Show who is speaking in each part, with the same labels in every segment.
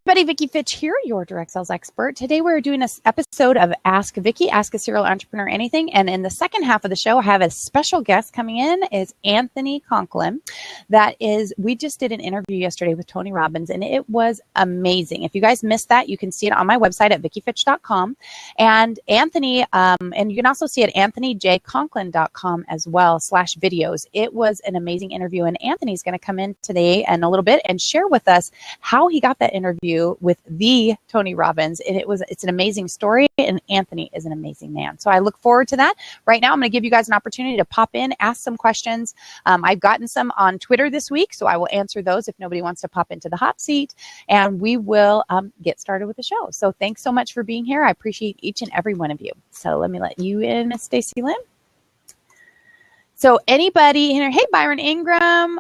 Speaker 1: everybody, Vicky Fitch here, your direct sales expert. Today we're doing an episode of Ask Vicky, Ask a Serial Entrepreneur Anything. And in the second half of the show, I have a special guest coming in, is Anthony Conklin. We just did an interview yesterday with Tony Robbins, and it was amazing. If you guys missed that, you can see it on my website at vickyfitch.com. And Anthony, and you can also see it at anthonyjconklin.com as well, /videos. It was an amazing interview, and Anthony's going to come in today in a little bit and share with us how he got that interview with the Tony Robbins. And it's an amazing story, and Anthony is an amazing man. So I look forward to that. Right now, I'm going to give you guys an opportunity to pop in, ask some questions. I've gotten some on Twitter this week, so I will answer those if nobody wants to pop into the hot seat, and we will get started with the show. So thanks so much for being here. I appreciate each and every one of you. So let me let you in, Miss Stacy Lynn. So anybody here? Hey, Byron Ingram.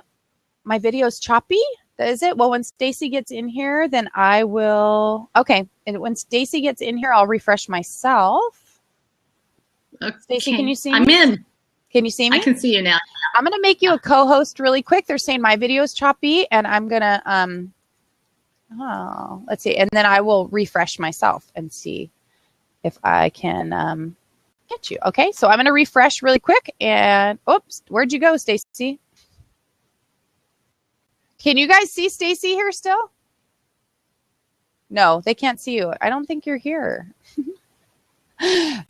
Speaker 1: My video's choppy. Is it? Well, when Stacy gets in here, then I will. Okay. And when Stacy gets in here, I'll refresh myself. Okay. Stacy, can you see me?
Speaker 2: I'm in.
Speaker 1: Can you see me?
Speaker 2: I can see you now.
Speaker 1: I'm going to make you a co-host really quick. They're saying my video is choppy, and I'm going to, let's see. And then I will refresh myself and see if I can get you. Okay. So I'm going to refresh really quick, and oops, where'd you go, Stacy? Can you guys see Stacy here still? No, they can't see you. I don't think you're here. Can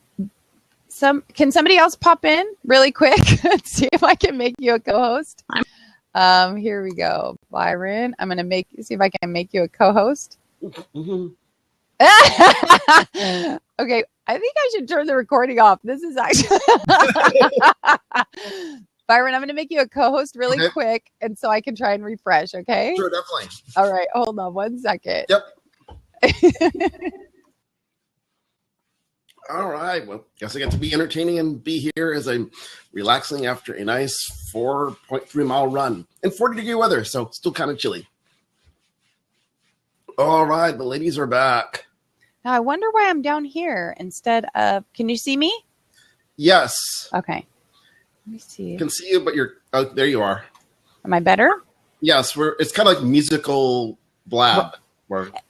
Speaker 1: somebody else pop in really quick and see if I can make you a co-host? Here we go, Byron. I'm going to see if I can make you a co-host. Mm-hmm. Okay, I think I should turn the recording off. This is actually Byron, I'm going to make you a co-host really quick, and so I can try and refresh, okay?
Speaker 3: Sure, definitely.
Speaker 1: All right, hold on 1 second.
Speaker 3: Yep. All right, well, guess I get to be entertaining and be here as I'm relaxing after a nice 4.3-mile run in 40-degree weather, so still kind of chilly. All right, the ladies are back.
Speaker 1: Now, I wonder why I'm down here instead of, can you see me?
Speaker 3: Yes.
Speaker 1: Okay. Let me see.
Speaker 3: I can see you, but there you are.
Speaker 1: Am I better?
Speaker 3: Yes, it's kind of like musical Blab.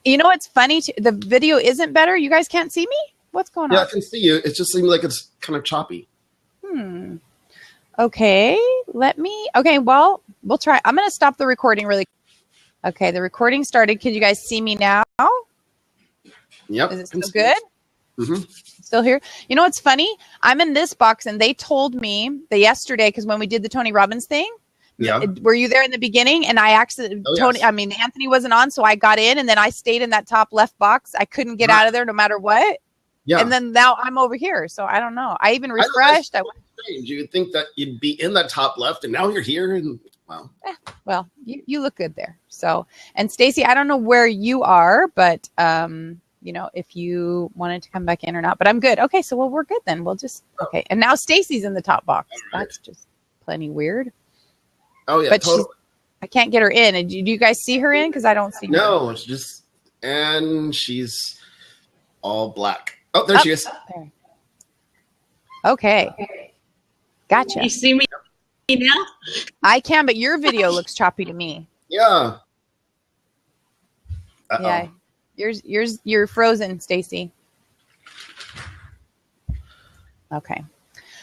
Speaker 1: You know what's funny? The video isn't better. You guys can't see me? What's going on?
Speaker 3: Yeah, I can see you. It just seems like it's kind of choppy.
Speaker 1: Okay, well, we'll try. I'm going to stop the recording really. Okay, the recording started. Can you guys see me now?
Speaker 3: Yep.
Speaker 1: Is it still good?
Speaker 3: Mm-hmm.
Speaker 1: Still here? You know what's funny? I'm in this box, and they told me that yesterday, because when we did the Tony Robbins thing, were you there in the beginning? And I actually, Anthony wasn't on, so I got in, and then I stayed in that top left box. I couldn't get out of there no matter what. Yeah. And then now I'm over here, so I don't know. I even refreshed.
Speaker 3: You would think that you'd be in that top left, and now you're here, and wow.
Speaker 1: Well, you look good there. So, and Stacy, I don't know where you are, but if you wanted to come back in or not, but I'm good. Okay. So, we're good then. We'll just, okay. And now Stacy's in the top box. Right. That's just plenty weird.
Speaker 3: Oh yeah.
Speaker 1: But totally. I can't get her in. And do you guys see her in? Cause I don't see her.
Speaker 3: No, and she's all black. Oh, there she is.
Speaker 1: There. Okay. Gotcha.
Speaker 2: You see me now?
Speaker 1: I can, but your video looks choppy to me.
Speaker 3: Yeah.
Speaker 1: Yeah. You're frozen, Stacy. Okay.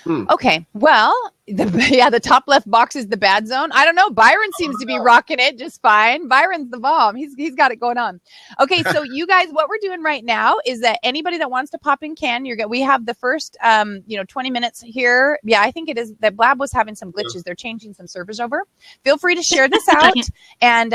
Speaker 1: Okay. Well, the top left box is the bad zone. I don't know. Byron seems to be rocking it just fine. Byron's the bomb. He's got it going on. Okay. So you guys, what we're doing right now is that anybody that wants to pop in can. We have the first 20 minutes here. Yeah, I think it is that Blab was having some glitches. They're changing some servers over. Feel free to share this out, and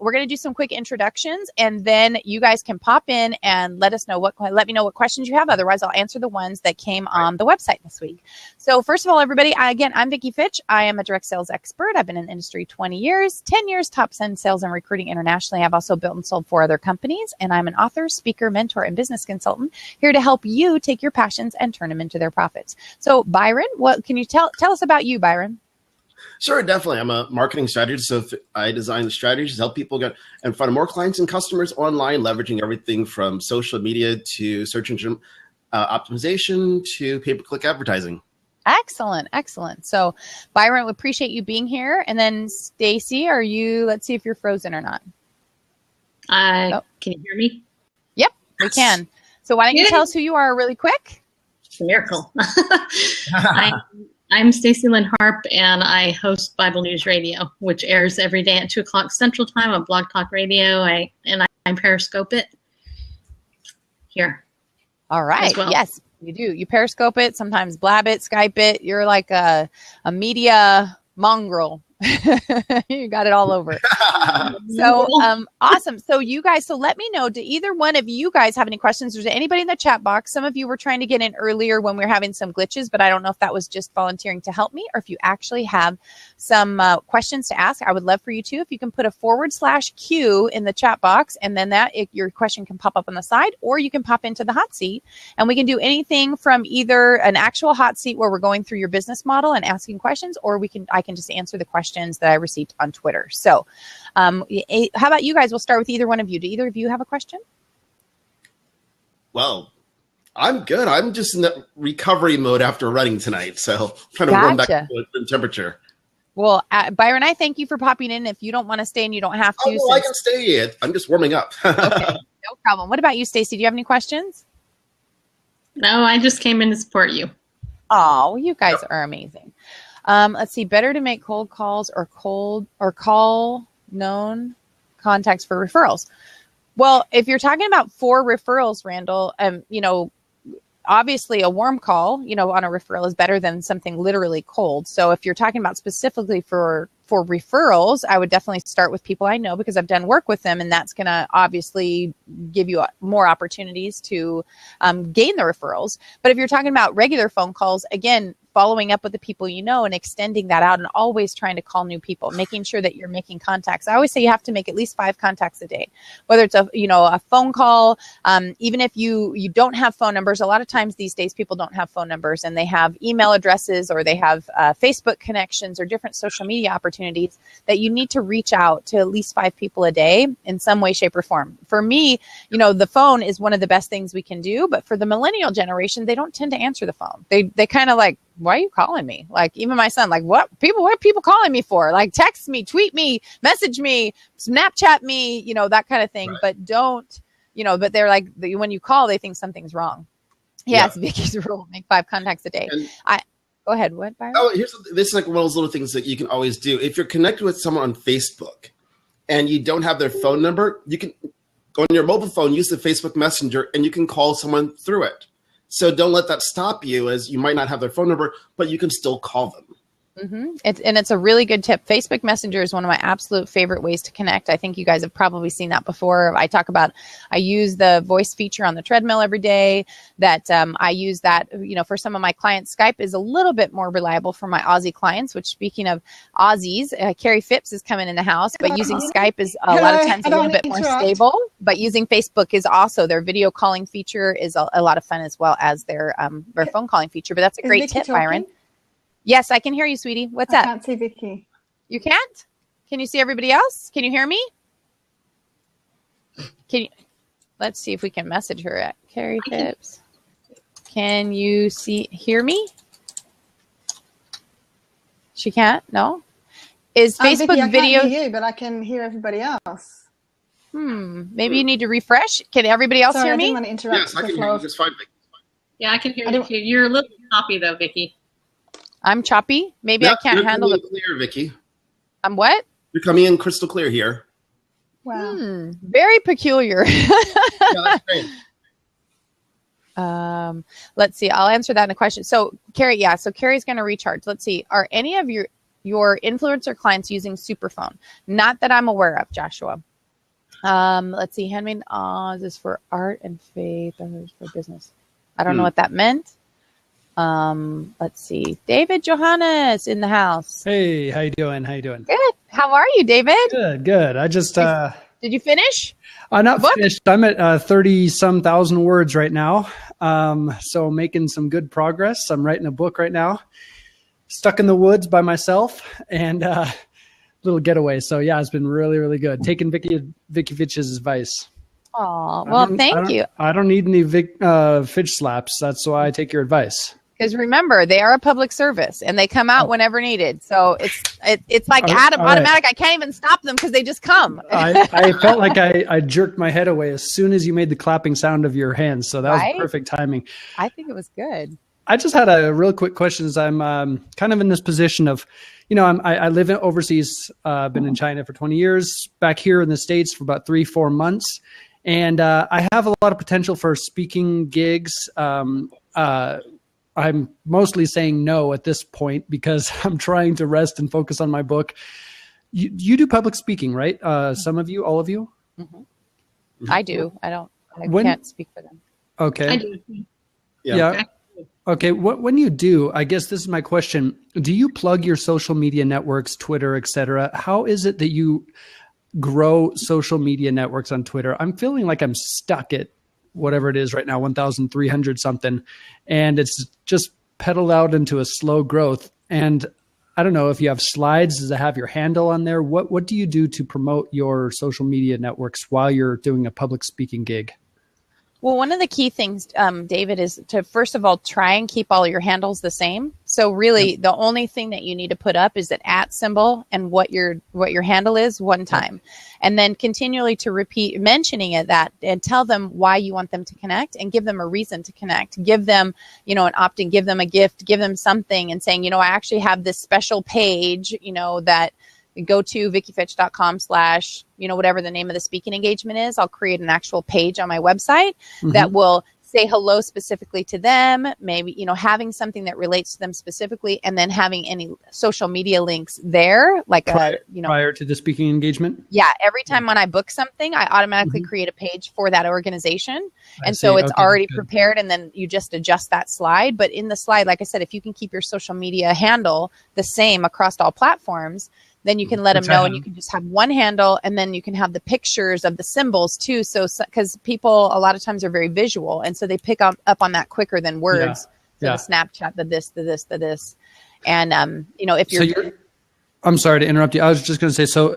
Speaker 1: we're gonna do some quick introductions, and then you guys can pop in and let me know what questions you have. Otherwise, I'll answer the ones that came on the website this week. So first of all, everybody, I'm Vicky Fitch. I am a direct sales expert. I've been in the industry 20 years, 10 years top 10 sales and recruiting internationally. I've also built and sold 4 other companies, and I'm an author, speaker, mentor, and business consultant here to help you take your passions and turn them into their profits. So Byron, what can you tell us about you, Byron?
Speaker 3: Sure, definitely. I'm a marketing strategist, so I design the strategies to help people get in front of more clients and customers online, leveraging everything from social media to search engine optimization to pay-per-click advertising.
Speaker 1: Excellent. Excellent. So Byron, we appreciate you being here. And then Stacy, let's see if you're frozen or not.
Speaker 2: Can you hear me?
Speaker 1: Yep, we can. So why don't you tell us who you are really quick?
Speaker 2: It's a miracle. I'm Stacy Lynn Harp, and I host Bible News Radio, which airs every day at 2 o'clock Central Time on Blog Talk Radio. I Periscope it here.
Speaker 1: All right.
Speaker 2: Well.
Speaker 1: Yes, you do. You Periscope it, sometimes Blab it, Skype it. You're like a media mongrel. You got it all over. So awesome. So you guys, so let me know, do either one of you guys have any questions? Or anybody in the chat box? Some of you were trying to get in earlier when we were having some glitches, but I don't know if that was just volunteering to help me or if you actually have some questions to ask. I would love for you to, if you can put a /Q in the chat box, and then your question can pop up on the side, or you can pop into the hot seat, and we can do anything from either an actual hot seat where we're going through your business model and asking questions, or I can just answer the questions that I received on Twitter. So how about you guys? We'll start with either one of you. Do either of you have a question?
Speaker 3: Well, I'm good. I'm just in the recovery mode after running tonight. So I'm trying to warm back to the temperature.
Speaker 1: Well, Byron, I thank you for popping in. If you don't want to stay and you don't have to.
Speaker 3: Oh, I can stay. I'm just warming up.
Speaker 1: Okay, no problem. What about you, Stacy? Do you have any questions?
Speaker 2: No, I just came in to support you.
Speaker 1: Oh, you guys are amazing. Let's see. Better to make cold calls or call known contacts for referrals. Well, if you're talking about for referrals, Randall, obviously a warm call, on a referral is better than something literally cold. So if you're talking about specifically for referrals, I would definitely start with people I know because I've done work with them, and that's going to obviously give you more opportunities to gain the referrals. But if you're talking about regular phone calls, again, following up with the people you know and extending that out, and always trying to call new people, making sure that you're making contacts. I always say you have to make at least 5 contacts a day, whether it's a phone call, even if you don't have phone numbers. A lot of times these days people don't have phone numbers, and they have email addresses, or they have Facebook connections, or different social media opportunities that you need to reach out to at least 5 people a day in some way, shape, or form. For me, the phone is one of the best things we can do, but for the millennial generation, they don't tend to answer the phone. They kind of like, why are you calling me? Like, even my son, like, what are people calling me for? Like, text me, tweet me, message me, Snapchat me, that kind of thing. Right. But don't, but they're like, when you call, they think something's wrong. Yeah, it's Vicky's rule. Make 5 contacts a day. Go ahead. What, Byron?
Speaker 3: Oh, this is like one of those little things that you can always do. If you're connected with someone on Facebook and you don't have their phone number, you can go on your mobile phone, use the Facebook Messenger, and you can call someone through it. So don't let that stop you, as you might not have their phone number, but you can still call them.
Speaker 1: Mm-hmm. It's a really good tip. Facebook Messenger is one of my absolute favorite ways to connect. I think you guys have probably seen that before. I use the voice feature on the treadmill every day. I use that, for some of my clients. Skype is a little bit more reliable for my Aussie clients, which, speaking of Aussies, Carrie Phipps is coming in the house, but using Skype is a lot of times a little bit more stable. But using Facebook is also, their video calling feature is a lot of fun, as well as their phone calling feature. But that's a great tip, Byron. Yes, I can hear you, sweetie. What's up?
Speaker 4: I can't see Vicky.
Speaker 1: You can't? Can you see everybody else? Can you hear me? Let's see if we can message her at Carrie Phipps. Can you hear me? She can't? No? Is Facebook
Speaker 4: Vicky, I
Speaker 1: video?
Speaker 4: can't hear you, but I can hear everybody else.
Speaker 1: Maybe you need to refresh. Can everybody else hear me?
Speaker 4: I didn't want to interrupt.
Speaker 3: Yes, I can hear you just fine, Vicky.
Speaker 2: Yeah, I can hear you too. You're a little choppy though, Vicky.
Speaker 1: I'm choppy. Maybe I can't handle it.
Speaker 3: Clear, Vicky.
Speaker 1: I'm what?
Speaker 3: You're coming in crystal clear here.
Speaker 4: Wow.
Speaker 1: Very peculiar.
Speaker 3: Yeah, that's great.
Speaker 1: Let's see. I'll answer that in a question. So Carrie, so Carrie's going to recharge. Let's see. Are any of your influencer clients using Superphone? Not that I'm aware of, Joshua. Let's see. Handmade Oz is for art and faith, or for business. I don't know what that meant. Let's see. David Johannes in the house.
Speaker 5: Hey, how you doing? Good.
Speaker 1: How are you, David?
Speaker 5: Good. I just
Speaker 1: did you finish?
Speaker 5: I'm not finished. I'm at 30-some thousand words right now. So making some good progress. I'm writing a book right now. Stuck in the woods by myself, and little getaway. So yeah, it's been really, really good. Taking Vicky Fitch's advice.
Speaker 1: Oh, well, thank you.
Speaker 5: I don't need any Vick Fitch slaps. That's why I take your advice.
Speaker 1: Because remember, they are a public service and they come out whenever needed. So it's like automatic. I can't even stop them because they just come.
Speaker 5: I felt like I jerked my head away as soon as you made the clapping sound of your hands. So that was perfect timing.
Speaker 1: I think it was good.
Speaker 5: I just had a real quick question. As I'm kind of in this position of, I live overseas, been in China for 20 years, back here in the States for about 3-4 months. And I have a lot of potential for speaking gigs. I'm mostly saying no at this point because I'm trying to rest and focus on my book. You do public speaking, right? Some of you, all of you?
Speaker 1: Mm-hmm. I do. I can't speak for them.
Speaker 5: Okay.
Speaker 2: I do.
Speaker 5: Yeah. Okay. When you do, I guess this is my question. Do you plug your social media networks, Twitter, etc.? How is it that you grow social media networks on Twitter? I'm feeling like I'm stuck at whatever it is right now, 1,300 something. And it's just pedaled out into a slow growth. And I don't know if you have slides, does it have your handle on there? What do you do to promote your social media networks while you're doing a public speaking gig?
Speaker 1: Well, one of the key things, David, is to first of all try and keep all your handles the same. So really, the only thing that you need to put up is that @ symbol and what your handle is one time, and then continually to repeat mentioning it and tell them why you want them to connect and give them a reason to connect. Give them, an opt-in, give them a gift, give them something, and saying, I actually have this special page, that. Go to vickyfitch.com/ whatever the name of the speaking engagement is. I'll create an actual page on my website that will say hello specifically to them, maybe, having something that relates to them specifically, and then having any social media links there, like
Speaker 5: prior to the speaking engagement.
Speaker 1: Yeah. Every time when I book something, I automatically create a page for that organization. And so it's already prepared, and then you just adjust that slide. But in the slide, like I said, if you can keep your social media handle the same across all platforms, then you can let them know, and you can just have one handle, and then you can have the pictures of the symbols too. So, because people a lot of times are very visual, and so they pick up on that quicker than words. The Snapchat, the this, and if you're,
Speaker 5: I'm sorry to interrupt you. I was just going to say, so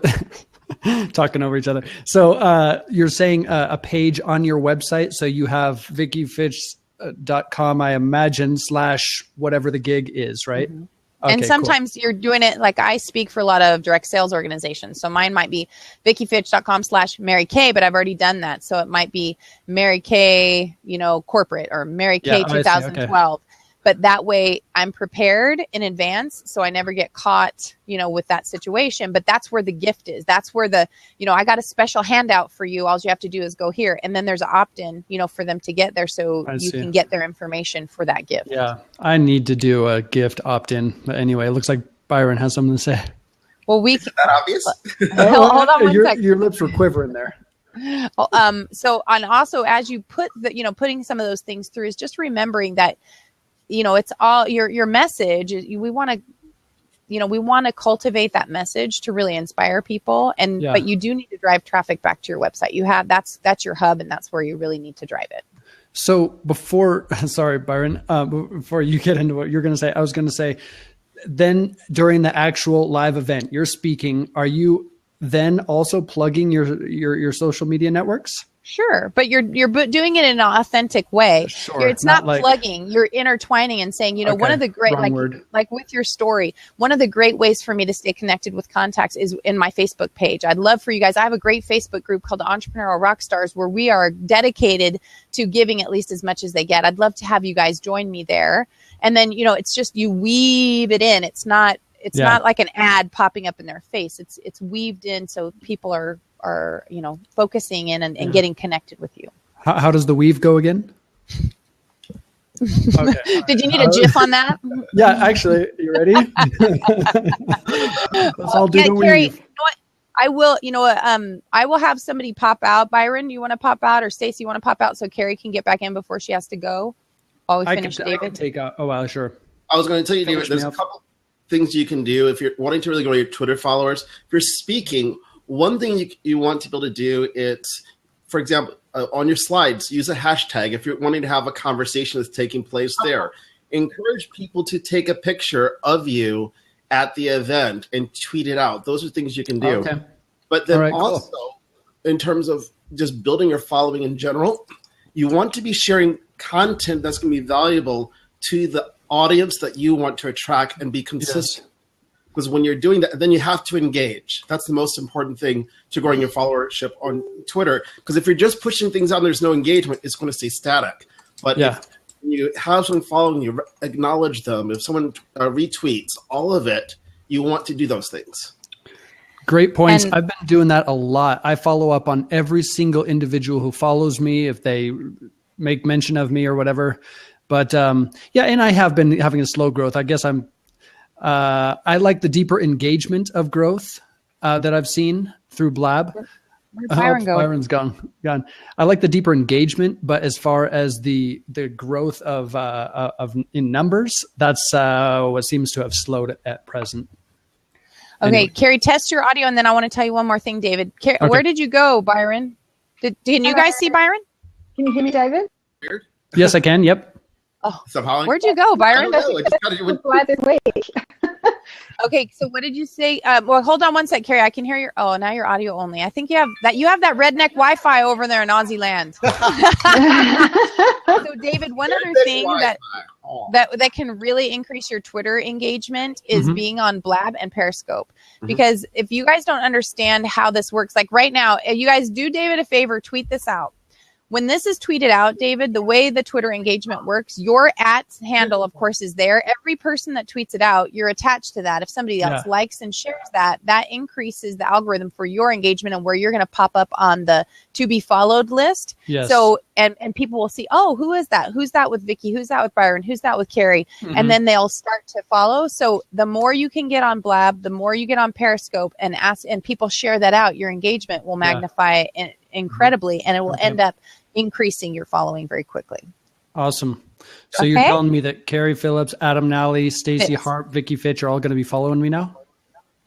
Speaker 5: talking over each other. So you're saying a page on your website. So you have vickyfitch.com, I imagine, / whatever the gig is, right?
Speaker 1: Mm-hmm. Okay, and sometimes you're doing it, like I speak for a lot of direct sales organizations. So mine might be vickyfitch.com / Mary Kay, but I've already done that. So it might be Mary Kay, corporate, or Mary Kay 2012. But that way I'm prepared in advance, so I never get caught, with that situation. But that's where the gift is. That's where I got a special handout for you. All you have to do is go here. And then there's an opt-in, for them to get there, so you can get their information for that gift. Yeah,
Speaker 5: I need to do a gift opt-in. But anyway, it looks like Byron has something to say.
Speaker 1: Well, we
Speaker 3: is that obvious?
Speaker 1: Hold on one second.
Speaker 5: Your lips were quivering there.
Speaker 1: So, and also as you put putting some of those things through is just remembering that, it's all your message. We want to cultivate that message to really inspire people. But you do need to drive traffic back to your website. That's your hub, and that's where you really need to drive it.
Speaker 5: So sorry, Byron, before you get into what you're going to say, I was going to say, then during the actual live event, you're speaking, are you then also plugging your social media networks?
Speaker 1: Sure, but you're doing it in an authentic way.
Speaker 5: Sure,
Speaker 1: it's not plugging. You're intertwining and saying, one of the great, like with your story, one of the great ways for me to stay connected with contacts is in my Facebook page. I'd love for you guys. I have a great Facebook group called the Entrepreneurial Rockstars, where we are dedicated to giving at least as much as they get. I'd love to have you guys join me there. And then, it's just, you weave it in. It's not like an ad popping up in their face. It's weaved in, so people are focusing in and getting connected with you.
Speaker 5: How does the weave go again?
Speaker 1: Okay. Did you need a GIF on that?
Speaker 5: Yeah, actually, you ready? Let's all do the
Speaker 1: Carrie,
Speaker 5: weave.
Speaker 1: you know what? I will, I will have somebody pop out. Byron, you want to pop out, or Stacey, you want to pop out so Carrie can get back in before she has to go? While we finish, David.
Speaker 5: I can take out. Oh, wow, sure.
Speaker 3: I was going to tell you, David, there's a couple things you can do if you're wanting to really grow your Twitter followers. If you're speaking, one thing you want to be able to do is, for example, on your slides, use a hashtag. If you're wanting to have a conversation that's taking place there, encourage people to take a picture of you at the event and tweet it out. Those are things you can do. Okay. But then in terms of just building your following in general, you want to be sharing content that's going to be valuable to the audience that you want to attract and be consistent. Because when you're doing that, then you have to engage. That's the most important thing to growing your followership on Twitter. Because if you're just pushing things out and there's no engagement, it's going to stay static. But if you have someone following you, acknowledge them. If someone retweets, all of it, you want to do those things.
Speaker 5: Great points. I've been doing that a lot. I follow up on every single individual who follows me if they make mention of me or whatever. But and I have been having a slow growth. I guess I like the deeper engagement of growth that I've seen through Blab.
Speaker 1: Where'd Byron go?
Speaker 5: Byron's gone. I like the deeper engagement, but as far as the growth of in numbers, that's what seems to have slowed at present.
Speaker 1: Okay,
Speaker 5: Anyway.
Speaker 1: Carrie, test your audio, and then I want to tell you one more thing, David. Where did you go, Byron? Can you guys see Byron?
Speaker 4: Can you hear me, David?
Speaker 3: Weird.
Speaker 5: Yes, I can. Yep.
Speaker 1: Oh,
Speaker 3: Somehow.
Speaker 1: where'd you go, Byron?
Speaker 3: I don't know. I just gotta do it.
Speaker 4: Glad this week.
Speaker 1: Okay, so what did you say? Well, hold on one sec, Carrie. I can hear your. Oh, now your audio only. I think you have that redneck Wi-Fi over there in Aussie land. So, David, one other thing that can really increase your Twitter engagement is being on Blab and Periscope. Because if you guys don't understand how this works, like right now, you guys do David a favor, tweet this out. When this is tweeted out, David, the way the Twitter engagement works, your @ handle, of course, is there. Every person that tweets it out, you're attached to that. If somebody else likes and shares that increases the algorithm for your engagement and where you're going to pop up on the to be followed list.
Speaker 5: Yes.
Speaker 1: So, and people will see, oh, who is that? Who's that with Vicky? Who's that with Byron? Who's that with Carrie? And then they'll start to follow. So the more you can get on Blab, the more you get on Periscope and people share that out, your engagement will magnify incredibly, and it will end up increasing your following very quickly.
Speaker 5: Awesome. So you're telling me that Carrie Phillips, Adam Nally, Stacey Hart, Vicky Fitch are all going to be following me now?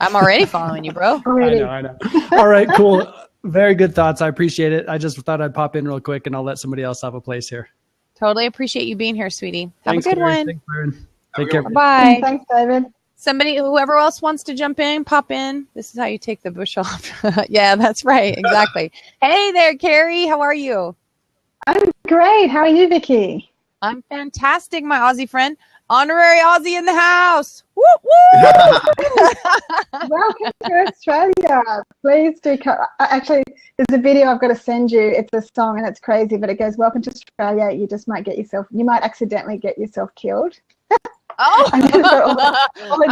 Speaker 1: I'm already following you, bro.
Speaker 5: I know. All right, cool. Very good thoughts. I appreciate it. I just thought I'd pop in real quick and I'll let somebody else have a place here.
Speaker 1: Totally appreciate you being here, sweetie.
Speaker 5: Thanks,
Speaker 1: have a good
Speaker 5: Carrie.
Speaker 1: one.
Speaker 5: Thanks, Byron. Take care.
Speaker 1: Bye.
Speaker 4: Thanks, David.
Speaker 1: Somebody, whoever else wants to jump in, pop in. This is how you take the bush off. Yeah, that's right. Exactly. Hey there, Carrie. How are you?
Speaker 4: I'm great. How are you, Vicky?
Speaker 1: I'm fantastic, my Aussie friend. Honorary Aussie in the house. Woo woo!
Speaker 4: Welcome to Australia. Please do come. Actually, there's a video I've got to send you. It's a song and it's crazy, but it goes, "Welcome to Australia. You might accidentally get yourself killed."
Speaker 1: Oh,
Speaker 4: And it's got all the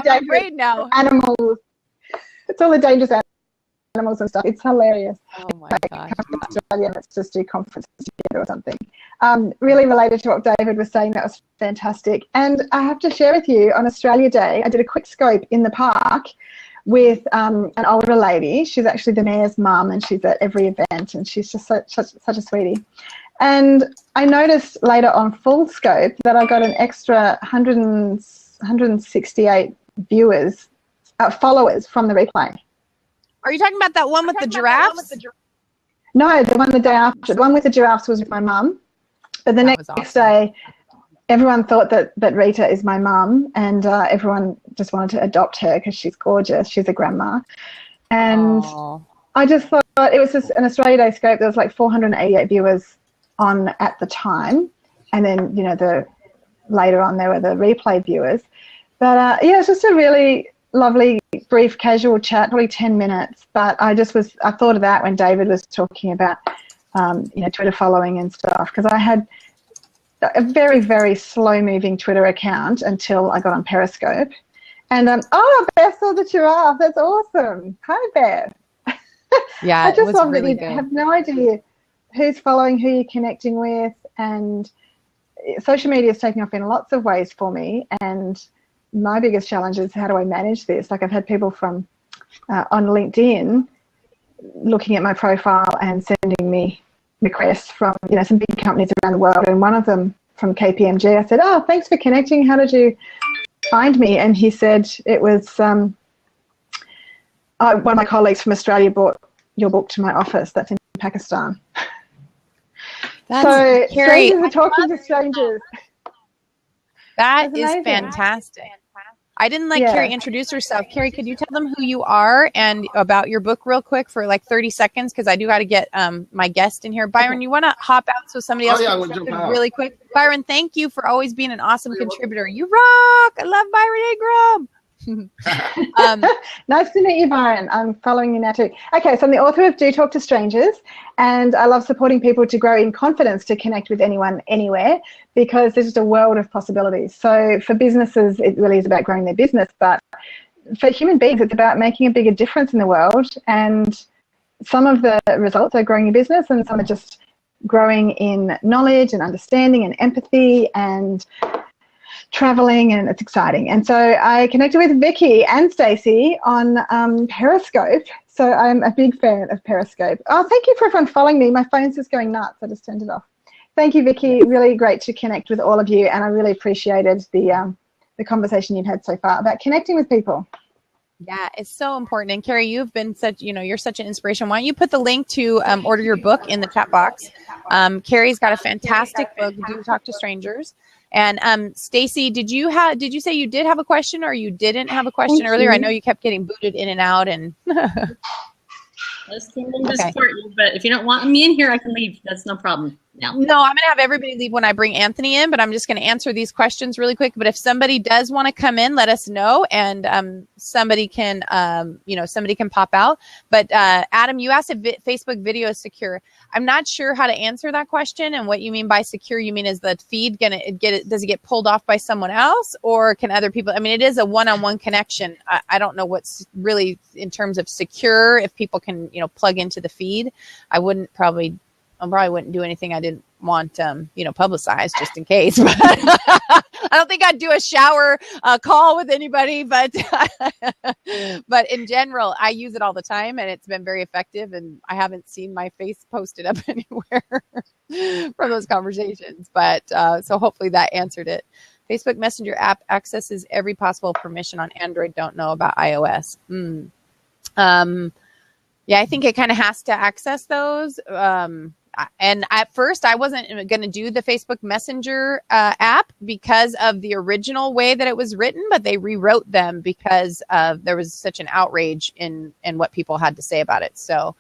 Speaker 1: I'm afraid now.
Speaker 4: animals. It's all the dangerous animals and stuff. It's hilarious.
Speaker 1: Oh my God.
Speaker 4: Come to Australia, let's just do conferences together or something. Really related to what David was saying, that was fantastic. And I have to share with you, on Australia Day, I did a quick scope in the park with an older lady. She's actually the mayor's mum, and she's at every event, and she's just such a sweetie. And I noticed later on full scope that I got an extra 168 viewers, followers from the replay.
Speaker 1: Are you talking about that one with the giraffes?
Speaker 4: No, the one the day after. The one with the giraffes was with my mum. But the next day, everyone thought that Rita is my mum, and everyone just wanted to adopt her because she's gorgeous. She's a grandma. And I just thought it was just an Australia Day scope. There was like 488 viewers on at the time. And then, later on there were the replay viewers. But it's just a really lovely, brief, casual chat, probably 10 minutes. But I thought of that when David was talking about, Twitter following and stuff, because I had a very, very slow-moving Twitter account until I got on Periscope. And, Beth saw the giraffe. That's awesome. Hi, Beth.
Speaker 1: Yeah,
Speaker 4: I just love
Speaker 1: really
Speaker 4: that you
Speaker 1: good.
Speaker 4: have no idea who's following, who you're connecting with, and social media is taking off in lots of ways for me. And my biggest challenge is, how do I manage this? Like, I've had people from on LinkedIn looking at my profile and sending me requests from some big companies around the world, and one of them from KPMG. I said, "Oh, thanks for connecting. How did you find me?" And he said it was one of my colleagues from Australia brought your book to my office. That's in Pakistan. So
Speaker 1: Carrie,
Speaker 4: strangers are talking to strangers.
Speaker 1: That is
Speaker 4: amazing.
Speaker 1: fantastic. I didn't let
Speaker 4: Yeah.
Speaker 1: Carrie introduce herself. Carrie, could you tell them who you are and about your book real quick for like 30 seconds? Because I do got to get my guest in here. Byron, you want to hop out so somebody else
Speaker 3: I
Speaker 1: can
Speaker 3: want to
Speaker 1: jump
Speaker 3: jump
Speaker 1: in
Speaker 3: out.
Speaker 1: really quick? Byron, thank you for always being an awesome contributor. You rock. I love Byron Ingram.
Speaker 4: Nice to meet you, Byron. I'm following you now too. Okay, so I'm the author of Do Talk to Strangers, and I love supporting people to grow in confidence to connect with anyone, anywhere, because there's just a world of possibilities. So for businesses, it really is about growing their business, but for human beings, it's about making a bigger difference in the world, and some of the results are growing your business, and some are just growing in knowledge and understanding and empathy and traveling, and it's exciting. And so I connected with Vicky and Stacey on Periscope. So I'm a big fan of Periscope. Oh, thank you for everyone following me. My phone's just going nuts. I just turned it off. Thank you, Vicky. Really great to connect with all of you, and I really appreciated the conversation you've had so far about connecting with people.
Speaker 1: Yeah, it's so important. And Carrie, you've been such, you're such an inspiration. Why don't you put the link to order your book in the chat box? Carrie's got a fantastic book, Do Talk to Strangers. And Stacey, did you say you did have a question or you didn't have a question earlier? I know you kept getting booted in and out, and
Speaker 2: I just came in to support you, but if you don't want me in here, I can leave. That's no problem. No,
Speaker 1: I'm going to have everybody leave when I bring Anthony in, but I'm just going to answer these questions really quick. But if somebody does want to come in, let us know, and somebody can pop out. But Adam, you asked if Facebook video is secure. I'm not sure how to answer that question, and what you mean by secure. You mean is the feed does it get pulled off by someone else, or can other people? I mean, it is a one-on-one connection. I don't know what's really in terms of secure. If people can plug into the feed, I probably wouldn't do anything I didn't want, publicized, just in case. But I don't think I'd do a shower call with anybody. But but in general, I use it all the time, and it's been very effective. And I haven't seen my face posted up anywhere from those conversations. But so hopefully that answered it. Facebook Messenger app accesses every possible permission on Android. Don't know about iOS. Yeah, I think it kind of has to access those. And at first, I wasn't going to do the Facebook Messenger app because of the original way that it was written, but they rewrote them because there was such an outrage in what people had to say about it. So,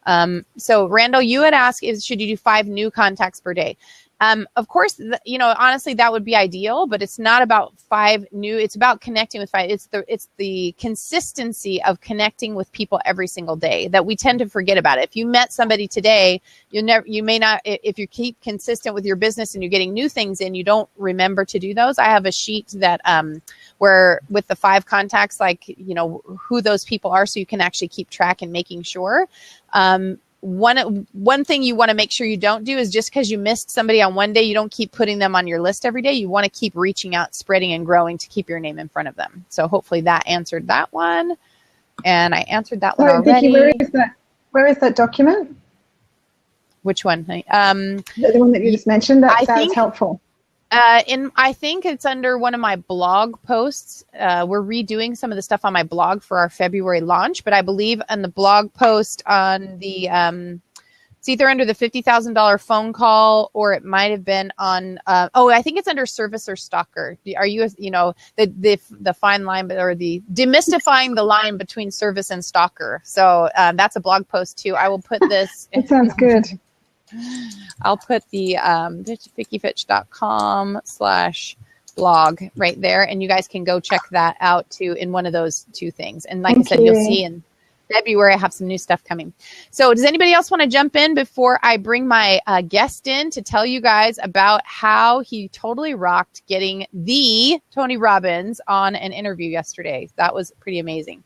Speaker 1: Randall, you had asked, should you do 5 new contacts per day? Of course, honestly, that would be ideal, but it's not about 5 new. It's about connecting with 5. It's the consistency of connecting with people every single day that we tend to forget about. If you met somebody today, you may not, if you keep consistent with your business and you're getting new things in, you don't remember to do those. I have a sheet that, where with the 5 contacts, who those people are, so you can actually keep track and making sure. One thing you want to make sure you don't do is just because you missed somebody on one day, you don't keep putting them on your list every day. You want to keep reaching out, spreading, and growing to keep your name in front of them. So hopefully that answered that one. And I answered that one already.
Speaker 4: Vicky, where is that document?
Speaker 1: Which one?
Speaker 4: The one that you just mentioned. That sounds helpful.
Speaker 1: I think it's under one of my blog posts. We're redoing some of the stuff on my blog for our February launch, but I believe on the blog post on the, it's either under the $50,000 phone call, or it might have been on, I think it's under service or stalker. Are you, the fine line, or the demystifying the line between service and stalker. So that's a blog post too. I will put this.
Speaker 4: That sounds good.
Speaker 1: I'll put the vickifitch.com/blog right there, and you guys can go check that out too in one of those 2 things. And like I said, you'll see in February I have some new stuff coming. So does anybody else want to jump in before I bring my guest in to tell you guys about how he totally rocked getting the Tony Robbins on an interview yesterday? That was pretty amazing.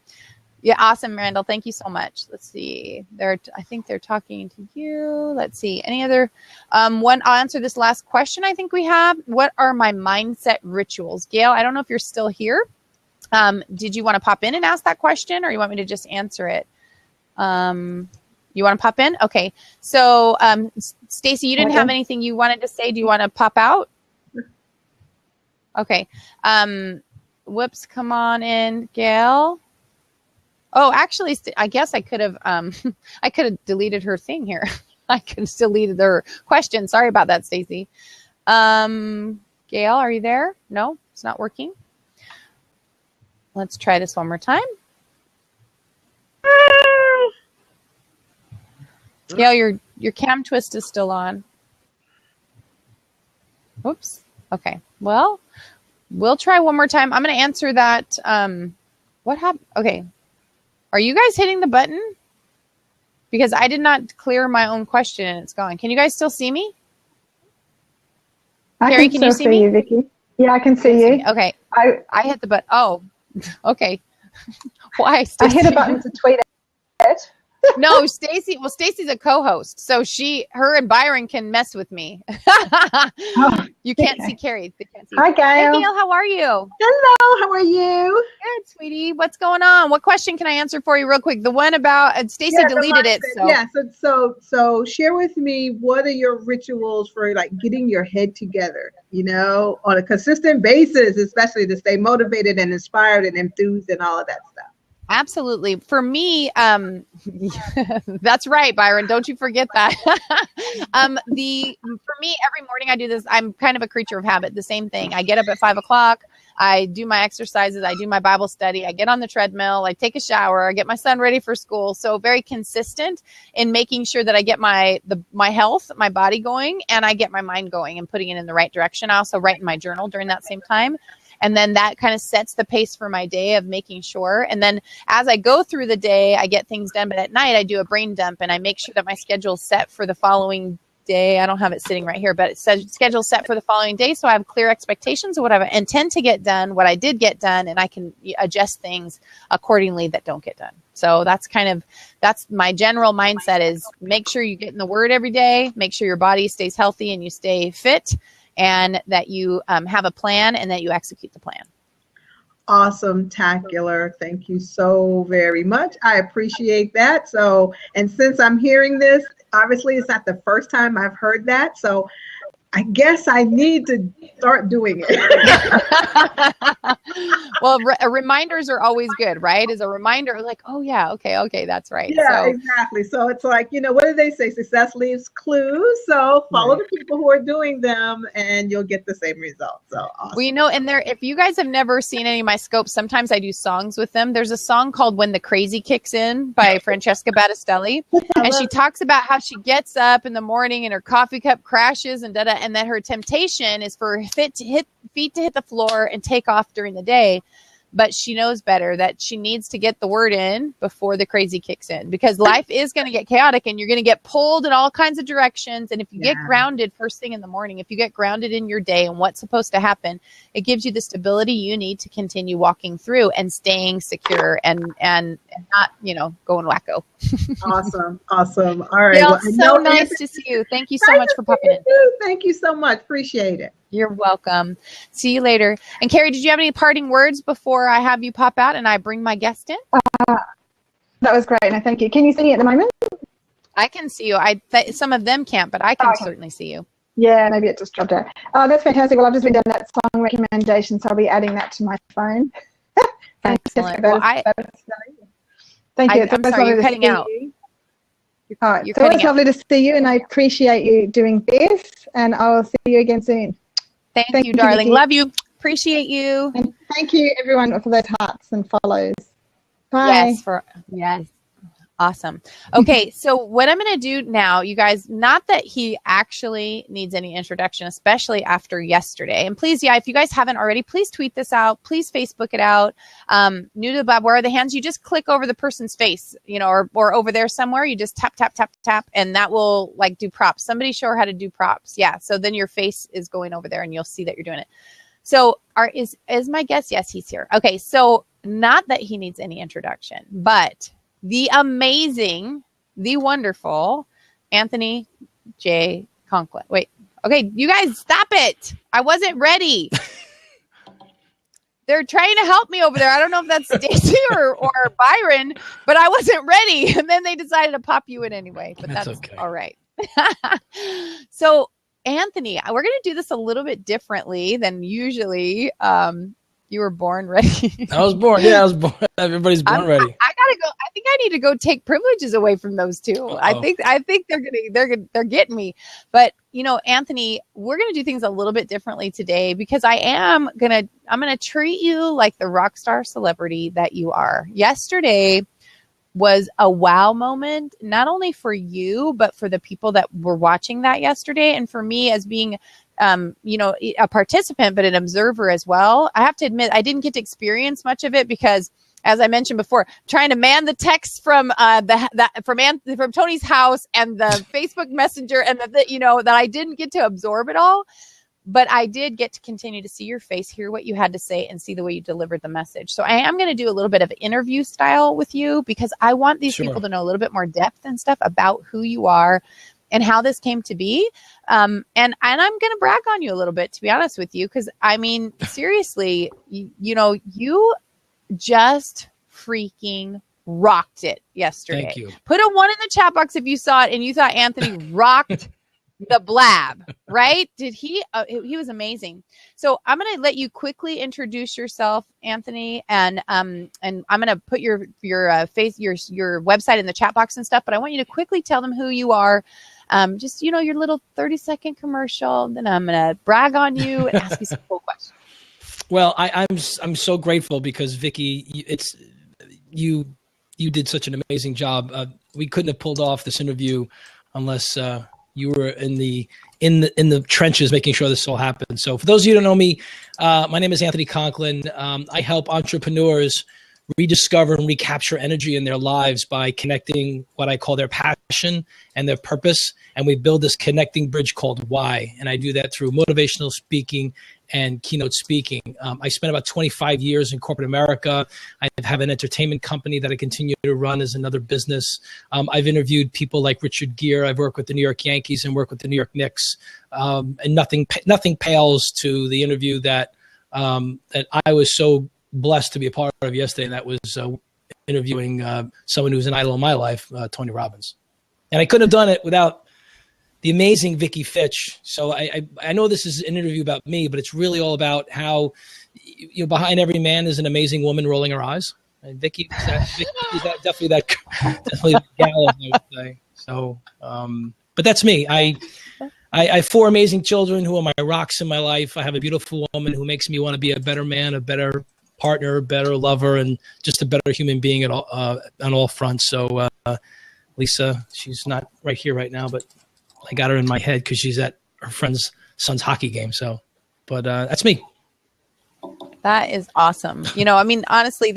Speaker 1: Yeah, awesome, Randall. Thank you so much. Let's see. I think they're talking to you. Let's see. Any other one? I'll answer this last question I think we have. What are my mindset rituals? Gail, I don't know if you're still here. Did you want to pop in and ask that question, or you want me to just answer it? You want to pop in? Okay. So, Stacey, you didn't have anything you wanted to say. Do you want to pop out? Okay. Whoops. Come on in, Gail. Oh, actually, I guess I could have deleted her thing here. I could have deleted her question. Sorry about that, Stacey. Gail, are you there? No, it's not working. Let's try this one more time. Yeah, your cam twist is still on. Oops. Okay. Well, we'll try one more time. I'm going to answer that. What happened? Okay. Are you guys hitting the button? Because I did not clear my own question and it's gone. Can you guys still see me? Carrie, can you see me?
Speaker 4: You, Vicky? Yeah, I can see you.
Speaker 1: Okay. I hit the button. Oh, okay. Why? Stacey?
Speaker 4: I hit a button to tweet it.
Speaker 1: No, Stacy. Well, Stacy's a co-host, so her and Byron can mess with me. You can't see Carrie. They can't see.
Speaker 4: Hi, Gail.
Speaker 1: Hey, Gail, how are you?
Speaker 4: Hello. How are you?
Speaker 1: Good, sweetie. What's going on? What question can I answer for you, real quick? The one about Stacy deleted it. So.
Speaker 6: Yeah. So share with me, what are your rituals for like getting your head together? You know, on a consistent basis, especially to stay motivated and inspired and enthused and all of that stuff.
Speaker 1: Absolutely. For me, that's right, Byron. Don't you forget that. For me, every morning I do this. I'm kind of a creature of habit. The same thing. I get up at 5 o'clock. I do my exercises. I do my Bible study. I get on the treadmill. I take a shower. I get my son ready for school. So very consistent in making sure that I get my health, my body going, and I get my mind going and putting it in the right direction. I also write in my journal during that same time. And then that kind of sets the pace for my day of making sure. And then as I go through the day, I get things done. But at night, I do a brain dump and I make sure that my schedule is set for the following day. I don't have it sitting right here, but it says schedule set for the following day. So I have clear expectations of what I intend to get done, what I did get done, and I can adjust things accordingly that don't get done. So that's my general mindset is make sure you get in the Word every day, make sure your body stays healthy and you stay fit, and that you have a plan and that you execute the plan.
Speaker 6: Awesome, tacular. Thank you so very much. I appreciate that. So, and since I'm hearing this, obviously it's not the first time I've heard that. So I guess I need to start doing it.
Speaker 1: Well, reminders are always good, right? As a reminder, like, oh yeah, okay, that's right.
Speaker 6: Yeah, exactly. So it's like, what do they say? Success leaves clues. So follow the people who are doing them and you'll get the same result. So awesome.
Speaker 1: We know, and if you guys have never seen any of my scopes, sometimes I do songs with them. There's a song called When the Crazy Kicks In by Francesca Battistelli. And she talks about how she gets up in the morning and her coffee cup crashes and and that her temptation is for her feet to hit the floor and take off during the day. But she knows better that she needs to get the Word in before the crazy kicks in, because life is going to get chaotic and you're going to get pulled in all kinds of directions. And if you get grounded first thing in the morning, if you get grounded in your day and what's supposed to happen, it gives you the stability you need to continue walking through and staying secure and not, going wacko.
Speaker 6: Awesome. All right.
Speaker 1: Well, so nice to see you. Thank you so much for popping in.
Speaker 6: Thank you so much. Appreciate it.
Speaker 1: You're welcome. See you later. And Carrie, did you have any parting words before I have you pop out and I bring my guest in?
Speaker 4: That was great. No, thank you. Can you see me at the moment?
Speaker 1: I can see you. Some of them can't, but I can certainly see you.
Speaker 4: Yeah, maybe it just dropped out. Oh, that's fantastic. Well, I've just been doing that song recommendation, so I'll be adding that to my phone.
Speaker 1: Excellent. Well,
Speaker 4: thank you.
Speaker 1: I'm sorry, you're cutting out.
Speaker 4: All right. So it's lovely to see you, and I appreciate you doing this, and I will see you again soon.
Speaker 1: Thank you, darling. Love you. Appreciate you.
Speaker 4: And thank you, everyone, for those hearts and follows. Bye.
Speaker 1: Yes. Awesome. Okay, so what I'm going to do now, you guys, not that he actually needs any introduction, especially after yesterday. And please, if you guys haven't already, please tweet this out. Please Facebook it out. New to the Blab, where are the hands? You just click over the person's face, or over there somewhere. You just tap, tap, tap, tap, and that will do props. Somebody show her how to do props. Yeah, so then your face is going over there and you'll see that you're doing it. So is my guest? Yes, he's here. Okay, so not that he needs any introduction, but the amazing, the wonderful Anthony J. Conklin. Wait, okay, you guys, stop it. I wasn't ready. They're trying to help me over there. I don't know if that's Stacy or Byron, but I wasn't ready. And then they decided to pop you in anyway, but that's okay. All right. So Anthony, we're going to do this a little bit differently than usually. You were born ready.
Speaker 7: I was born. Yeah, I was born. Everybody's born ready.
Speaker 1: I got I need to go take privileges away from those two.
Speaker 7: Uh-oh.
Speaker 1: I think they're getting me. But Anthony, we're gonna do things a little bit differently today because I'm gonna treat you like the rock star celebrity that you are. Yesterday was a wow moment, not only for you, but for the people that were watching that yesterday. And for me as being, a participant, but an observer as well. I have to admit, I didn't get to experience much of it because, as I mentioned before, trying to man the text from from Tony's house and the Facebook Messenger and that I didn't get to absorb it all. But I did get to continue to see your face, hear what you had to say, and see the way you delivered the message. So I am going to do a little bit of interview style with you because I want these people to know a little bit more depth and stuff about who you are and how this came to be. And I'm going to brag on you a little bit, to be honest with you, because I mean, seriously, you just freaking rocked it yesterday.
Speaker 7: Thank you.
Speaker 1: Put a 1 in the chat box if you saw it and you thought Anthony rocked the Blab, right? Did he? He was amazing. So I'm going to let you quickly introduce yourself, Anthony, and I'm going to put your face, your website in the chat box and stuff. But I want you to quickly tell them who you are. Just your little 30-second commercial. Then I'm going to brag on you and ask you some cool questions.
Speaker 7: Well, I'm so grateful because Vicky, you did such an amazing job. We couldn't have pulled off this interview unless you were in the trenches making sure this all happened. So for those of you who don't know me, my name is Anthony Conklin. I help entrepreneurs rediscover and recapture energy in their lives by connecting what I call their passion and their purpose. And we build this connecting bridge called Why. And I do that through motivational speaking and keynote speaking. I spent about 25 years in corporate America. I have an entertainment company that I continue to run as another business. I've interviewed people like Richard Gere. I've worked with the New York Yankees and worked with the New York Knicks. And nothing pales to the interview that I was so blessed to be a part of yesterday. And that was interviewing someone who's an idol in my life, Tony Robbins. And I couldn't have done it without the amazing Vick Fitch. So I know this is an interview about me, but it's really all about how behind every man is an amazing woman rolling her eyes. And Vicky is definitely that gal, I would say. So, but that's me. I have 4 amazing children who are my rocks in my life. I have a beautiful woman who makes me want to be a better man, a better partner, a better lover, and just a better human being on all fronts. So Lisa, she's not right here right now, but I got her in my head because she's at her friend's son's hockey game. So, but that's me.
Speaker 1: That is awesome. I mean, honestly,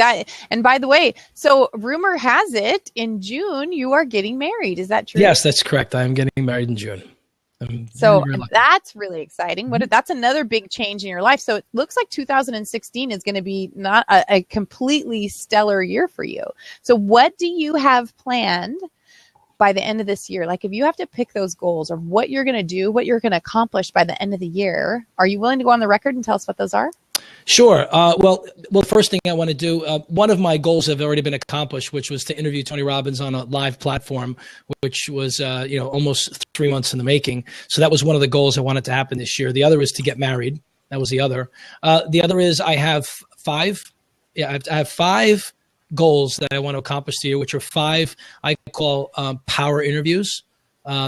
Speaker 1: and by the way, so rumor has it in June, you are getting married. Is that true?
Speaker 7: Yes, that's correct. I'm getting married in June.
Speaker 1: So that's really exciting. That's another big change in your life. So it looks like 2016 is going to be not a completely stellar year for you. So what do you have planned by the end of this year? Like if you have to pick those goals of what you're going to do, what you're going to accomplish by the end of the year, are you willing to go on the record and tell us what those are?
Speaker 7: Sure. Well, first thing I want to do, one of my goals have already been accomplished, which was to interview Tony Robbins on a live platform, which was, almost 3 months in the making. So that was one of the goals I wanted to happen this year. The other is to get married. That was the other. The other is I have 5. Yeah, I have 5 goals that I want to accomplish this year, which are 5 I call power interviews.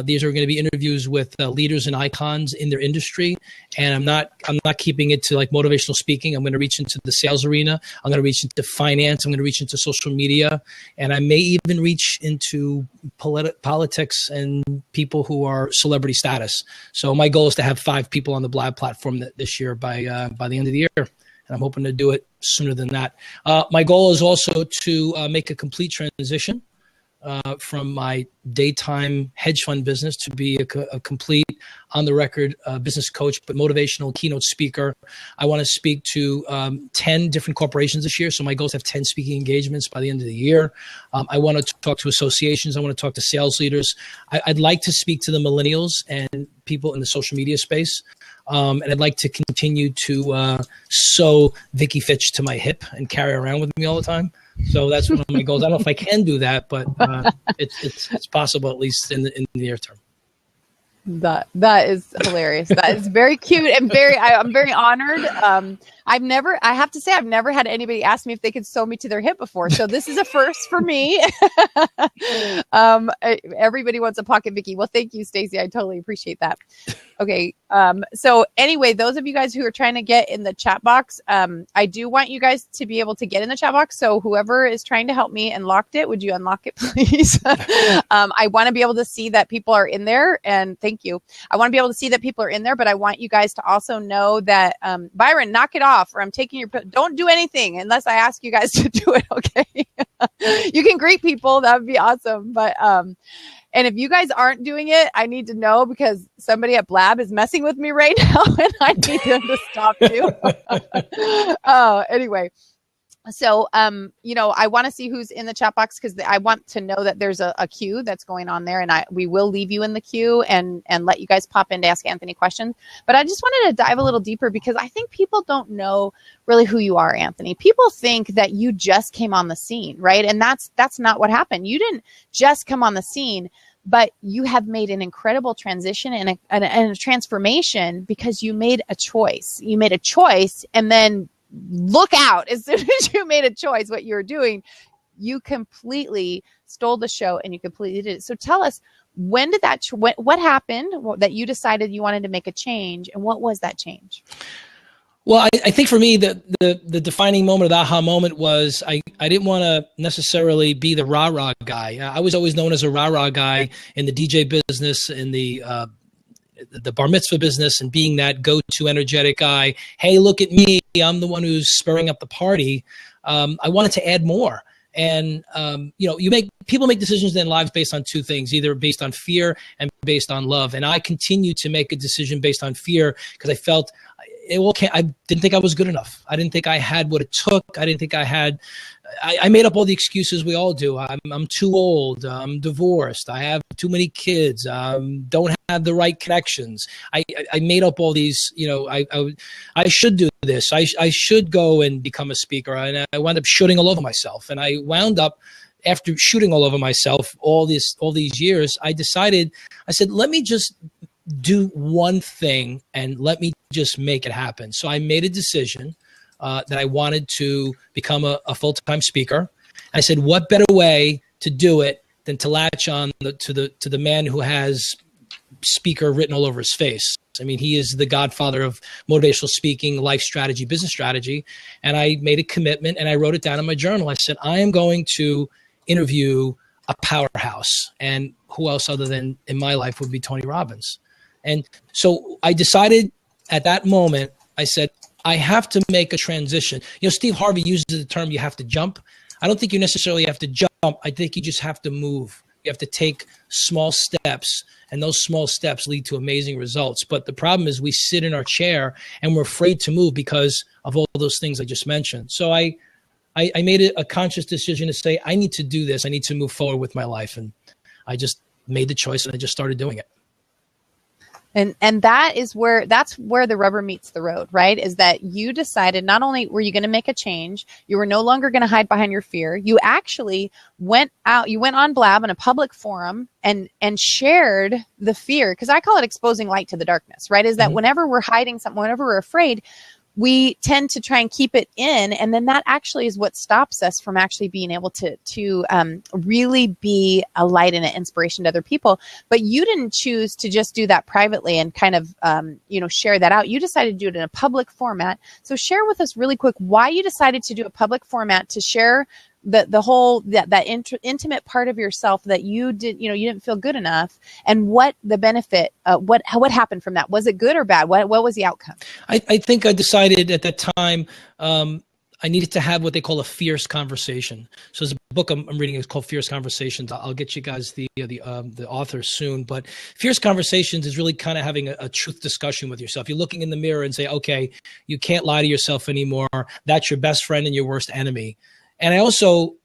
Speaker 7: These are going to be interviews with leaders and icons in their industry, and I'm not keeping it to like motivational speaking. I'm going to reach into the sales arena. I'm going to reach into finance. I'm going to reach into social media, and I may even reach into politics and people who are celebrity status. So my goal is to have 5 people on the Blab platform this year by the end of the year. And I'm hoping to do it sooner than that. My goal is also to make a complete transition from my daytime hedge fund business to be a complete on-the-record business coach, but motivational keynote speaker. I want to speak to 10 different corporations this year. So my goal is to have 10 speaking engagements by the end of the year. I want to talk to associations. I want to talk to sales leaders. I'd like to speak to the millennials and people in the social media space. And I'd like to continue to sew Vick Fitch to my hip and carry around with me all the time. So that's one of my goals. I don't know if I can do that, but it's possible, at least in the near term. That
Speaker 1: is hilarious. That is very cute and I'm very honored. I have to say, I've never had anybody ask me if they could sew me to their hip before. So this is a first for me. Everybody wants a pocket Vicky. Well, thank you, Stacy. I totally appreciate that. Okay. So anyway, those of you guys who are trying to get in the chat box, I do want you guys to be able to get in the chat box. So whoever is trying to help me and locked it, would you unlock it, please? I want to be able to see that people are in there, and thank you. I want to be able to see that people are in there, but I want you guys to also know that, Byron, knock it off, or I'm taking your, don't do anything unless I ask you guys to do it. Okay. You can greet people. That would be awesome. But, and if you guys aren't doing it, I need to know, because somebody at Blab is messing with me right now and I need them to stop you. Anyway. So, I want to see who's in the chat box, because I want to know that there's a queue that's going on there, and we will leave you in the queue and let you guys pop in to ask Anthony questions. But I just wanted to dive a little deeper, because I think people don't know really who you are, Anthony. People think that you just came on the scene, right? And that's not what happened. You didn't just come on the scene, but you have made an incredible transition and a transformation, because you made a choice. You made a choice, and then look out, as soon as you made a choice what you were doing, you completely stole the show and you completely did it. So tell us, when did that, what happened that you decided you wanted to make a change, and what was that change?
Speaker 7: Well, I think for me, the defining moment, the aha moment, was I didn't want to necessarily be the rah-rah guy. I was always known as a rah-rah guy in the DJ business, in the bar mitzvah business, and being that go-to energetic guy. Hey, look at me. I'm the one who's spurring up the party. I wanted to add more. And, people make decisions in their lives based on two things, either based on fear and based on love. And I continue to make a decision based on fear, because I felt I didn't think I was good enough. I didn't think I had what it took. I didn't think I made up all the excuses we all do. I'm too old. I'm divorced. I have too many kids. Don't have the right connections. I made up all these, I should do this. I should go and become a speaker. And I wound up shooting all over myself. And I wound up, after shooting all over myself all these years, I said, let me just do one thing and let me just make it happen. So I made a decision that I wanted to become a full-time speaker. I said, what better way to do it than to latch on to the man who has speaker written all over his face. I mean, he is the godfather of motivational speaking, life strategy, business strategy. And I made a commitment, and I wrote it down in my journal. I said, I am going to interview a powerhouse. And who else other than in my life would be Tony Robbins? And so I decided at that moment, I said, I have to make a transition. Steve Harvey uses the term, you have to jump. I don't think you necessarily have to jump. I think you just have to move. You have to take small steps, and those small steps lead to amazing results. But the problem is we sit in our chair and we're afraid to move because of all those things I just mentioned. So I made a conscious decision to say, I need to do this. I need to move forward with my life. And I just made the choice, and I just started doing it.
Speaker 1: And that's where the rubber meets the road, right? Is that you decided, not only were you going to make a change, you were no longer going to hide behind your fear. You actually went on Blab in a public forum and shared the fear, because I call it exposing light to the darkness, right? Is that whenever we're hiding something, whenever we're afraid, we tend to try and keep it in, and then that actually is what stops us from actually being able to really be a light and an inspiration to other people. But you didn't choose to just do that privately and kind of share that out. You decided to do it in a public format. So share with us really quick why you decided to do a public format, to share the whole intimate part of yourself that you didn't feel good enough, and what the benefit, what happened from that. Was it good or bad? What was the outcome? I
Speaker 7: think I decided at that time I needed to have what they call a fierce conversation. So there's a book I'm reading. It's called Fierce Conversations. I'll get you guys the author soon. But Fierce Conversations is really kind of having a truth discussion with yourself. You're looking in the mirror and say, okay, you can't lie to yourself anymore. That's your best friend and your worst enemy. And I also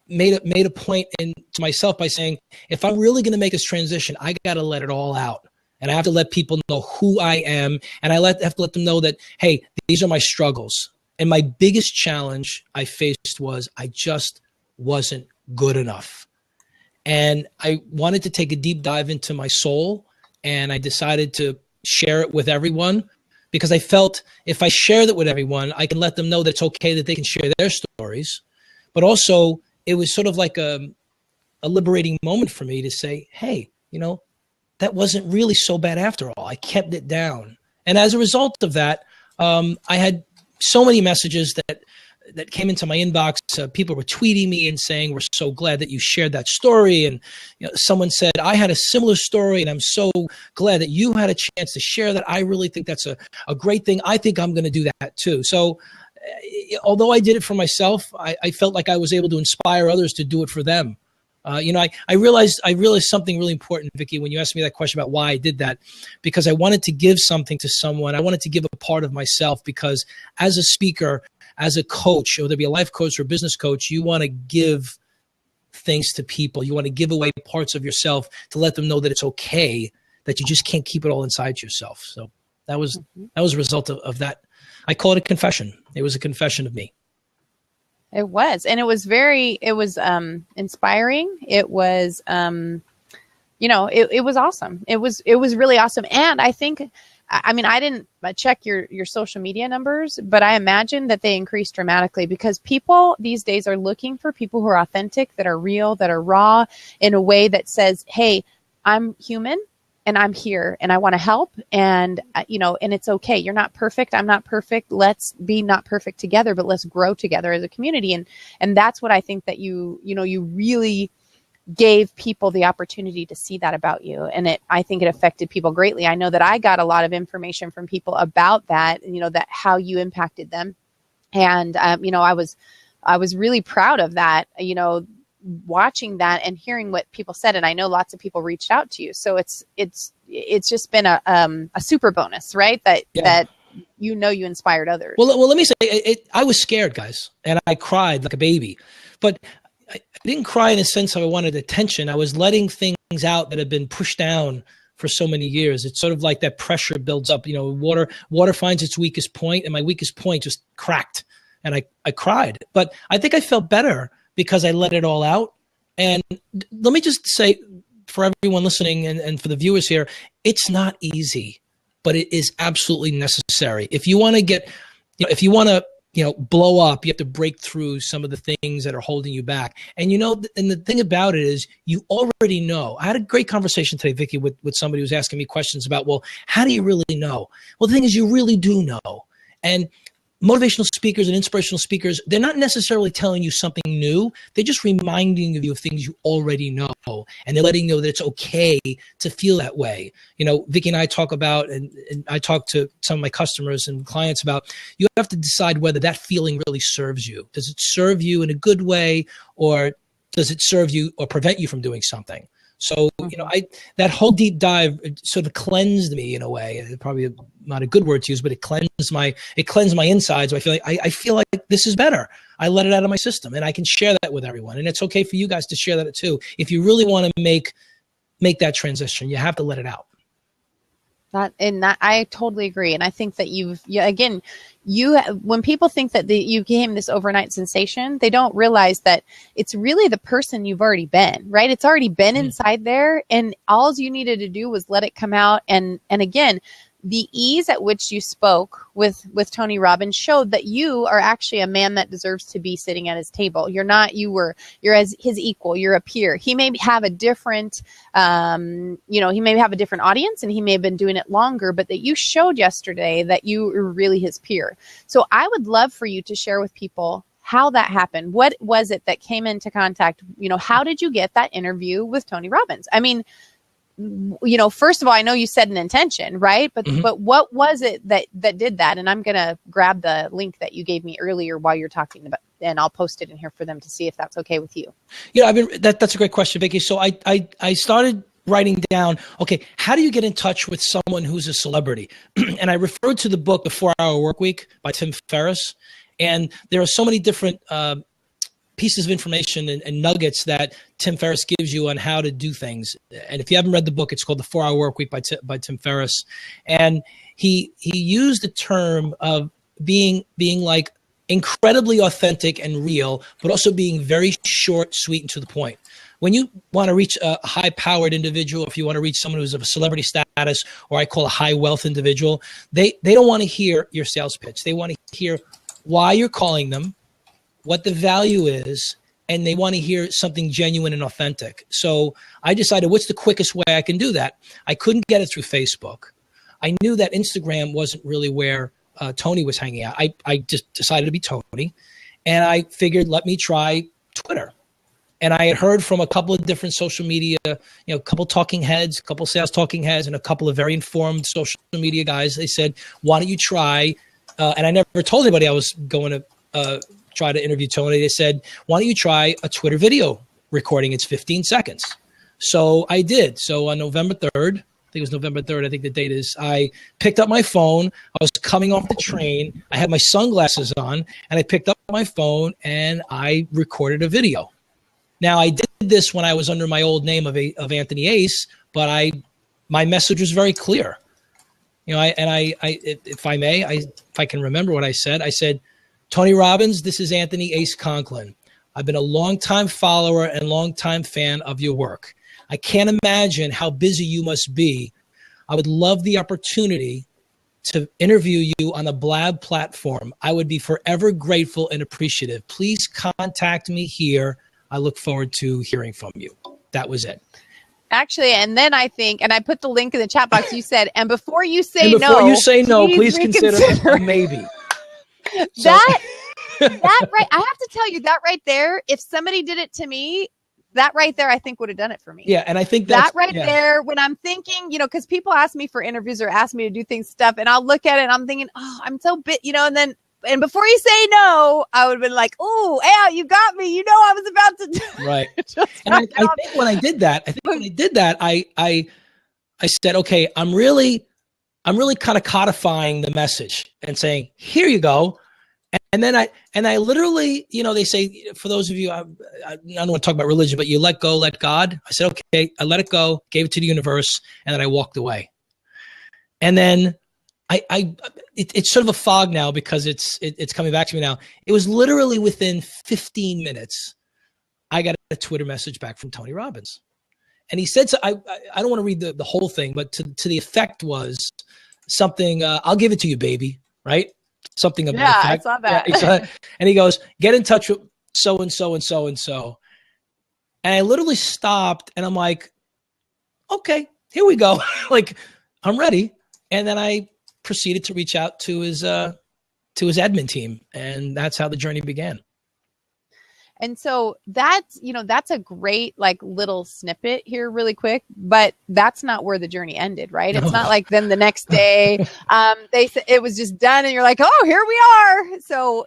Speaker 7: made a point to myself by saying, if I'm really going to make this transition, I got to let it all out. And I have to let people know who I am. And I have to let them know that, hey, these are my struggles. And my biggest challenge I faced was I just wasn't good enough. And I wanted to take a deep dive into my soul. And I decided to share it with everyone, because I felt if I share that with everyone, I can let them know that it's okay that they can share their stories. But also, it was sort of like a liberating moment for me to say, hey, that wasn't really so bad after all. I kept it down. And as a result of that, I had so many messages that came into my inbox. People were tweeting me and saying, we're so glad that you shared that story. And someone said, I had a similar story, and I'm so glad that you had a chance to share that. I really think that's a great thing. I think I'm going to do that too. So although I did it for myself, I felt like I was able to inspire others to do it for them. I realized something really important, Vicky, when you asked me that question about why I did that, because I wanted to give something to someone. I wanted to give a part of myself, because as a speaker, as a coach, whether it be a life coach or a business coach, you want to give things to people. You want to give away parts of yourself to let them know that it's okay, that you just can't keep it all inside yourself. So that was a result of that. I call it a confession. It was a confession of me.
Speaker 1: It was, and it was inspiring. It was, it was awesome. It was really awesome. And I think, I didn't check your social media numbers, but I imagine that they increased dramatically, because people these days are looking for people who are authentic, that are real, that are raw, in a way that says, hey, I'm human and I'm here and I want to help. And, and it's okay. You're not perfect. I'm not perfect. Let's be not perfect together, but let's grow together as a community. And that's what I think that you really gave people the opportunity to see that about you. And I think it affected people greatly. I know that I got a lot of information from people about that, that how you impacted them. And, I was really proud of that, watching that and hearing what people said. And I know lots of people reached out to you. So it's just been a super bonus, right? That you inspired others.
Speaker 7: Well, let me say, I was scared, guys, and I cried like a baby, but I didn't cry in a sense of I wanted attention. I was letting things out that had been pushed down for so many years. It's sort of like that pressure builds up. Water finds its weakest point, and my weakest point just cracked, and I cried. But I think I felt better because I let it all out. And let me just say, for everyone listening and for the viewers here, it's not easy, but it is absolutely necessary. If you want to get, blow up, you have to break through some of the things that are holding you back. And and the thing about it is, you already know. I had a great conversation today, Vicky, with somebody who was asking me questions about, well, how do you really know? Well, the thing is, you really do know. And motivational speakers and inspirational speakers, they're not necessarily telling you something new. They're just reminding you of things you already know. And they're letting you know that it's okay to feel that way. Vicky and I talk about, and I talk to some of my customers and clients about, you have to decide whether that feeling really serves you. Does it serve you in a good way, or does it serve you or prevent you from doing something? So, that whole deep dive sort of cleansed me in a way. Probably not a good word to use, but it cleansed my insides. So I feel like this is better. I let it out of my system, and I can share that with everyone. And it's okay for you guys to share that too. If you really want to make that transition, you have to let it out.
Speaker 1: I totally agree. And I think that when people think that you became this overnight sensation, they don't realize that it's really the person you've already been, right? It's already been inside there, and all you needed to do was let it come out. And again, the ease at which you spoke with Tony Robbins showed that you are actually a man that deserves to be sitting at his table. You're as his equal. You're a peer. He may have a different, he may have a different audience, and he may have been doing it longer, but that you showed yesterday that you were really his peer. So I would love for you to share with people how that happened. What was it that came into contact? How did you get that interview with Tony Robbins? I mean, first of all, I know you said an intention, right? But but what was it that did that? And I'm going to grab the link that you gave me earlier while you're talking about, and I'll post it in here for them to see if that's okay with you.
Speaker 7: That's a great question, Vicky. So I started writing down, okay, how do you get in touch with someone who's a celebrity? And I referred to the book, The 4-Hour Workweek by Tim Ferriss. And there are so many different pieces of information and nuggets that Tim Ferriss gives you on how to do things. And if you haven't read the book, it's called The 4-Hour Workweek by Tim Ferriss. And he used the term of being like incredibly authentic and real, but also being very short, sweet, and to the point. when you want to reach a high-powered individual, if you want to reach someone who's of a celebrity status, or I call a high-wealth individual, they don't want to hear your sales pitch. They want to hear why you're calling them, what the value is, and they want to hear something genuine and authentic. So I decided, what's the quickest way I can do that? I couldn't get it through Facebook. I knew that Instagram wasn't really where Tony was hanging out. I just decided to be Tony, and I figured, let me try Twitter. And I had heard from a couple of different social media, a couple talking heads, a couple sales talking heads, and a couple of very informed social media guys. They said, why don't you try, and I never told anybody I was going to try to interview Tony. They said, why don't you try a Twitter video recording? It's 15 seconds. So I did. So on November 3rd, I think it was November 3rd, I think the date is, I picked up my phone. I was coming off the train. I had my sunglasses on, and I picked up my phone, and I recorded a video. Now, I did this when I was under my old name of Anthony Ace, but my message was very clear. If I can remember what I said, Tony Robbins, this is Anthony Ace Conklin. I've been a longtime follower and longtime fan of your work. I can't imagine how busy you must be. I would love the opportunity to interview you on the Blab platform. I would be forever grateful and appreciative. Please contact me here. I look forward to hearing from you. That was it.
Speaker 1: Actually, and then I think, and I put the link in the chat box, you said, and before you say
Speaker 7: no, please consider a maybe.
Speaker 1: That right, I have to tell you that right there, if somebody did it to me, that right there, I think would have done it for me.
Speaker 7: Yeah, and I think
Speaker 1: that right there, when I'm thinking, because people ask me for interviews or ask me to do stuff, and I'll look at it and I'm thinking, oh, I'm so and before you say no, I would have been like, oh, yeah, you got me. I was about to do
Speaker 7: right. And I think when I did that, I said, okay, I'm really kind of codifying the message and saying, here you go. And then I literally, they say, for those of you, I don't want to talk about religion, but you let go, let God. I said, okay, I let it go, gave it to the universe, and then I walked away. And then it's sort of a fog now because it's coming back to me now. It was literally within 15 minutes, I got a Twitter message back from Tony Robbins. And he said, I don't want to read the whole thing, but to the effect was something, I'll give it to you, baby, right? Something about
Speaker 1: that. I saw that.
Speaker 7: Yeah, and he goes, get in touch with so-and-so and so-and-so. And I literally stopped and I'm like, okay, here we go. Like, I'm ready. And then I proceeded to reach out to his admin team. And that's how the journey began.
Speaker 1: And so that's a great little snippet here really quick, but that's not where the journey ended, right? It's not like then the next day, they said it was just done and you're like, oh, here we are. So,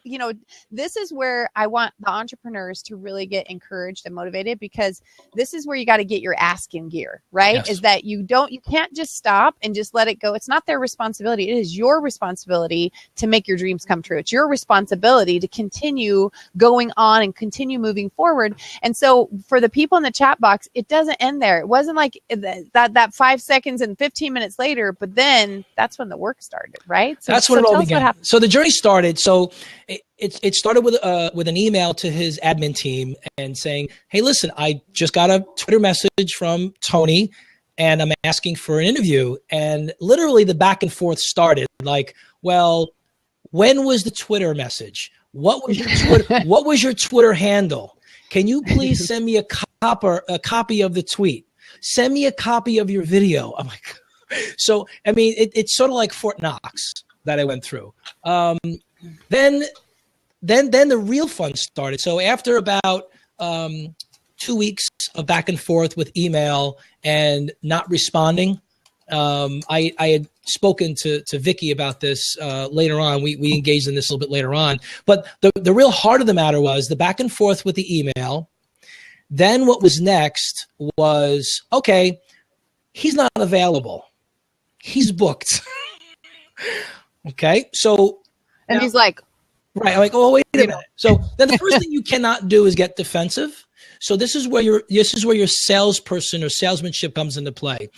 Speaker 1: this is where I want the entrepreneurs to really get encouraged and motivated, because this is where you got to get your ass in gear, right? Yes. Is that you can't just stop and just let it go. It's not their responsibility. It is your responsibility to make your dreams come true. It's your responsibility to continue going on and continue moving forward. And so for the people in the chat box, it doesn't end there. It wasn't like that 5 seconds and 15 minutes later, but then that's when the work started, right? So
Speaker 7: that's when it all began. So the journey started. So it started with an email to his admin team and saying, hey, listen, I just got a Twitter message from Tony and I'm asking for an interview. And literally the back and forth started like, well, when was the Twitter message? What was your Twitter handle? Can you please send me a copy of the tweet? Send me a copy of your video. I'm like, so I mean, it's sort of like Fort Knox that I went through. Then the real fun started. So after about 2 weeks of back and forth with email and not responding, I had spoken to Vicky about this later on. We engaged in this a little bit later on. But the real heart of the matter was the back and forth with the email. Then what was next was, okay, he's not available. He's booked. Okay, so.
Speaker 1: And he's like.
Speaker 7: Right, I'm like, oh, wait a minute. So then the first thing you cannot do is get defensive. So this is where your salesperson or salesmanship comes into play.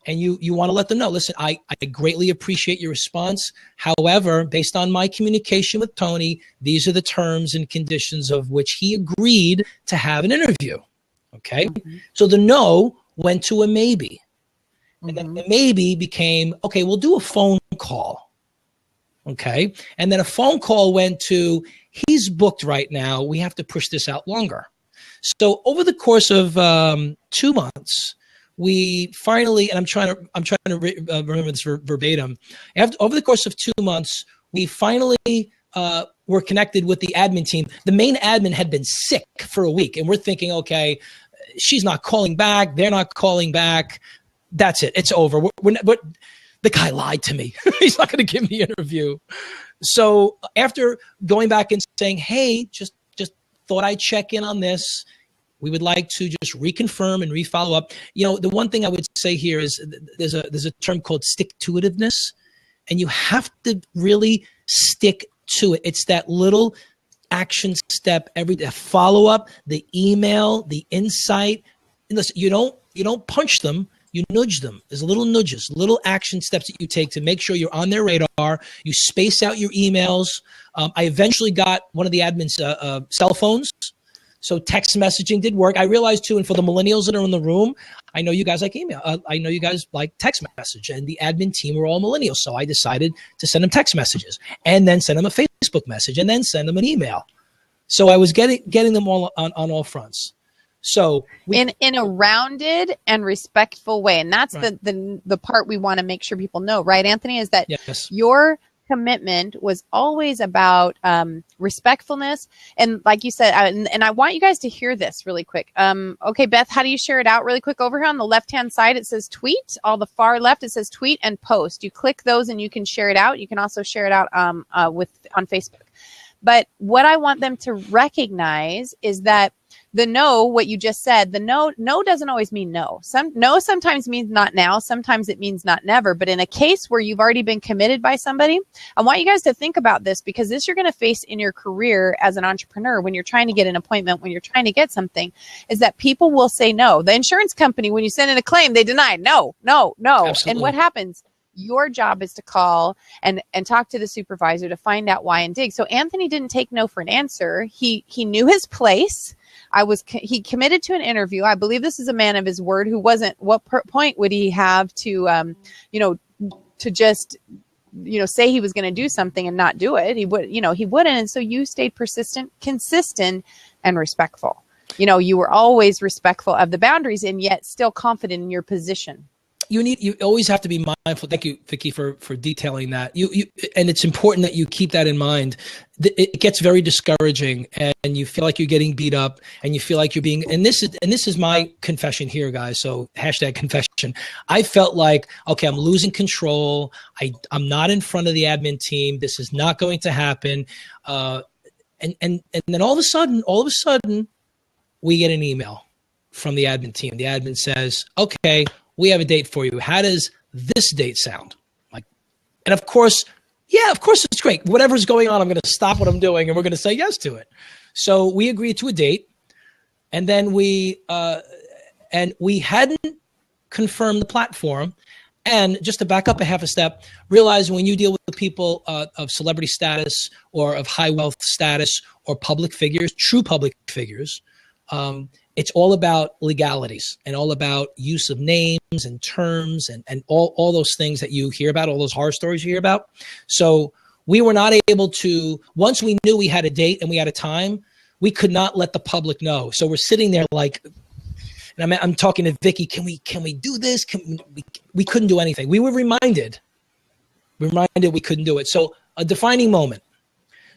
Speaker 7: And you want to let them know, listen, I greatly appreciate your response. However, based on my communication with Tony, these are the terms and conditions of which he agreed to have an interview. Okay. So the no went to a maybe. And then the maybe became, okay, we'll do a phone call. Okay. And then a phone call went to, he's booked right now. We have to push this out longer. So over the course of 2 months, we finally, and I'm trying to remember this verbatim. Over the course of 2 months, we finally were connected with the admin team. The main admin had been sick for a week, and we're thinking, okay, she's not calling back. They're not calling back. That's it. It's over. The guy lied to me. He's not going to give me an interview. So after going back and saying, hey, just thought I'd check in on this. We would like to just reconfirm and refollow up. The one thing I would say here is there's a term called stick-to-itiveness, and you have to really stick to it. It's that little action step every day. Follow up, the email, the insight. And listen, you don't punch them. You nudge them. There's little nudges, little action steps that you take to make sure you're on their radar. You space out your emails. I eventually got one of the admin's cell phones. So text messaging did work. I realized too, and for the millennials that are in the room, I know you guys like email. I know you guys like text message, and the admin team were all millennials. So I decided to send them text messages and then send them a Facebook message and then send them an email. So I was getting them all on all fronts. So
Speaker 1: in a rounded and respectful way. And that's
Speaker 7: right.
Speaker 1: the part we want to make sure people know, right, Anthony, is that
Speaker 7: yes.
Speaker 1: Your commitment was always about respectfulness. And like you said, and I want you guys to hear this really quick. Okay, Beth, how do you share it out really quick? Over here on the left-hand side, it says tweet. All the far left, it says tweet and post. You click those and you can share it out. You can also share it out on Facebook. But what I want them to recognize is that the no, what you just said, the no doesn't always mean no. No sometimes means not now. Sometimes it means not never. But in a case where you've already been committed by somebody, I want you guys to think about this, because this you're going to face in your career as an entrepreneur when you're trying to get an appointment, when you're trying to get something, is that people will say no. The insurance company, when you send in a claim, they deny. No.
Speaker 7: Absolutely.
Speaker 1: And what happens? Your job is to call and talk to the supervisor to find out why and dig. So Anthony didn't take no for an answer. He knew his place. He committed to an interview. I believe this is a man of his word who wasn't, what point would he have to, to just, say he was going to do something and not do it? He wouldn't. And so you stayed persistent, consistent, and respectful. You were always respectful of the boundaries and yet still confident in your position.
Speaker 7: You always have to be mindful. Thank you, Vicki, for detailing that. And it's important that you keep that in mind. It gets very discouraging, and you feel like you're getting beat up, and you feel like you're being. And this is my confession here, guys. So #confession. I felt like, okay, I'm losing control. I'm not in front of the admin team. This is not going to happen. And then all of a sudden, we get an email from the admin team. The admin says, okay, we have a date for you. How does this date sound? And of course it's great. Whatever's going on, I'm going to stop what I'm doing and we're going to say yes to it. So we agreed to a date, and then we hadn't confirmed the platform. And just to back up a half a step, realize when you deal with people of celebrity status or of high wealth status or public figures, true public figures, it's all about legalities and all about use of names and terms and all those things that you hear about, all those horror stories you hear about. So we were not able to, once we knew we had a date and we had a time, we could not let the public know. So we're sitting there like, and I'm talking to Vicki, can we do this? We couldn't do anything. We were reminded we couldn't do it. So a defining moment.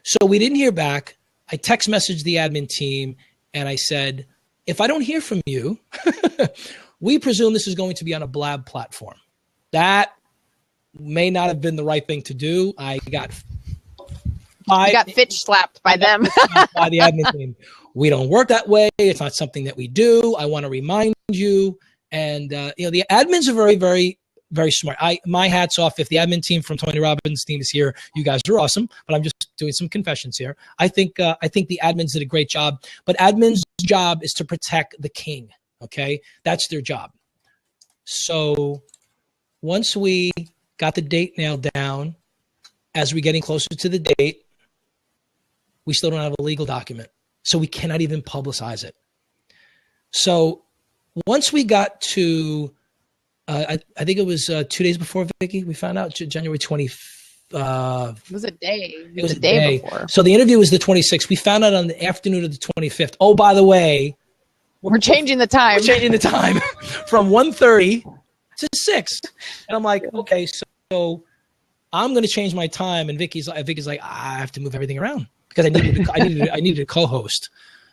Speaker 7: So we didn't hear back. I text messaged the admin team and I said, if I don't hear from you, we presume this is going to be on a Blab platform. That may not have been the right thing to do. I got
Speaker 1: Fitch slapped by them.
Speaker 7: By the admin team. We don't work that way. It's not something that we do. I want to remind you. And the admins are very, very, very smart. My hat's off. If the admin team from Tony Robbins' team is here, you guys are awesome. But I'm just doing some confessions here. I think the admins did a great job. But admins' job is to protect the king. Okay, that's their job. So once we got the date nailed down, as we're getting closer to the date, we still don't have a legal document. So we cannot even publicize it. So once we got to, I think it was 2 days before, Vicky, we found out January 20th.
Speaker 1: It was a day.
Speaker 7: It was
Speaker 1: a day before.
Speaker 7: So the interview was the 26th. We found out on the afternoon of the 25th. Oh, by the way,
Speaker 1: we're changing the time.
Speaker 7: We're changing the time from 1:30 to 6. And I'm like, okay, so I'm going to change my time. And Vicky's like, I have to move everything around because I needed a co-host.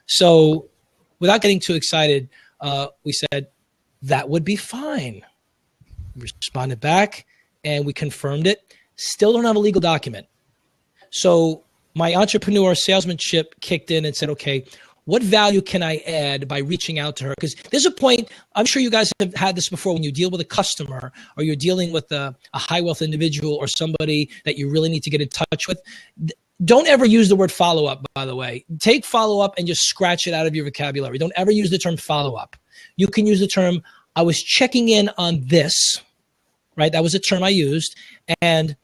Speaker 7: So without getting too excited, we said that would be fine. We responded back and we confirmed it. Still don't have a legal document. So my entrepreneur salesmanship kicked in and said, okay, what value can I add by reaching out to her? Because there's a point, I'm sure you guys have had this before, when you deal with a customer or you're dealing with a high wealth individual or somebody that you really need to get in touch with. Don't ever use the word follow-up, by the way. Take follow-up and just scratch it out of your vocabulary. Don't ever use the term follow-up. You can use the term, I was checking in on this, right? That was a term I used. And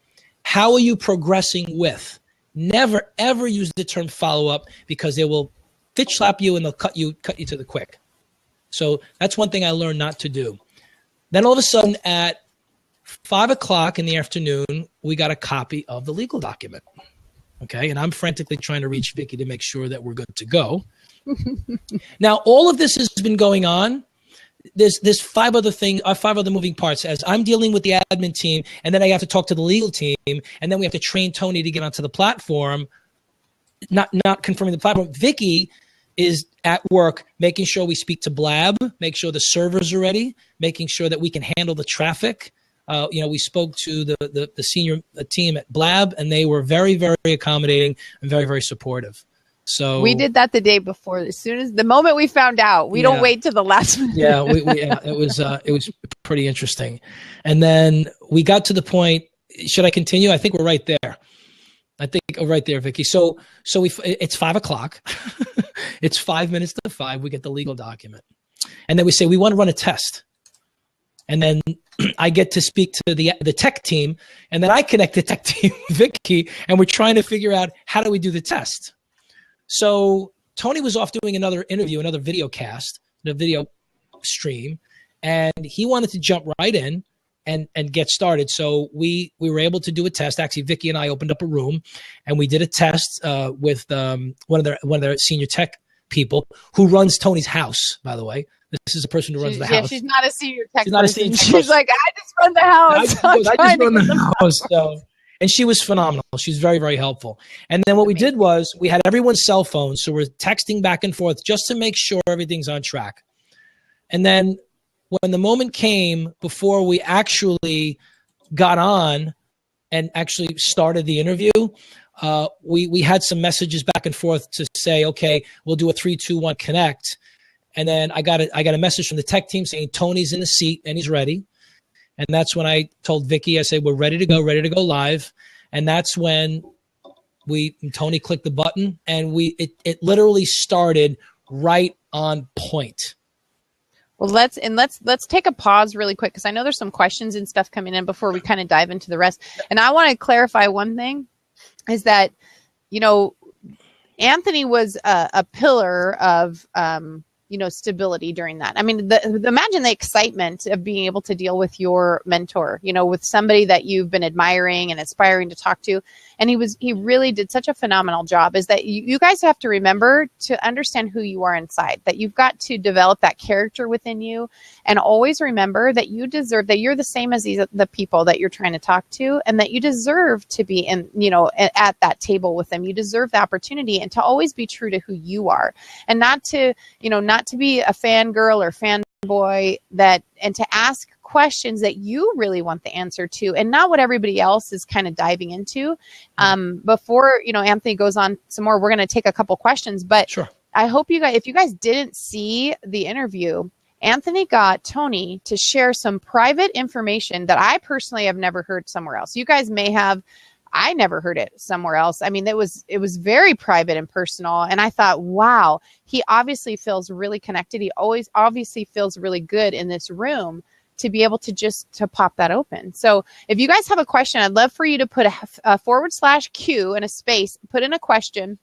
Speaker 7: how are you progressing with? Never, ever use the term follow-up because they will Fitch slap you and they'll cut you to the quick. So that's one thing I learned not to do. Then all of a sudden at 5 o'clock in the afternoon, we got a copy of the legal document. Okay. And I'm frantically trying to reach Vicky to make sure that we're good to go. Now, all of this has been going on. There's five other moving parts as I'm dealing with the admin team, and then I have to talk to the legal team, and then we have to train Tony to get onto the platform. Not confirming the platform. Vicky is at work making sure we speak to Blab, make sure the servers are ready, making sure that we can handle the traffic. We spoke to the senior team at Blab, and they were very, very accommodating and very, very supportive. So
Speaker 1: we did that the day before. As soon as the moment we found out, we don't wait till the last minute.
Speaker 7: Yeah, it was pretty interesting. And then we got to the point. Should I continue? I think we're right there. Right there, Vicky. So it's 5 o'clock. It's 5 minutes to 5. We get the legal document, and then we say we want to run a test. And then I get to speak to the tech team, and then I connect the tech team with Vicky, and we're trying to figure out how do we do the test. So Tony was off doing another interview, another video cast, the video stream, and he wanted to jump right in and get started. So we were able to do a test. Actually, Vicky and I opened up a room, and we did a test with one of their senior tech people who runs Tony's house, by the way. This is the person who runs the house.
Speaker 1: She's not a senior tech.
Speaker 7: She's not a senior tech.
Speaker 1: She's like, I just run the house.
Speaker 7: I just run the house. So. And she was phenomenal. She's very, very helpful. And then what we did was we had everyone's cell phones. So we're texting back and forth just to make sure everything's on track. And then when the moment came before we actually got on and actually started the interview, we had some messages back and forth to say, okay, we'll do a 3, 2, 1 connect. And then I got a message from the tech team saying Tony's in the seat and he's ready. And that's when I told Vicky, I said, we're ready to go live. And that's when Tony clicked the button, and it literally started right on point.
Speaker 1: Well, let's take a pause really quick, because I know there's some questions and stuff coming in before we kind of dive into the rest. And I want to clarify one thing, is that, Anthony was a pillar of, stability during that. I mean, imagine the excitement of being able to deal with your mentor, with somebody that you've been admiring and aspiring to talk to. And he really did such a phenomenal job. Is that you guys have to remember to understand who you are inside, that you've got to develop that character within you, and always remember that you deserve, that you're the same as the people that you're trying to talk to, and that you deserve to be at that table with them. You deserve the opportunity, and to always be true to who you are, and not to be a fangirl or fanboy, and to ask questions that you really want the answer to, and not what everybody else is kind of diving into. Before Anthony goes on some more, we're going to take a couple questions, but sure. I hope if you guys didn't see the interview, Anthony got Tony to share some private information that I personally have never heard somewhere else. You guys may have. I never heard it somewhere else. I mean, it was very private and personal. And I thought, wow, he obviously feels really connected. He always obviously feels really good in this room to be able to pop that open. So if you guys have a question, I'd love for you to put a /Q and a space, put in a question.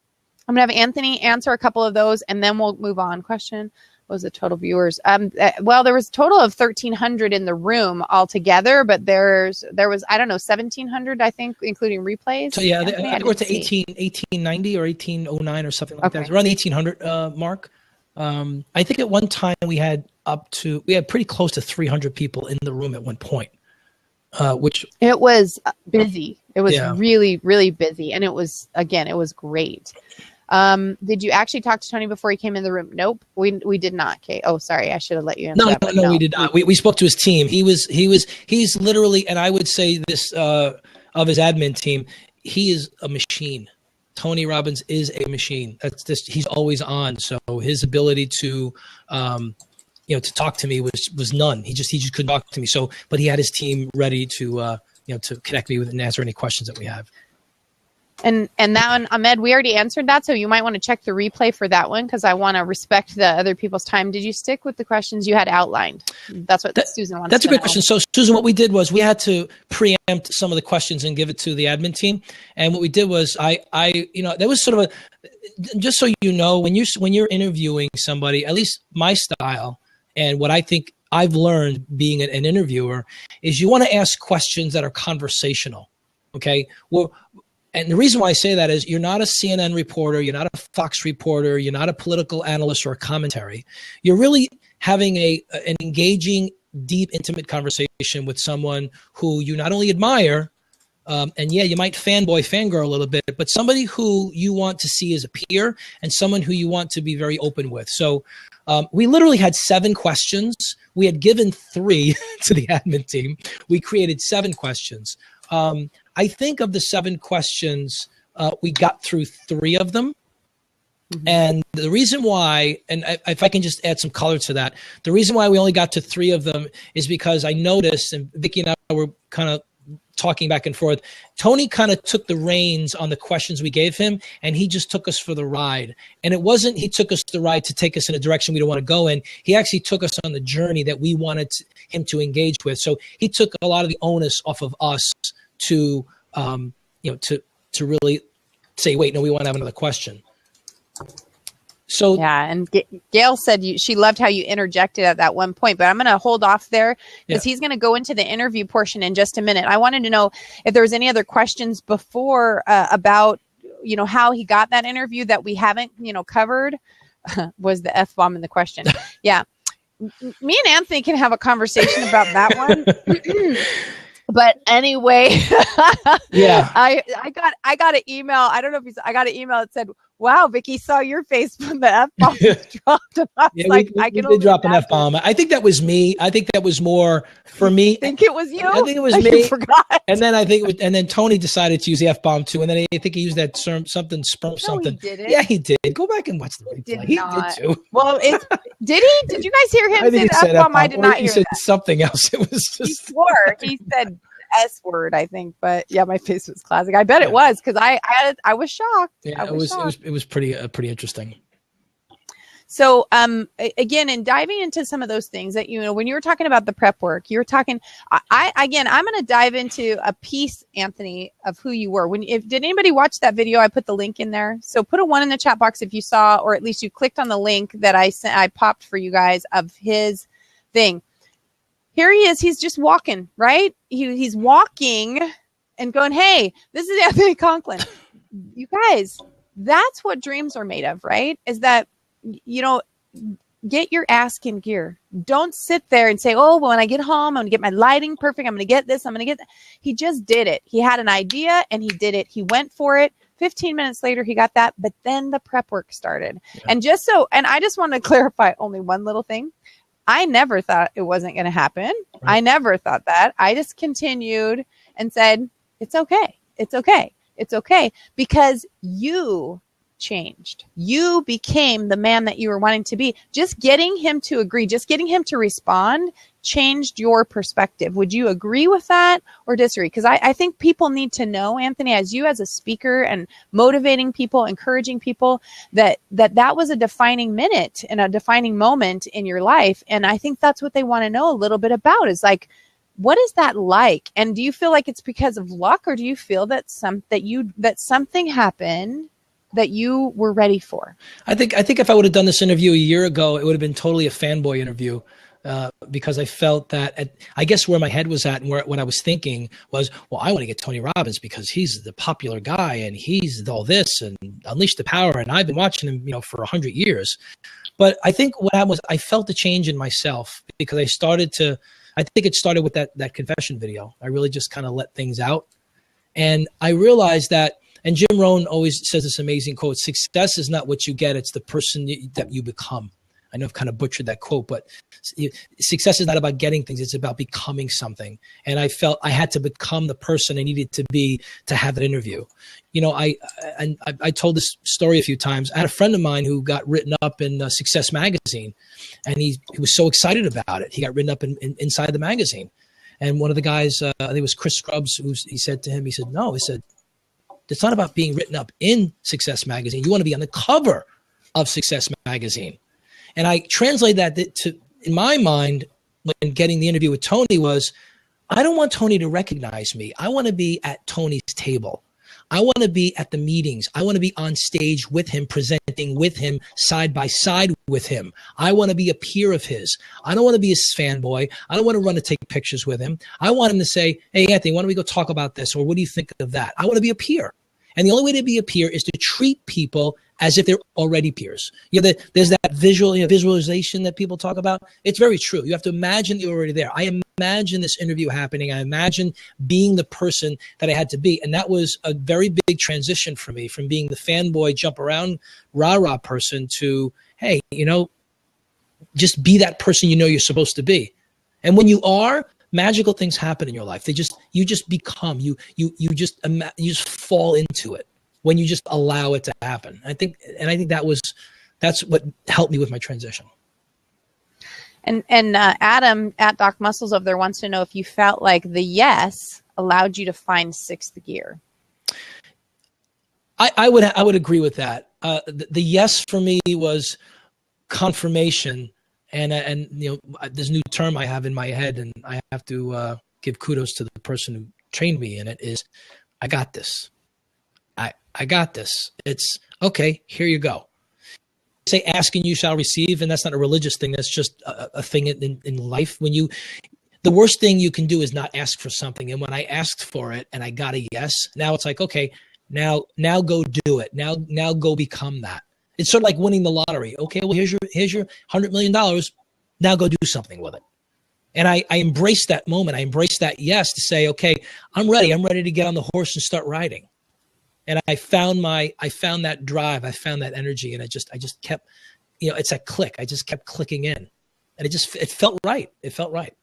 Speaker 1: I'm going to have Anthony answer a couple of those, and then we'll move on. Question, was the total viewers? Well, there was a total of 1,300 in the room altogether, but there was, I don't know, 1,700, I think, including replays.
Speaker 7: So yeah, I think we're to 1890 or 1809 or something like that. It's around the 1800 mark. I think at one time we had pretty close to 300 people in the room at one point, which
Speaker 1: it was busy. It was really, really busy. And it was great. Did you actually talk to Tony before he came in the room? Nope, we did not. Kate. Oh, sorry, I should have let you answer.
Speaker 7: No, we did not. We spoke to his team. He's literally, and I would say this of his admin team, he is a machine. Tony Robbins is a machine. That's just, he's always on. So his ability to to talk to me was none. He just couldn't talk to me. So, but he had his team ready to to connect me with and answer any questions that we have.
Speaker 1: And that one, Ahmed, we already answered that, so you might want to check the replay for that one because I want to respect the other people's time. Did you stick with the questions you had outlined? That's what Susan wants.
Speaker 7: That's a great question. So, Susan, what we did was we had to preempt some of the questions and give it to the admin team. And what we did was there was sort of just so you know, when you're interviewing somebody, at least my style and what I think I've learned being an interviewer is you want to ask questions that are conversational. Okay, well. And the reason why I say that is you're not a CNN reporter, you're not a Fox reporter, you're not a political analyst or a commentary. You're really having an engaging, deep, intimate conversation with someone who you not only admire, and you might fangirl a little bit, but somebody who you want to see as a peer and someone who you want to be very open with. So we literally had 7 questions. We had given 3 to the admin team. We created 7 questions. I think of the 7 questions, we got through 3 of them. Mm-hmm. And the reason why, and if I can just add some color to that, the reason why we only got to 3 of them is because I noticed, and Vicky and I were kind of talking back and forth, Tony kind of took the reins on the questions we gave him, and he just took us for the ride. And it wasn't he took us the ride to take us in a direction we don't want to go in. He actually took us on the journey that we wanted him to engage with. So he took a lot of the onus off of us to really say, wait, no, we want to have another question. So
Speaker 1: yeah, and Gail said she loved how you interjected at that one point, but I'm going to hold off there because he's going to go into the interview portion in just a minute. I wanted to know if there was any other questions before about how he got that interview that we haven't covered. Was the F-bomb in the question? Yeah, me and Anthony can have a conversation about that one. But anyway,
Speaker 7: yeah,
Speaker 1: I got an email. I don't know if I got an email that said, "Wow, Vicky, saw your face when the F-bomb was dropped." And I was
Speaker 7: we did drop an F-bomb. I think that was me. I think that was more for me.
Speaker 1: I think it was you.
Speaker 7: I think it was me. Forgot. And then and then Tony decided to use the F-bomb too. And then I think he used that something.
Speaker 1: He didn't.
Speaker 7: Yeah, he did. Go back and watch the replay. He did too.
Speaker 1: Well, did he? Did you guys hear him say the F-bomb? I did not hear that. He said
Speaker 7: something else. It was just.
Speaker 1: He swore. He said S word, I think, but yeah, my face was classic. I bet it was because I was shocked.
Speaker 7: Yeah, it was pretty interesting.
Speaker 1: So again, in diving into some of those things that when you were talking about the prep work, you were talking. I'm going to dive into a piece, Anthony, of who you were. Did anybody watch that video? I put the link in there. So put a 1 in the chat box if you saw, or at least you clicked on the link that I popped for you guys of his thing. Here he is. He's just walking, right? He's walking and going, hey, this is Anthony Conklin. You guys, that's what dreams are made of, right? Is that, get your ass in gear. Don't sit there and say, oh, well, when I get home, I'm going to get my lighting perfect. I'm going to get this. I'm going to get that. He just did it. He had an idea and he did it. He went for it. 15 minutes later, he got that. But then the prep work started. Yeah. And I just want to clarify only one little thing. I never thought it wasn't going to happen. Right. I never thought that. I just continued and said, it's okay. It's okay. It's okay. Because you changed. You became the man that you were wanting to be. Just getting him to agree, just getting him to respond changed your perspective. Would you agree with that or disagree? Because I think people need to know, Anthony, as you as a speaker and motivating people, encouraging people, that was a defining minute and a defining moment in your life. And I think that's what they want to know a little bit about is like, what is that like? And do you feel like it's because of luck, or do you feel that something happened that you were ready for?
Speaker 7: I think if I would have done this interview a year ago, it would have been totally a fanboy interview. Because I felt that I guess where my head was at and what I was thinking was, well, I want to get Tony Robbins because he's the popular guy and he's all this and Unleash the Power. And I've been watching him, for 100 years. But I think what happened was I felt a change in myself because I think it started with that confession video. I really just kind of let things out. And I realized that, and Jim Rohn always says this amazing quote, success is not what you get, it's the person that you become. I know I've kind of butchered that quote, but success is not about getting things. It's about becoming something. And I felt I had to become the person I needed to be to have that interview. I told this story a few times. I had a friend of mine who got written up in Success Magazine, and he was so excited about it. He got written up inside the magazine. And one of the guys, I think it was Chris Scrubs, he said to him, he said, no, he said, it's not about being written up in Success Magazine. You want to be on the cover of Success Magazine. And I translate that to, in my mind, when getting the interview with Tony was, I don't want Tony to recognize me. I want to be at Tony's table. I want to be at the meetings. I want to be on stage with him, presenting with him, side by side with him. I want to be a peer of his. I don't want to be his fanboy. I don't want to run to take pictures with him. I want him to say, hey, Anthony, why don't we go talk about this? Or what do you think of that? I want to be a peer. And the only way to be a peer is to treat people as if they're already peers. There's that visualization that people talk about. It's very true. You have to imagine you're already there. I imagine this interview happening. I imagine being the person that I had to be. And that was a very big transition for me from being the fanboy, jump around, rah-rah person to, hey, just be that person you're supposed to be. And when you are, magical things happen in your life. You just become, you just fall into it when you just allow it to happen. I think that's what helped me with my transition.
Speaker 1: And Adam at Doc Muscles over there wants to know if you felt like the yes allowed you to find sixth gear.
Speaker 7: I would agree with that. The yes for me was confirmation. And this new term I have in my head, and I have to give kudos to the person who trained me in it, is I got this. I got this. It's okay. Here you go. Say, ask and you shall receive. And that's not a religious thing. That's just a thing in life. The worst thing you can do is not ask for something. And when I asked for it and I got a yes, now it's like, okay, now go do it. Now go become that. It's sort of like winning the lottery. Okay, well, here's your $100 million. Now go do something with it. And I embraced that moment. I embraced that yes to say, okay, I'm ready. I'm ready to get on the horse and start riding. And I found that drive. I found that energy. And I just kept, it's a click. I just kept clicking in. And it felt right. It felt right.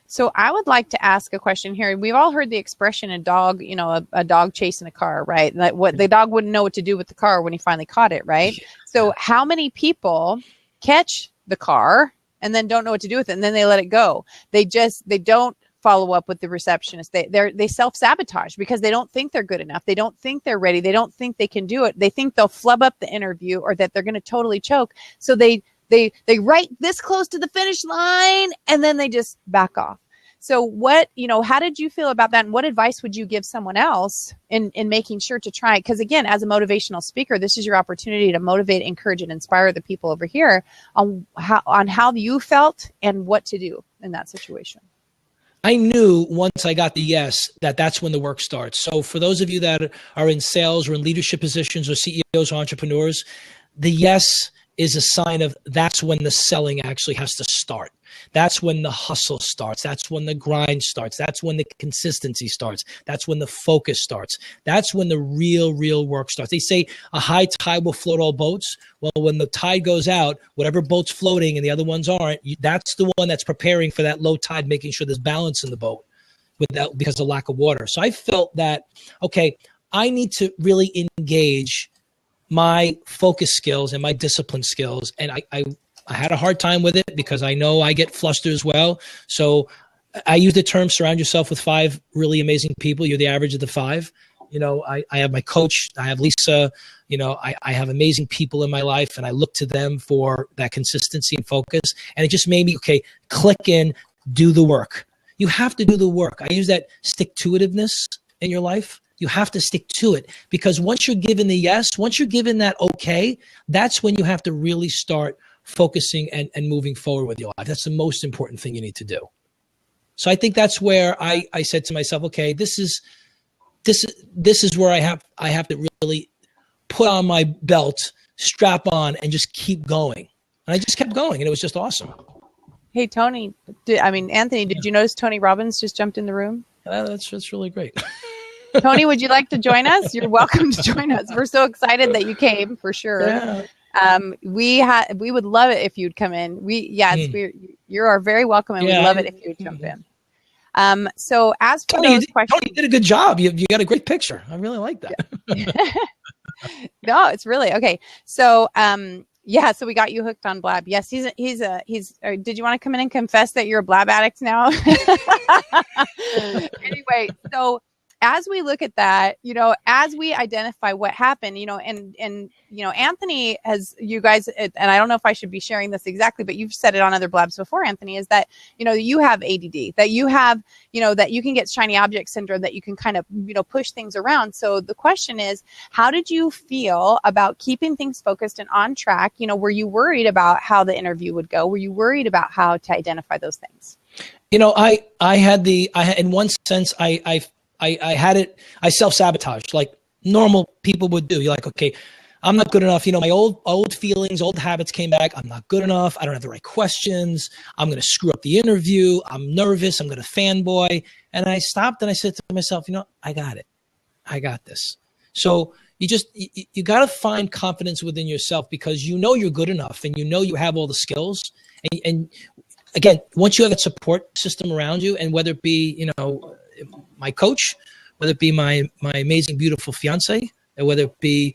Speaker 1: So I would like to ask a question here. We've all heard the expression, a dog chasing a car, right? Like what the dog wouldn't know what to do with the car when he finally caught it, right? Yeah. So how many people catch the car and then don't know what to do with it, and then they let it go? They don't follow up with the receptionist. They self-sabotage because they don't think they're good enough. They don't think they're ready. They don't think they can do it. They think they'll flub up the interview or that they're going to totally choke. So they write this close to the finish line and then they just back off. So how did you feel about that? And what advice would you give someone else in making sure to try? Because again, as a motivational speaker, this is your opportunity to motivate, encourage, and inspire the people over here on how you felt and what to do in that situation.
Speaker 7: I knew once I got the yes, that's when the work starts. So for those of you that are in sales or in leadership positions or CEOs or entrepreneurs, the yes is a sign of that's when the selling actually has to start. That's when the hustle starts. That's when the grind starts. That's when the consistency starts. That's when the focus starts. That's when the real work starts. They say a high tide will float all boats. Well, when the tide goes out, whatever boat's floating and the other ones aren't, that's the one that's preparing for that low tide, making sure there's balance in the boat because of lack of water. So I felt that, okay, I need to really engage my focus skills and my discipline skills. And I had a hard time with it because I know I get flustered as well. So I use the term, surround yourself with 5 really amazing people. You're the average of the 5. I have my coach, I have Lisa, I have amazing people in my life, and I look to them for that consistency and focus. And it just made me, okay, click in, do the work. You have to do the work. I use that stick-to-itiveness in your life. You have to stick to it, because once you're given the yes, once you're given that okay, that's when you have to really start focusing and moving forward with your life. That's the most important thing you need to do. So I think that's where I said to myself, okay, this is where I have to really put on my belt, strap on, and just keep going. And I just kept going, and it was just awesome.
Speaker 1: Hey, Tony, Anthony, did you notice Tony Robbins just jumped in the room?
Speaker 7: That's really great.
Speaker 1: Tony, would you like to join us? You're welcome to join us. We're so excited that you came, for sure.
Speaker 7: Yeah.
Speaker 1: We would love it if you'd come in. You are very welcome, and we'd love it if you would jump in. So as for those questions,
Speaker 7: Tony did a good job. You got a great picture. I really like that.
Speaker 1: No, it's really okay. So, so we got you hooked on Blab. Yes, he's did you want to come in and confess that you're a Blab addict now? Anyway, so as we look at that, as we identify what happened, and Anthony has, you guys, and I don't know if I should be sharing this exactly, but you've said it on other Blabs before, Anthony, is that, you have ADD, that you have, that you can get shiny object syndrome, that you can kind of, push things around. So the question is, how did you feel about keeping things focused and on track? Were you worried about how the interview would go? Were you worried about how to identify those things? In one sense, I had it, I self-sabotaged like normal people would do. You're like, okay, I'm not good enough. My old feelings, old habits came back. I'm not good enough. I don't have the right questions. I'm going to screw up the interview. I'm nervous. I'm going to fanboy. And I stopped and I said to myself, I got it. I got this. So you got to find confidence within yourself, because you're good enough, and you have all the skills. And again, once you have that support system around you, and whether it be, my coach, whether it be my amazing, beautiful fiance, and whether it be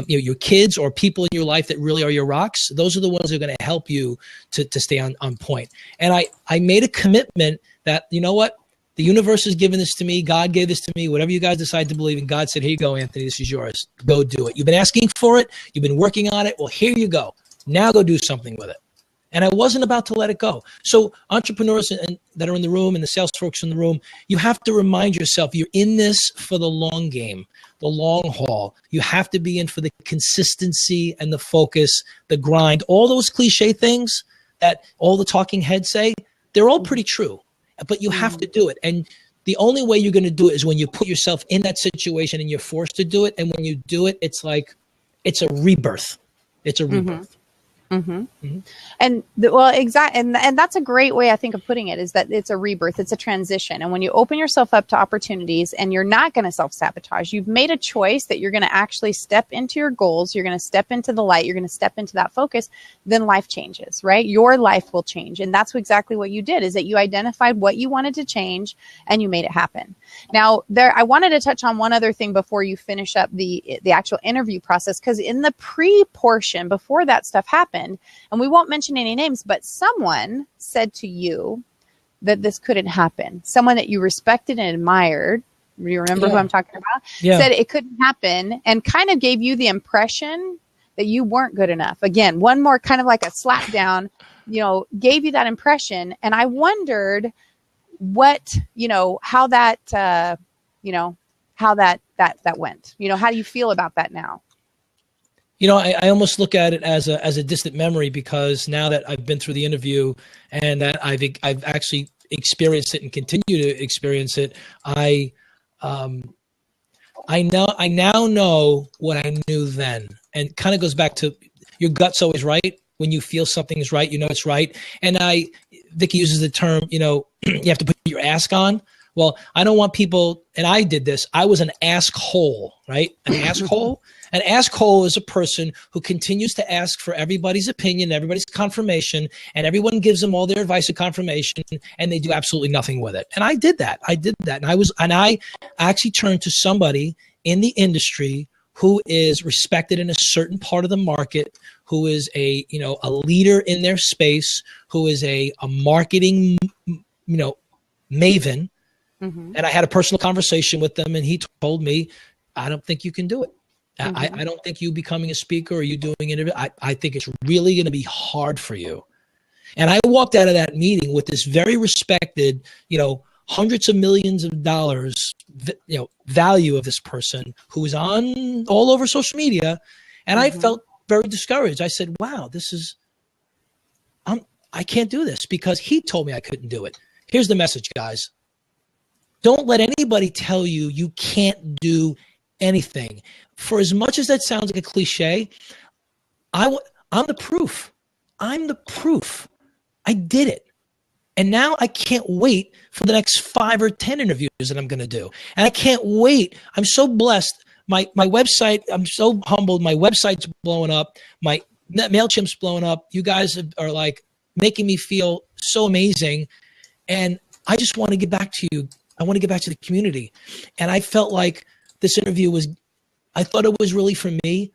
Speaker 1: your kids or people in your life that really are your rocks, those are the ones that are going to help you to stay on point. And I made a commitment that, the universe has given this to me. God gave this to me. Whatever you guys decide to believe in, God said, here you go, Anthony, this is yours. Go do it. You've been asking for it. You've been working on it. Well, here you go. Now go do something with it. And I wasn't about to let it go. So entrepreneurs that are in the room, and the sales folks in the room, you have to remind yourself you're in this for the long game, the long haul. You have to be in for the consistency and the focus, the grind. All those cliche things that all the talking heads say, they're all pretty true. But you have to do it. And the only way you're going to do it is when you put yourself in that situation and you're forced to do it. And when you do it, it's like, it's a rebirth. It's a rebirth. Mm-hmm. Mm-hmm. And exactly. And that's a great way, I think, of putting it, is that it's a rebirth. It's a transition. And when you open yourself up to opportunities and you're not going to self-sabotage, you've made a choice that you're going to actually step into your goals. You're going to step into the light. You're going to step into that focus. Then life changes, right? Your life will change. And that's exactly what you did, is that you identified what you wanted to change and you made it happen. Now, I wanted to touch on one other thing before you finish up the actual interview process, because in the pre-portion, before that stuff happened, and we won't mention any names, but someone said to you that this couldn't happen. Someone that you respected and admired, do you remember who I'm talking about? Yeah. Said it couldn't happen, and kind of gave you the impression that you weren't good enough. Again, one more kind of like a slap down, gave you that impression. And I wondered what, how that, how that went. How do you feel about that now?
Speaker 7: I almost look at it as a distant memory, because now that I've been through the interview and that I've actually experienced it and continue to experience it, I now know what I knew then. And kind of goes back to your gut's always right. When you feel something is right, it's right. And Vicky uses the term, you have to put your ask on. Well, I don't want people, and I did this. I was an asshole, right? An asshole. An asshole is a person who continues to ask for everybody's opinion, everybody's confirmation, and everyone gives them all their advice and confirmation, and they do absolutely nothing with it. And I did that. And I actually turned to somebody in the industry who is respected in a certain part of the market, who is a leader in their space, who is a marketing, maven. Mm-hmm. And I had a personal conversation with them, and he told me, I don't think you can do it. Mm-hmm. I don't think you becoming a speaker or you doing it. I think it's really going to be hard for you. And I walked out of that meeting with this very respected, hundreds of millions of dollars, value of this person who was on all over social media. And I felt very discouraged. I said, wow, I can't do this because he told me I couldn't do it. Here's the message, guys. Don't let anybody tell you you can't do anything. For as much as that sounds like a cliche, I'm the proof. I'm the proof. I did it. And now I can't wait for the next 5 or 10 interviews that I'm going to do. And I can't wait. I'm so blessed. My website, I'm so humbled. My website's blowing up. My MailChimp's blowing up. You guys are like making me feel so amazing. And I just want to get back to you. I want to get back to the community. And I felt like this interview I thought it was really for me.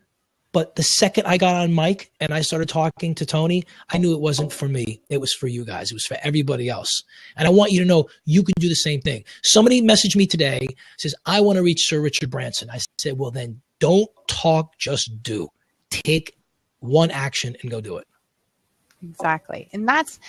Speaker 7: But the second I got on mic and I started talking to Tony, I knew it wasn't for me. It was for you guys. It was for everybody else. And I want you to know you can do the same thing. Somebody messaged me today, says, I want to reach Sir Richard Branson. I said, well, then don't talk, just do. Take one action and go do it.
Speaker 1: Exactly. And that's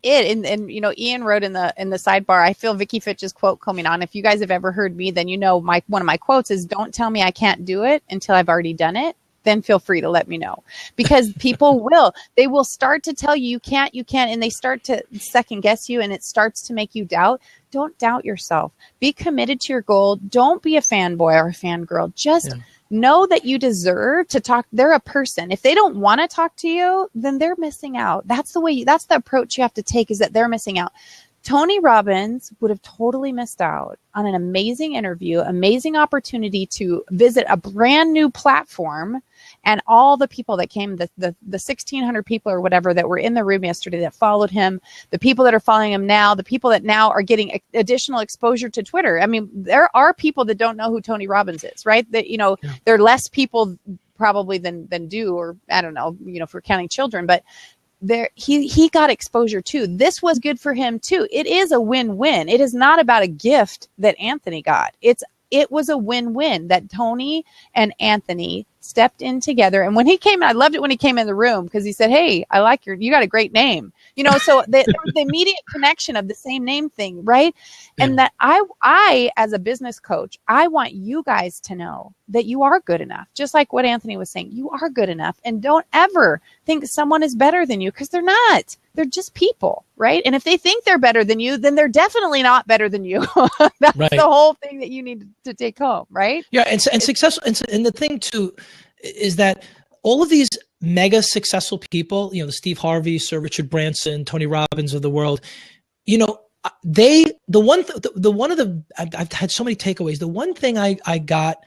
Speaker 1: it. And Ian wrote in the sidebar, I feel Vicky Fitch's quote coming on. If you guys have ever heard me, then one of my quotes is, don't tell me I can't do it until I've already done it. Then feel free to let me know, because people they will start to tell you can't, and they start to second guess you, and it starts to make you doubt. Don't doubt yourself. Be committed to your goal. Don't be a fanboy or a fangirl. Just know that you deserve to talk. They're a person. If they don't want to talk to you, then they're missing out. That's the approach you have to take, is that they're missing out. Tony Robbins would have totally missed out on an amazing interview, amazing opportunity to visit a brand new platform, and all the people that came, the 1,600 people or whatever that were in the room yesterday that followed him, the people that are following him now, the people that now are getting additional exposure to Twitter. I mean, there are people that don't know who Tony Robbins is, right? That, there are less people probably than do, or I don't know, if we're counting children, but he got exposure too. This was good for him too. It is a win-win. It is not about a gift that Anthony got. It was a win-win that Tony and Anthony stepped in together. And when he came in, I loved it when he came in the room, because he said, hey, I like you got a great name. So there was the immediate connection of the same name thing, right? Yeah. And that I, as a business coach, I want you guys to know that you are good enough. Just like what Anthony was saying, you are good enough. And don't ever think someone is better than you, because they're not. They're just people, right? And if they think they're better than you, then they're definitely not better than you. That's right. The whole thing that you need to take home, right?
Speaker 7: Yeah, and successful. And the thing too is that all of these mega successful people, the Steve Harvey, Sir Richard Branson, Tony Robbins of the world, I've had so many takeaways. The one thing I got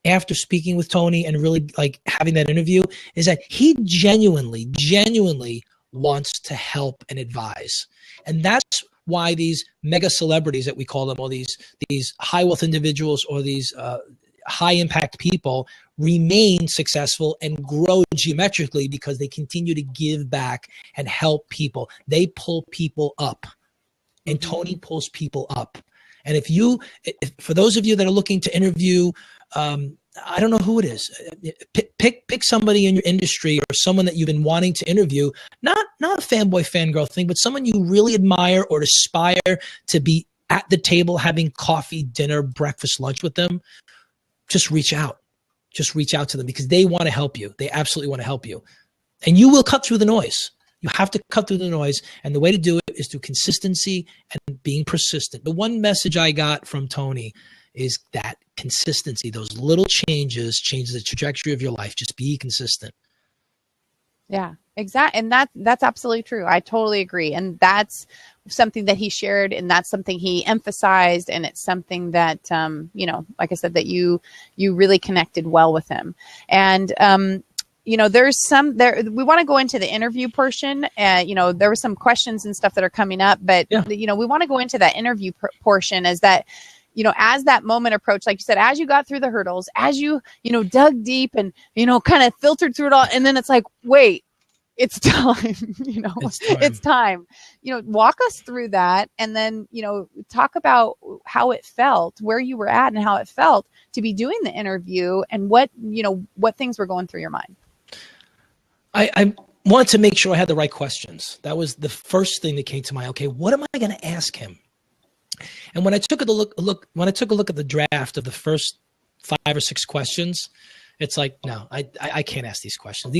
Speaker 7: after speaking with Tony and really like having that interview is that he genuinely wants to help and advise. And that's why these mega celebrities that we call them, or these high wealth individuals, or these high impact people remain successful and grow geometrically, because they continue to give back and help people. They pull people up, and Tony pulls people up. And if for those of you that are looking to interview, I don't know who it is, pick somebody in your industry, or someone that you've been wanting to interview, not a fanboy, fangirl thing, but someone you really admire or aspire to be at the table having coffee, dinner, breakfast, lunch with them. Just reach out. Just reach out to them, because they want to help you. They absolutely want to help you. And you will cut through the noise. You have to cut through the noise. And the way to do it is through consistency and being persistent. The one message I got from Tony is that consistency, those little changes change the trajectory of your life. Just be consistent.
Speaker 1: Yeah, exactly. And that's absolutely true. I totally agree. And that's something that he shared, and that's something he emphasized. And it's something that, like I said, that you really connected well with him. And, there's we want to go into the interview portion. There were some questions and stuff that are coming up, but, we want to go into that interview portion, as that, as that moment approached, like you said, as you got through the hurdles, as you, dug deep and, kind of filtered through it all. And then it's like, wait, it's time, it's time, walk us through that. And then, talk about how it felt, where you were at, and how it felt to be doing the interview, and what things were going through your mind.
Speaker 7: I wanted to make sure I had the right questions. That was the first thing that came to mind. Okay, what am I going to ask him? And when I took a look at the draft of the first 5 or 6 questions, it's like, no, I can't ask these questions.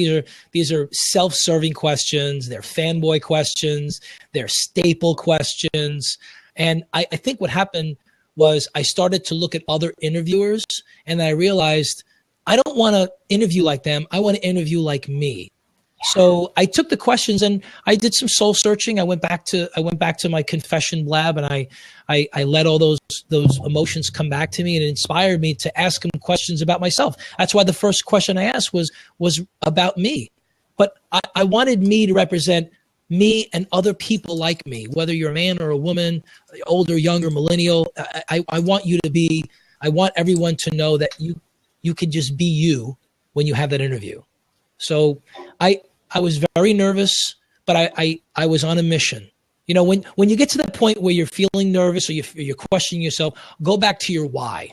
Speaker 7: These are self-serving questions. They're fanboy questions. They're staple questions. And I think what happened was I started to look at other interviewers, and I realized I don't want to interview like them. I want to interview like me. So I took the questions and I did some soul searching. I went back to my confession Blab, and I let all those emotions come back to me, and it inspired me to ask him questions about myself. That's why the first question I asked was about me. But I wanted me to represent me and other people like me, whether you're a man or a woman, older, younger, millennial. I want everyone to know that you can just be you when you have that interview. So I was very nervous, but I was on a mission. You know, when you get to that point where you're feeling nervous or you're questioning yourself, go back to your why.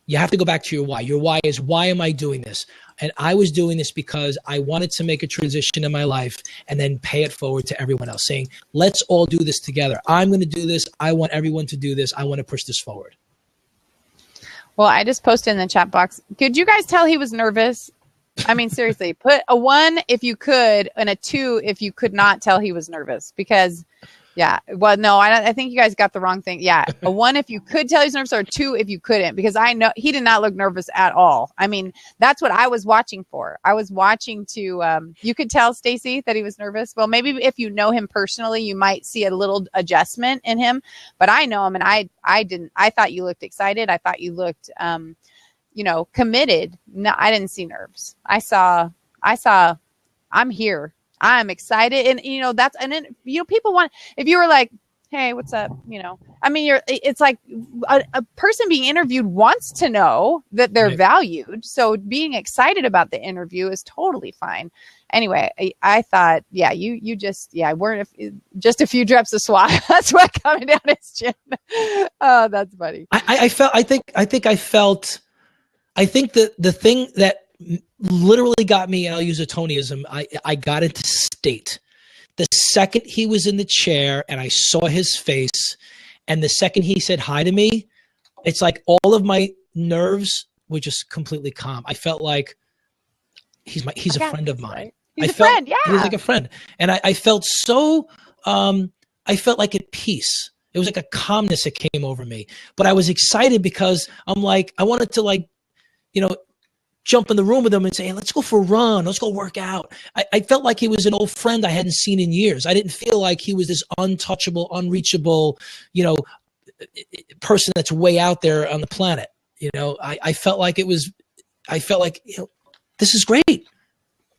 Speaker 7: You have to go back to your why. Your why is, why am I doing this? And I was doing this because I wanted to make a transition in my life and then pay it forward to everyone else, saying, let's all do this together. I'm going to do this. I want everyone to do this. I want to push this forward.
Speaker 1: Well, I just posted in the chat box. Could you guys tell he was nervous? I mean, seriously, put a 1 if you could and a 2 if you could not tell he was nervous, because yeah, well, no, I think you guys got the wrong thing. Yeah. A 1 if you could tell he's nervous, or a 2 if you couldn't, because I know he did not look nervous at all. I mean, that's what I was watching for. I was watching to, you could tell, Stacy, that he was nervous. Well, maybe if you know him personally, you might see a little adjustment in him, but I know him, and I didn't. I thought you looked excited. I thought you looked, committed. No, I didn't see nerves. I saw, I'm here. I'm excited. And, people want, if you were like, hey, what's up? I mean, it's like a person being interviewed wants to know that they're valued. So being excited about the interview is totally fine. Anyway, I thought, you just, weren't just a few drops of swat. That's what coming down his chin. Oh, that's funny.
Speaker 7: I think that the thing that literally got me, and I'll use a Tonyism, I got into state. The second he was in the chair and I saw his face, and the second he said hi to me, it's like all of my nerves were just completely calm. I felt like he's a friend of mine.
Speaker 1: Right? He's a friend, yeah.
Speaker 7: He was like a friend. And I felt so, I felt like at peace. It was like a calmness that came over me. But I was excited because I'm like, I wanted to jump in the room with him and say, hey, let's go for a run. Let's go work out. I felt like he was an old friend I hadn't seen in years. I didn't feel like he was this untouchable, unreachable, person that's way out there on the planet. I felt like this is great.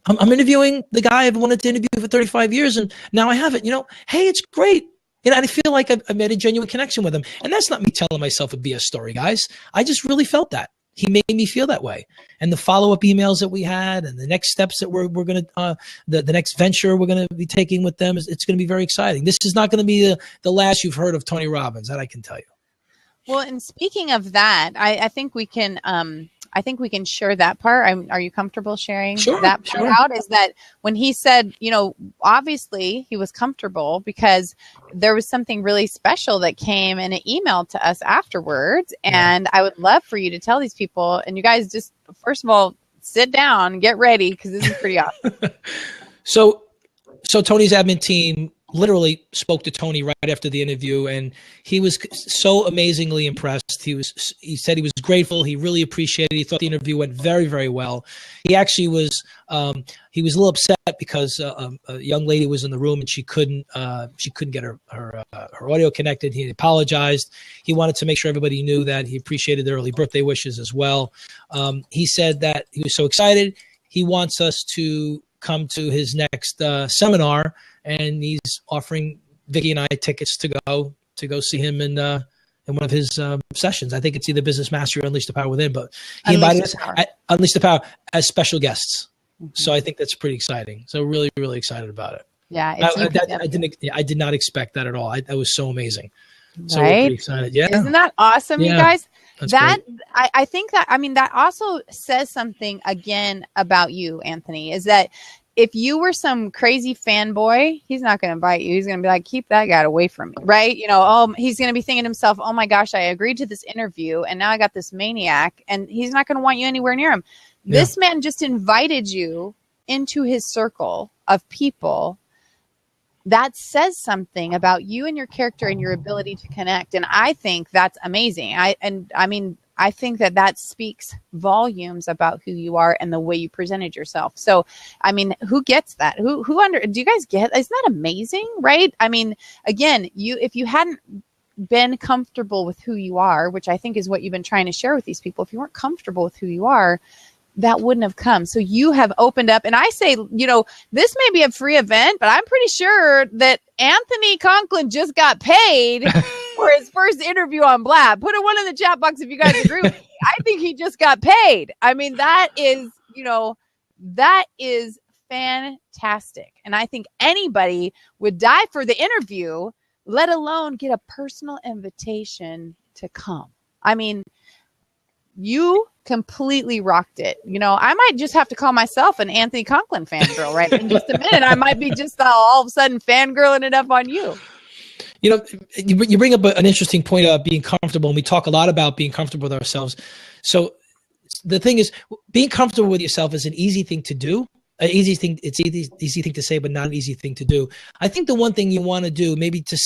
Speaker 7: I'm interviewing the guy I've wanted to interview for 35 years, and now I have it. Hey, it's great. And I feel like I made a genuine connection with him. And that's not me telling myself a BS story, guys. I just really felt that. He made me feel that way. And the follow-up emails that we had and the next steps that we're going to, the next venture we're going to be taking with them, it's going to be very exciting. This is not going to be the last you've heard of Tony Robbins, that I can tell you.
Speaker 1: Well, and speaking of that, I think we can share that part. Are you comfortable sharing that part out? Is that when he said, obviously he was comfortable because there was something really special that came in an email to us afterwards. And I would love for you to tell these people, and you guys just, first of all, sit down, get ready, because this is pretty awesome.
Speaker 7: So Tony's admin team literally spoke to Tony right after the interview, and he was so amazingly impressed. He said he was grateful. He really appreciated it. He thought the interview went very, very well. He actually was, he was a little upset because a young lady was in the room and she couldn't get her audio connected. He apologized. He wanted to make sure everybody knew that he appreciated the early birthday wishes as well. He said that he was so excited. He wants us to come to his next seminar, and he's offering Vicky and I tickets to go see him in one of his sessions. I think it's either Business Mastery or Unleash the Power Within, but he invited us at Unleash the Power as special guests. Mm-hmm. So I think that's pretty exciting. So really, really excited about it.
Speaker 1: Yeah,
Speaker 7: I did not expect that at all. That was so amazing. So
Speaker 1: right?
Speaker 7: we're pretty excited. Yeah,
Speaker 1: isn't that awesome, you guys?
Speaker 7: That
Speaker 1: I think that, that also says something again about you, Anthony, is that if you were some crazy fanboy, he's not going to bite you. He's going to be like, keep that guy away from me, right? You know, he's going to be thinking to himself, oh my gosh, I agreed to this interview and now I got this maniac, and he's not going to want you anywhere near him. Yeah. This man just invited you into his circle of people. That says something about you and your character and your ability to connect. And I think that's amazing. I think that speaks volumes about who you are and the way you presented yourself. So, I mean, who gets that? Do you guys get, isn't that amazing? Right? I mean, again, if you hadn't been comfortable with who you are, which I think is what you've been trying to share with these people, if you weren't comfortable with who you are, that wouldn't have come. So you have opened up, and I say, you know, this may be a free event, but I'm pretty sure that Anthony Conklin just got paid for his first interview on Blab. Put a 1 in the chat box if you guys agree with me. I think he just got paid. I mean, that is fantastic. And I think anybody would die for the interview, let alone get a personal invitation to come. I mean, you completely rocked it. You know, I might just have to call myself an Anthony Conklin fangirl right in just a minute. I might be just all of a sudden fangirling it up on you.
Speaker 7: You know, you bring up an interesting point about being comfortable, and we talk a lot about being comfortable with ourselves. So the thing is, being comfortable with yourself is an easy thing to do. Easy thing to say, but not an easy thing to do. I think the one thing you want to do, maybe to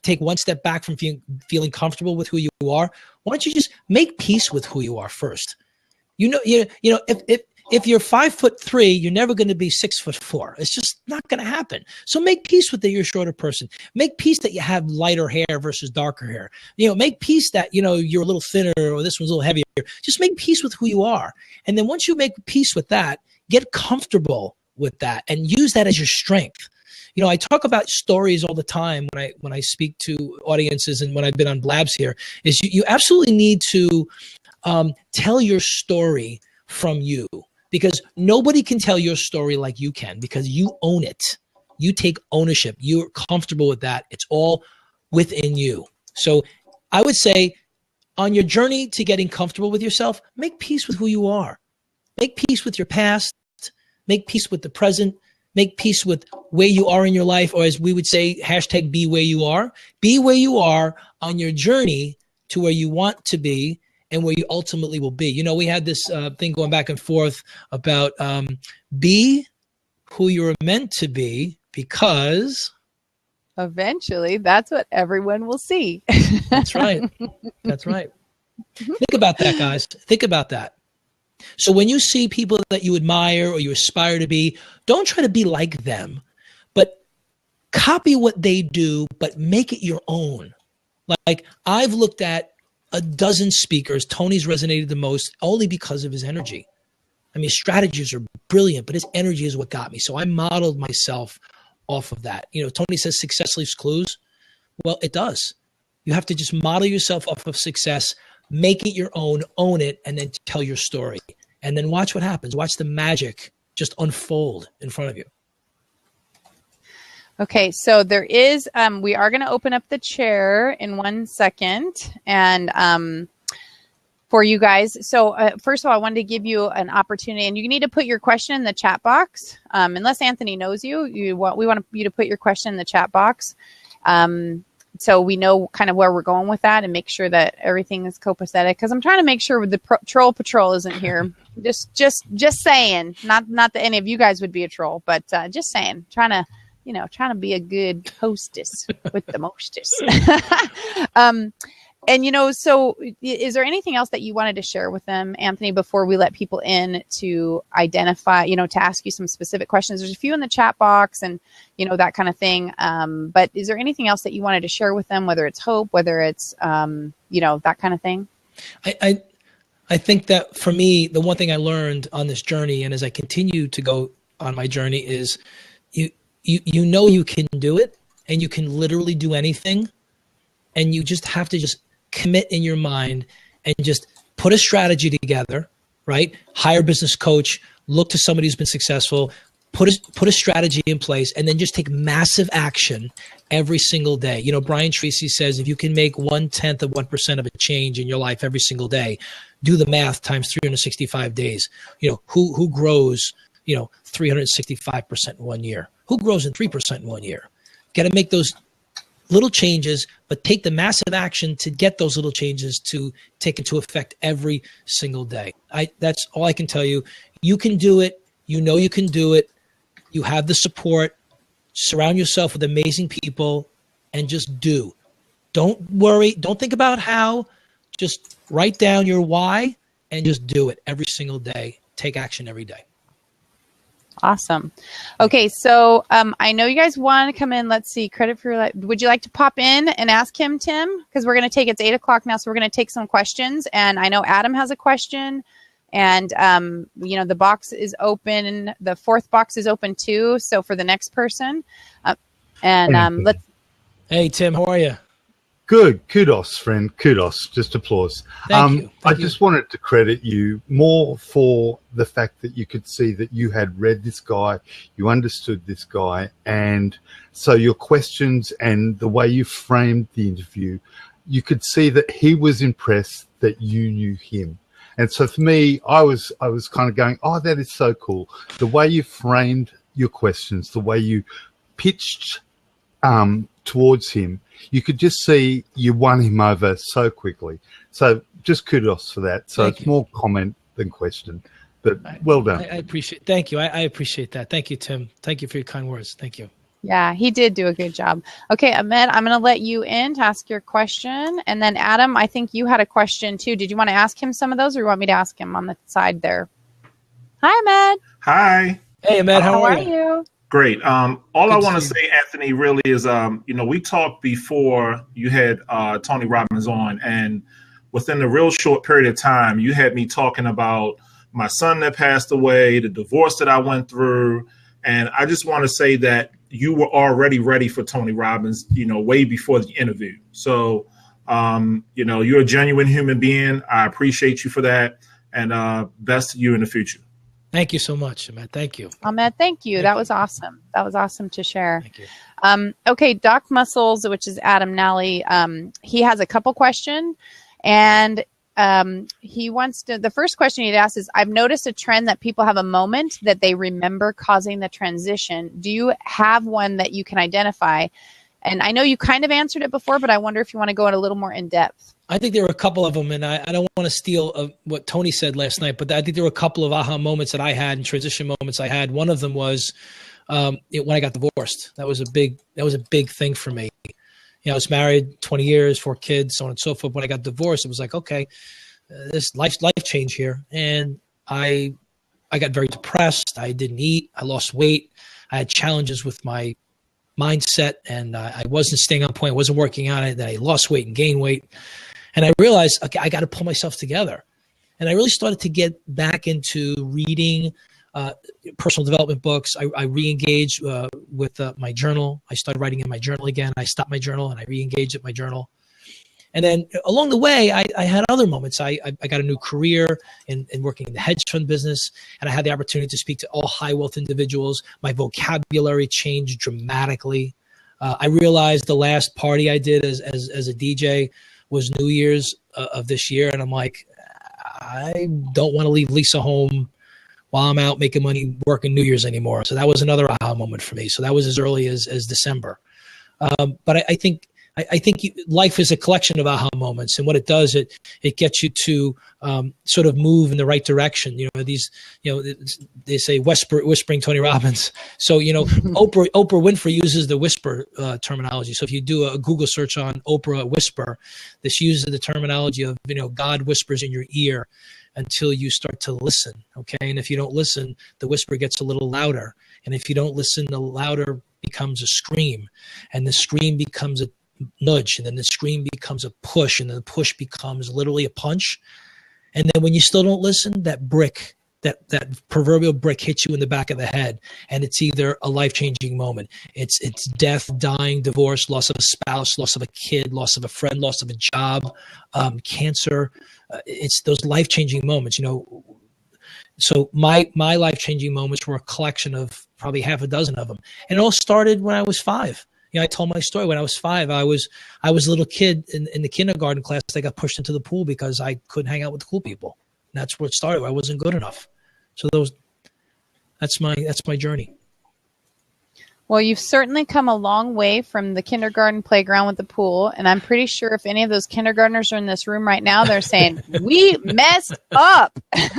Speaker 7: take one step back from feeling comfortable with who you are, why don't you just make peace with who you are first? You know, if you're 5'3", you're never going to be 6'4". It's just not going to happen. So make peace with that you're a shorter person. Make peace that you have lighter hair versus darker hair. You know, make peace that, you know, you're a little thinner or this one's a little heavier. Just make peace with who you are. And then once you make peace with that, get comfortable with that and use that as your strength. You know, I talk about stories all the time when I speak to audiences and when I've been on Blabs here, is you absolutely need to tell your story from you, because nobody can tell your story like you can, because you own it. You take ownership. You're comfortable with that. It's all within you. So I would say on your journey to getting comfortable with yourself, make peace with who you are. Make peace with your past, make peace with the present, make peace with where you are in your life, or as we would say, hashtag be where you are. Be where you are on your journey to where you want to be and where you ultimately will be. You know, we had this thing going back and forth about be who you're meant to be, because
Speaker 1: eventually that's what everyone will see.
Speaker 7: That's right. That's right. Think about that, guys. Think about that. So when you see people that you admire or you aspire to be, don't try to be like them, but copy what they do, but make it your own. Like I've looked at a dozen speakers. Tony's resonated the most only because of his energy. I mean, his strategies are brilliant, but his energy is what got me. So I modeled myself off of that. You know, Tony says success leaves clues. Well, it does. You have to just model yourself off of success, make it your own, own it, and then tell your story. And then watch what happens. Watch the magic just unfold in front of you.
Speaker 1: Okay, so there is, we are going to open up the chair in 1 second. And for you guys. So first of all, I wanted to give you an opportunity, and you need to put your question in the chat box. Unless Anthony knows you, we want you to put your question in the chat box. So we know kind of where we're going with that and make sure that everything is copacetic. Because I'm trying to make sure the troll patrol isn't here. just saying. Not that any of you guys would be a troll, but just saying. Trying to be a good hostess with the mostest. And, so is there anything else that you wanted to share with them, Anthony, before we let people in to identify, to ask you some specific questions? There's a few in the chat box and, that kind of thing. But is there anything else that you wanted to share with them, whether it's hope, whether it's, that kind of thing?
Speaker 7: I think that for me, the one thing I learned on this journey, and as I continue to go on my journey, is you know you can do it, and you can literally do anything, and you just have to just commit in your mind and just put a strategy together, right? Hire a business coach, look to somebody who's been successful, put a strategy in place, and then just take massive action every single day. Brian Tracy says, if you can make 1/10 of 1% of a change in your life every single day, do the math times 365 days. Who grows, 365% in 1 year? Who grows in 3% in 1 year? Got to make those little changes, but take the massive action to get those little changes to take into effect every single day. That's all I can tell you. You can do it. You know you can do it. You have the support. Surround yourself with amazing people and just do. Don't worry. Don't think about how. Just write down your why and just do it every single day. Take action every day.
Speaker 1: Awesome. Okay, so I know you guys want to come in. Let's see. Credit for your life. Would you like to pop in and ask him, Tim? Because we're going to take, it's 8 o'clock now, so we're going to take some questions. And I know Adam has a question. And, the box is open. The 4th box is open too. So for the next person. Let's.
Speaker 7: Hey, Tim, how are you?
Speaker 8: Good. Kudos, friend. Kudos. Just applause.
Speaker 7: Thank you.
Speaker 8: I just wanted to credit you more for the fact that you could see that you had read this guy, you understood this guy, and so your questions and the way you framed the interview, you could see that he was impressed that you knew him. And so for me, I was kind of going, oh, that is so cool. The way you framed your questions, the way you pitched towards him, you could just see you won him over so quickly. So just kudos for that. So it's more comment than question, but well done.
Speaker 7: I appreciate. Thank you. I appreciate that. Thank you, Tim. Thank you for your kind words. Thank you.
Speaker 1: Yeah, he did do a good job. Okay, Ahmed, I'm going to let you in to ask your question. And then Adam, I think you had a question too. Did you want to ask him some of those or you want me to ask him on the side there? Hi, Ahmed.
Speaker 9: Hi.
Speaker 7: Hey, Ahmed. How are
Speaker 1: you?
Speaker 9: Great. All I want to say, Anthony, really is, we talked before you had Tony Robbins on, and within a real short period of time, you had me talking about my son that passed away, the divorce that I went through. And I just want to say that you were already ready for Tony Robbins, way before the interview. So, you're a genuine human being. I appreciate you for that. And best to you in the future.
Speaker 7: Thank you so much, Ahmed. Thank you.
Speaker 1: Ahmed, thank you. That was awesome. That was awesome to share.
Speaker 7: Thank you.
Speaker 1: Okay, Doc Muscles, which is Adam Nally, he has a couple questions. And he wants to, the first question he'd ask is, I've noticed a trend that people have a moment that they remember causing the transition. Do you have one that you can identify? And I know you kind of answered it before, but I wonder if you want to go in a little more in depth.
Speaker 7: I think there were a couple of them, and I don't want to steal what Tony said last night, but I think there were a couple of aha moments that I had and transition moments I had. One of them was when I got divorced. That was a big thing for me. I was married 20 years, 4 kids, so on and so forth. When I got divorced, it was like, okay, this life change here. And I got very depressed. I didn't eat. I lost weight. I had challenges with my mindset, and I wasn't staying on point. I wasn't working on it. Then I lost weight and gained weight. And I realized, okay, I got to pull myself together. And I really started to get back into reading personal development books. I re-engaged with my journal. I started writing in my journal again. I stopped my journal and I re-engaged at my journal. And then along the way, I had other moments. I got a new career in working in the hedge fund business, and I had the opportunity to speak to all high wealth individuals. My vocabulary changed dramatically. I realized the last party I did as a DJ was New Year's of this year. And I'm like, I don't want to leave Lisa home while I'm out making money working New Year's anymore. So that was another aha moment for me. So that was as early as December. But I think life is a collection of aha moments, and what it does, it gets you to sort of move in the right direction. They say whispering Tony Robbins. So Oprah Winfrey uses the whisper terminology. So if you do a Google search on Oprah whisper, this uses the terminology of God whispers in your ear until you start to listen. Okay, and if you don't listen, the whisper gets a little louder, and if you don't listen, the louder becomes a scream, and the scream becomes a nudge, and then the scream becomes a push, and then the push becomes literally a punch. And then when you still don't listen, that brick, that proverbial brick hits you in the back of the head, and it's either a life-changing moment. It's death, dying, divorce, loss of a spouse, loss of a kid, loss of a friend, loss of a job, cancer. It's those life-changing moments, So my life-changing moments were a collection of probably half a dozen of them. And it all started when I was 5. I told my story. When I was 5, I was a little kid in the kindergarten class that got pushed into the pool because I couldn't hang out with the cool people. And that's where it started. I wasn't good enough. So that's my journey.
Speaker 1: Well, you've certainly come a long way from the kindergarten playground with the pool. And I'm pretty sure if any of those kindergartners are in this room right now, they're saying, we messed up.
Speaker 7: I'll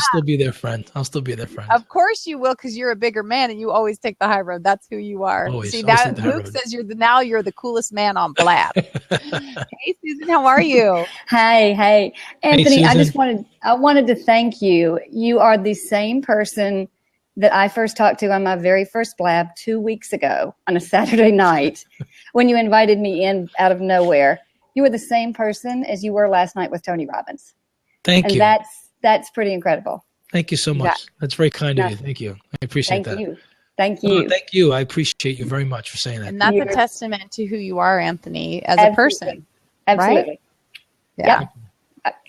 Speaker 7: still be their friend. I'll still be their friend.
Speaker 1: Of course you will, because you're a bigger man and you always take the high road. That's who you are.
Speaker 7: Always,
Speaker 1: See,
Speaker 7: always
Speaker 1: that Luke says you're the coolest man on Blab. Hey, Susan, how are you?
Speaker 10: Hey, Anthony.
Speaker 7: Hey,
Speaker 10: I wanted to thank you. You are the same person that I first talked to on my very first Blab 2 weeks ago on a Saturday night when you invited me in out of nowhere. You were the same person as you were last night with Tony Robbins.
Speaker 7: Thank you.
Speaker 10: And that's pretty incredible.
Speaker 7: Thank you so much.
Speaker 10: Yeah.
Speaker 7: That's very kind of you. Thank you. I appreciate that.
Speaker 10: Thank you.
Speaker 7: Thank you. I appreciate you very much for saying that.
Speaker 1: And that's a testament to who you are, Anthony, as a person.
Speaker 10: Absolutely.
Speaker 1: Right?
Speaker 10: Yeah.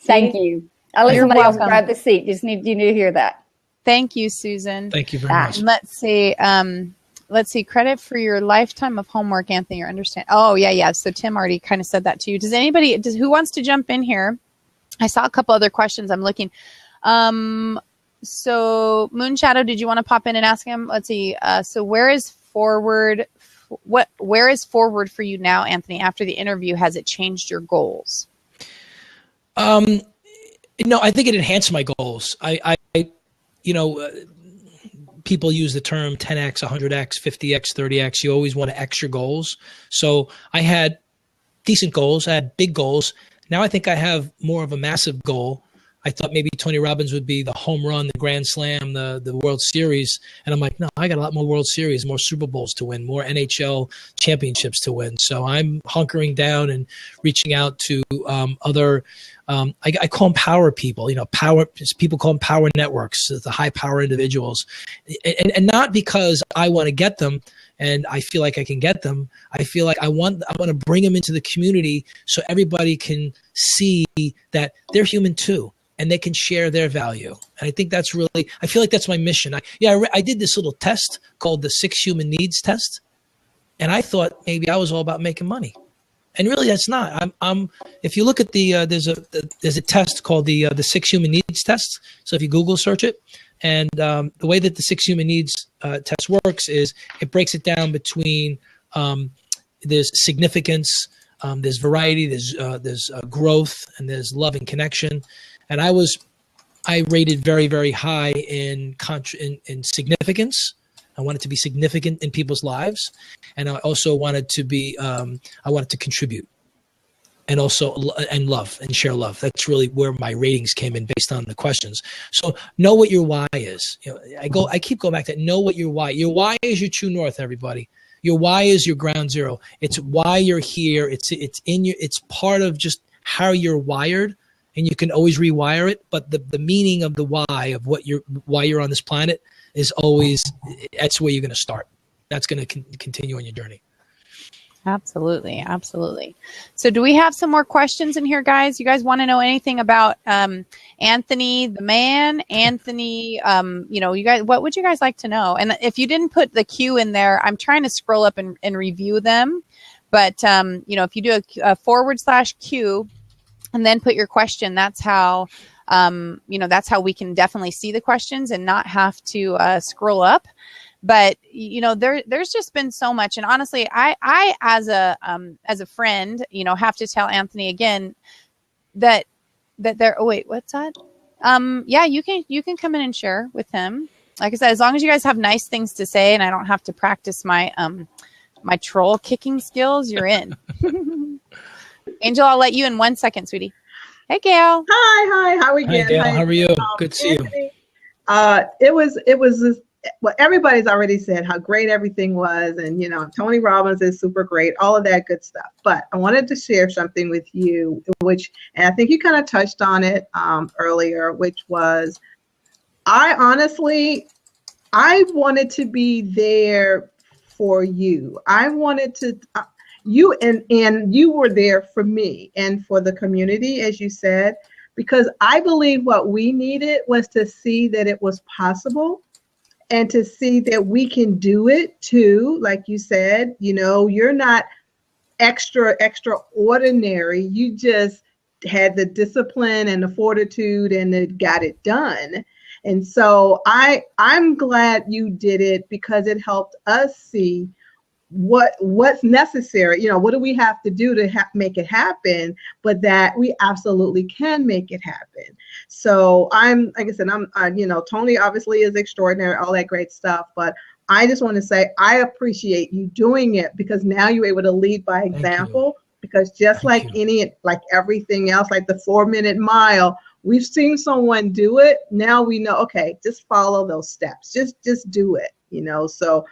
Speaker 10: Thank you. I'll let
Speaker 1: You're
Speaker 10: somebody else
Speaker 1: welcome.
Speaker 10: grab the seat. You need to hear that.
Speaker 1: Thank you, Susan.
Speaker 7: Thank you very much.
Speaker 1: And let's see. Credit for your lifetime of homework, Anthony. Or understand. Oh, yeah. So Tim already kind of said that to you. Who wants to jump in here? I saw a couple other questions. I'm looking. So Moonshadow, did you want to pop in and ask him? Let's see. So where is forward for you now, Anthony? After the interview, has it changed your goals?
Speaker 7: No, I think it enhanced my goals. People use the term 10x, 100x, 50x, 30x. You always want to X your goals. So I had decent goals. I had big goals. Now I think I have more of a massive goal. I thought maybe Tony Robbins would be the home run, the Grand Slam, the World Series. And I'm like, no, I got a lot more World Series, more Super Bowls to win, more NHL championships to win. So I'm hunkering down and reaching out to other I call them power people, people call them power networks, the high power individuals. And not because I want to get them and I feel like I can get them. I feel like I want to bring them into the community so everybody can see that they're human too. And they can share their value. And I think that's really, I feel like that's my mission. I did this little test called the 6 Human Needs Test. And I thought maybe I was all about making money. And really that's not. If you look at there's a test called the 6 Human Needs Test. So if you Google search it, and the way that the 6 Human Needs test works is it breaks it down between there's significance, there's variety, there's growth, and there's love and connection. And I rated very, very high in significance. I wanted to be significant in people's lives. And I also wanted to be, I wanted to contribute and love and share love. That's really where my ratings came in based on the questions. So know what your why is. I keep going back to know what your why. Your why is your true north, everybody. Your why is your ground zero. It's why you're here. It's part of just how you're wired. And you can always rewire it, but the meaning of the why of why you're on this planet is always, that's where you're going to start. That's going to continue on your journey.
Speaker 1: Absolutely. So do we have some more questions in here, guys? You guys want to know anything about Anthony, the man? Anthony, you guys, what would you guys like to know? And if you didn't put the Q in there, I'm trying to scroll up and review them. But, if you do a /Q, and then put your question, that's how, that's how we can definitely see the questions and not have to scroll up. But, there's just been so much. And honestly, I as a friend, have to tell Anthony again that there, oh, wait, what's that? Yeah, you can come in and share with him. Like I said, as long as you guys have nice things to say and I don't have to practice my troll kicking skills, you're in. Angel, I'll let you in 1 second, sweetie. Hey, Gail.
Speaker 6: Hi. How are we
Speaker 7: Hi, Gail. How are you? Good to see you.
Speaker 6: It was well, everybody's already said how great everything was. And, Tony Robbins is super great, all of that good stuff. But I wanted to share something with you, and I think you kind of touched on it earlier, which was I wanted to be there for you. I wanted to... You and you were there for me and for the community, as you said, because I believe what we needed was to see that it was possible and to see that we can do it too. Like you said, you're not extraordinary. You just had the discipline and the fortitude and it got it done. And so I'm glad you did it because it helped us see what's necessary. You know, what do we have to do to make it happen, but that we absolutely can make it happen. So like I said, you know, Tony obviously is extraordinary, all that great stuff, but I just want to say I appreciate you doing it because now you're able to lead by example. Because just like everything else, like the 4-minute mile, we've seen someone do it. Now we know, okay, just follow those steps. Just do it, you know. So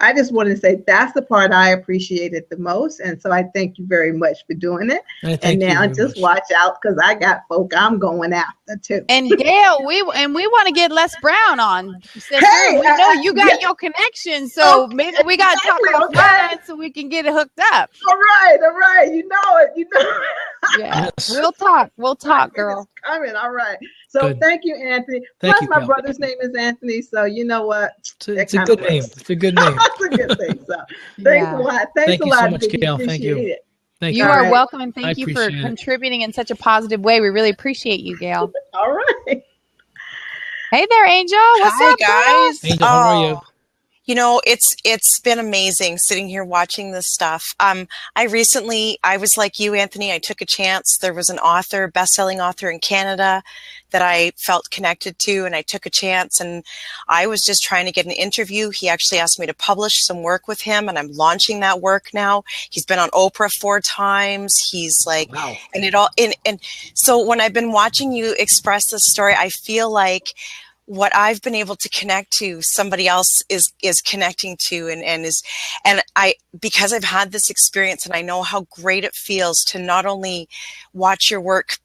Speaker 6: I just wanted to say that's the part I appreciated the most. And so I thank you very much for doing it. And now just watch out because I got folk I'm going after too.
Speaker 1: And Gail, we want to get Les Brown on. Hey, we know you got your connection, so maybe we got to talk offline so we can get it hooked up.
Speaker 6: All right. You know it.
Speaker 1: Yeah, we'll talk, girl.
Speaker 6: It's coming. All right. So thank you, Anthony. Plus, my brother's name is Anthony, so you know what?
Speaker 7: It's a good name. It's a good name.
Speaker 6: It's a good thing. So thanks a lot. Thanks a lot,
Speaker 7: so much, Gail. Thank you. Thank
Speaker 1: you. You are welcome, and thank you for contributing in such a positive way. We really appreciate you, Gail.
Speaker 6: All right.
Speaker 1: Hey there, Angel. What's up,
Speaker 11: guys?
Speaker 7: Angel, how are you?
Speaker 11: You know, it's been amazing sitting here watching this stuff. I was like you, Anthony. I took a chance. There was an author, best-selling author in Canada that I felt connected to, and I took a chance, and I was just trying to get an interview. He actually asked me to publish some work with him, and I'm launching that work now. He's been on Oprah 4 times. He's like, wow. And so when I've been watching you express this story, I feel like what I've been able to connect to, somebody else is connecting to, and because I've had this experience and I know how great it feels to not only watch your work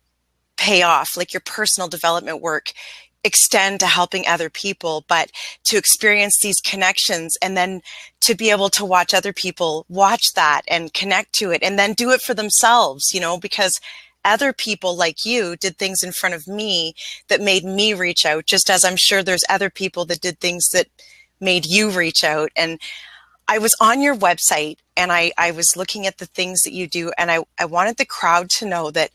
Speaker 11: pay off, like your personal development work extend to helping other people, but to experience these connections and then to be able to watch other people watch that and connect to it and then do it for themselves, you know, because other people like you did things in front of me that made me reach out, just as I'm sure there's other people that did things that made you reach out. And I was on your website and I was looking at the things that you do, and I wanted the crowd to know that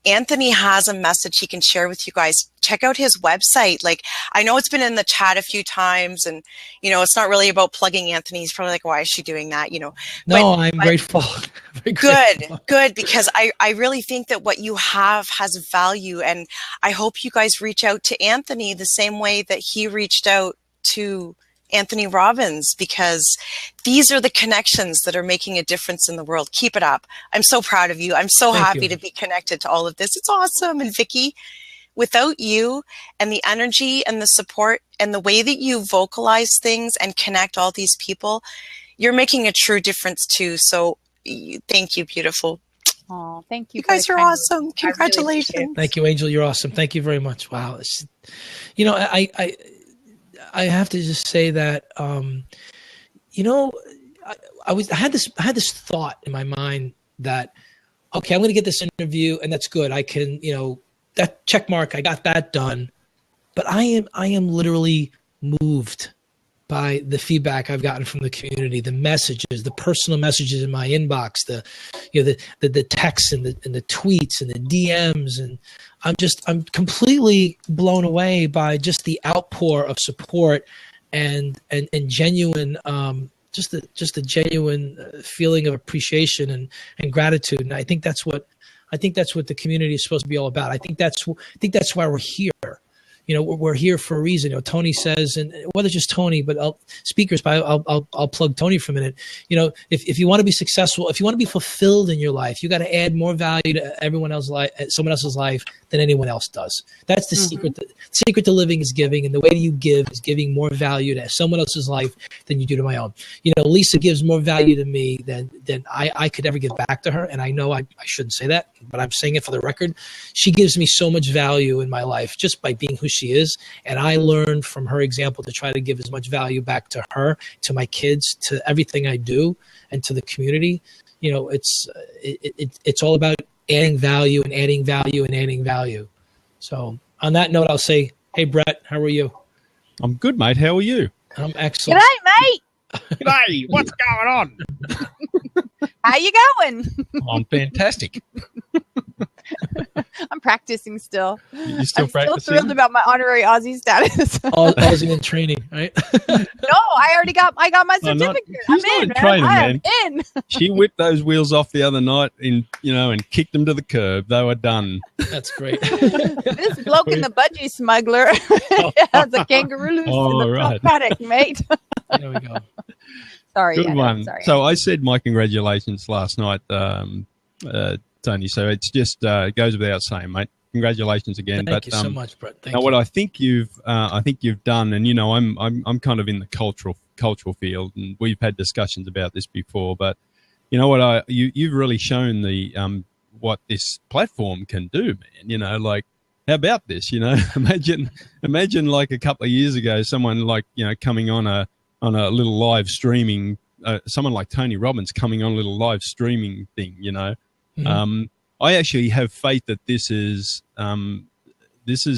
Speaker 11: Anthony has a message he can share with you guys. Check out his website. Like, I know it's been in the chat a few times, and, you know, it's not really about plugging Anthony. He's probably like, why is she doing that? You know,
Speaker 7: no, I'm grateful.
Speaker 11: Good, because I really think that what you have has value, and I hope you guys reach out to Anthony the same way that he reached out to Anthony Robbins, because these are the connections that are making a difference in the world. Keep it up. I'm so proud of you. I'm so happy to be connected to all of this. It's awesome. And Vicky, without you and the energy and the support and the way that you vocalize things and connect all these people, you're making a true difference too. So thank you, beautiful.
Speaker 1: Oh, thank you.
Speaker 11: You guys are awesome. Congratulations.
Speaker 1: Really
Speaker 7: thank you, Angel. You're awesome. Thank you very much. Wow. You know, I have to just say that, you know, I had this thought in my mind that, okay, I'm going to get this interview and that's good. I can, you know, that check mark, I got that done. But I am literally moved by the feedback I've gotten from the community, the messages, the personal messages in my inbox, the texts and the tweets and the DMs, and I'm completely blown away by just the outpour of support and genuine just a genuine feeling of appreciation and gratitude. And I think that's what the community is supposed to be all about. I think that's why we're here. You know, we're here for a reason. You know, Tony says, and whether it's just Tony, but I'll plug Tony for a minute. You know, if you want to be successful, if you want to be fulfilled in your life, you got to add more value to everyone else's life, someone else's life, than anyone else does. That's the secret. The secret to living is giving, and the way that you give is giving more value to someone else's life than you do to my own. You know, Lisa gives more value to me than I could ever give back to her, and I know I shouldn't say that, but I'm saying it for the record. She gives me so much value in my life just by being who she is, and I learned from her example to try to give as much value back to her, to my kids, to everything I do, and to the community. You know, it's all about adding value and adding value and adding value. So on that note, I'll say, hey, Brett, how are you?
Speaker 12: I'm good, mate. How are you?
Speaker 7: I'm excellent.
Speaker 1: G'day, mate.
Speaker 12: G'day. What's going on?
Speaker 1: How you going?
Speaker 12: I'm fantastic.
Speaker 1: I'm practicing still.
Speaker 12: You're still
Speaker 1: I'm
Speaker 12: practicing?
Speaker 1: still thrilled about my honorary Aussie status.
Speaker 7: Aussie in training, right?
Speaker 1: No, I got my certificate.
Speaker 12: She's
Speaker 1: I'm
Speaker 12: not
Speaker 1: in,
Speaker 12: in training,
Speaker 1: man.
Speaker 12: man.
Speaker 1: I'm in.
Speaker 12: She whipped those wheels off the other night and kicked them to the curb. They were done.
Speaker 7: That's great.
Speaker 1: This bloke in the budgie smuggler has a kangaroo loose in the
Speaker 12: right.
Speaker 1: paddock, mate.
Speaker 7: There we go.
Speaker 1: Sorry.
Speaker 12: Good
Speaker 1: Adam,
Speaker 12: one.
Speaker 1: sorry.
Speaker 12: So I said my congratulations last night, Tony. So it's just goes without saying, mate. Congratulations again.
Speaker 7: Thank you so much, Brett. Thank
Speaker 12: now
Speaker 7: you.
Speaker 12: what I think you've done, and I'm kind of in the cultural field, and we've had discussions about this before. But you know what, you've really shown the what this platform can do, man. Like, how about this? Imagine like a couple of years ago, someone like coming on a little live streaming, someone like Tony Robbins coming on a little live streaming thing.
Speaker 7: Mm-hmm.
Speaker 12: I actually have faith that this is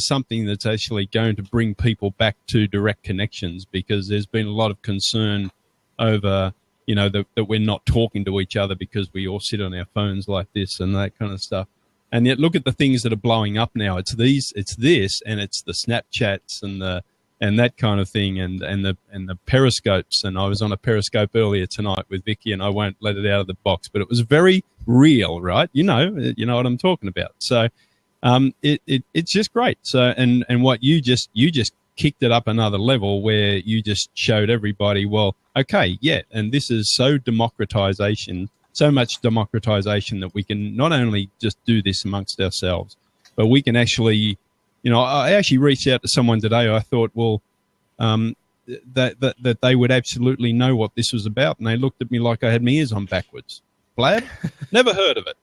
Speaker 12: something that's actually going to bring people back to direct connections, because there's been a lot of concern over, that we're not talking to each other because we all sit on our phones like this and that kind of stuff. And yet look at the things that are blowing up now. It's this, and it's the Snapchats and that kind of thing, and the periscopes. And I was on a periscope earlier tonight with Vicky, and I won't let it out of the box, but it was very real, right? You know what I'm talking about. So it's just great. So and what you just kicked it up another level, where you just showed everybody, well, okay, yeah, and this is so much democratization that we can not only just do this amongst ourselves, but we can actually, I actually reached out to someone today. I thought, well, that they would absolutely know what this was about, and they looked at me like I had my ears on backwards. Blab, never heard of it,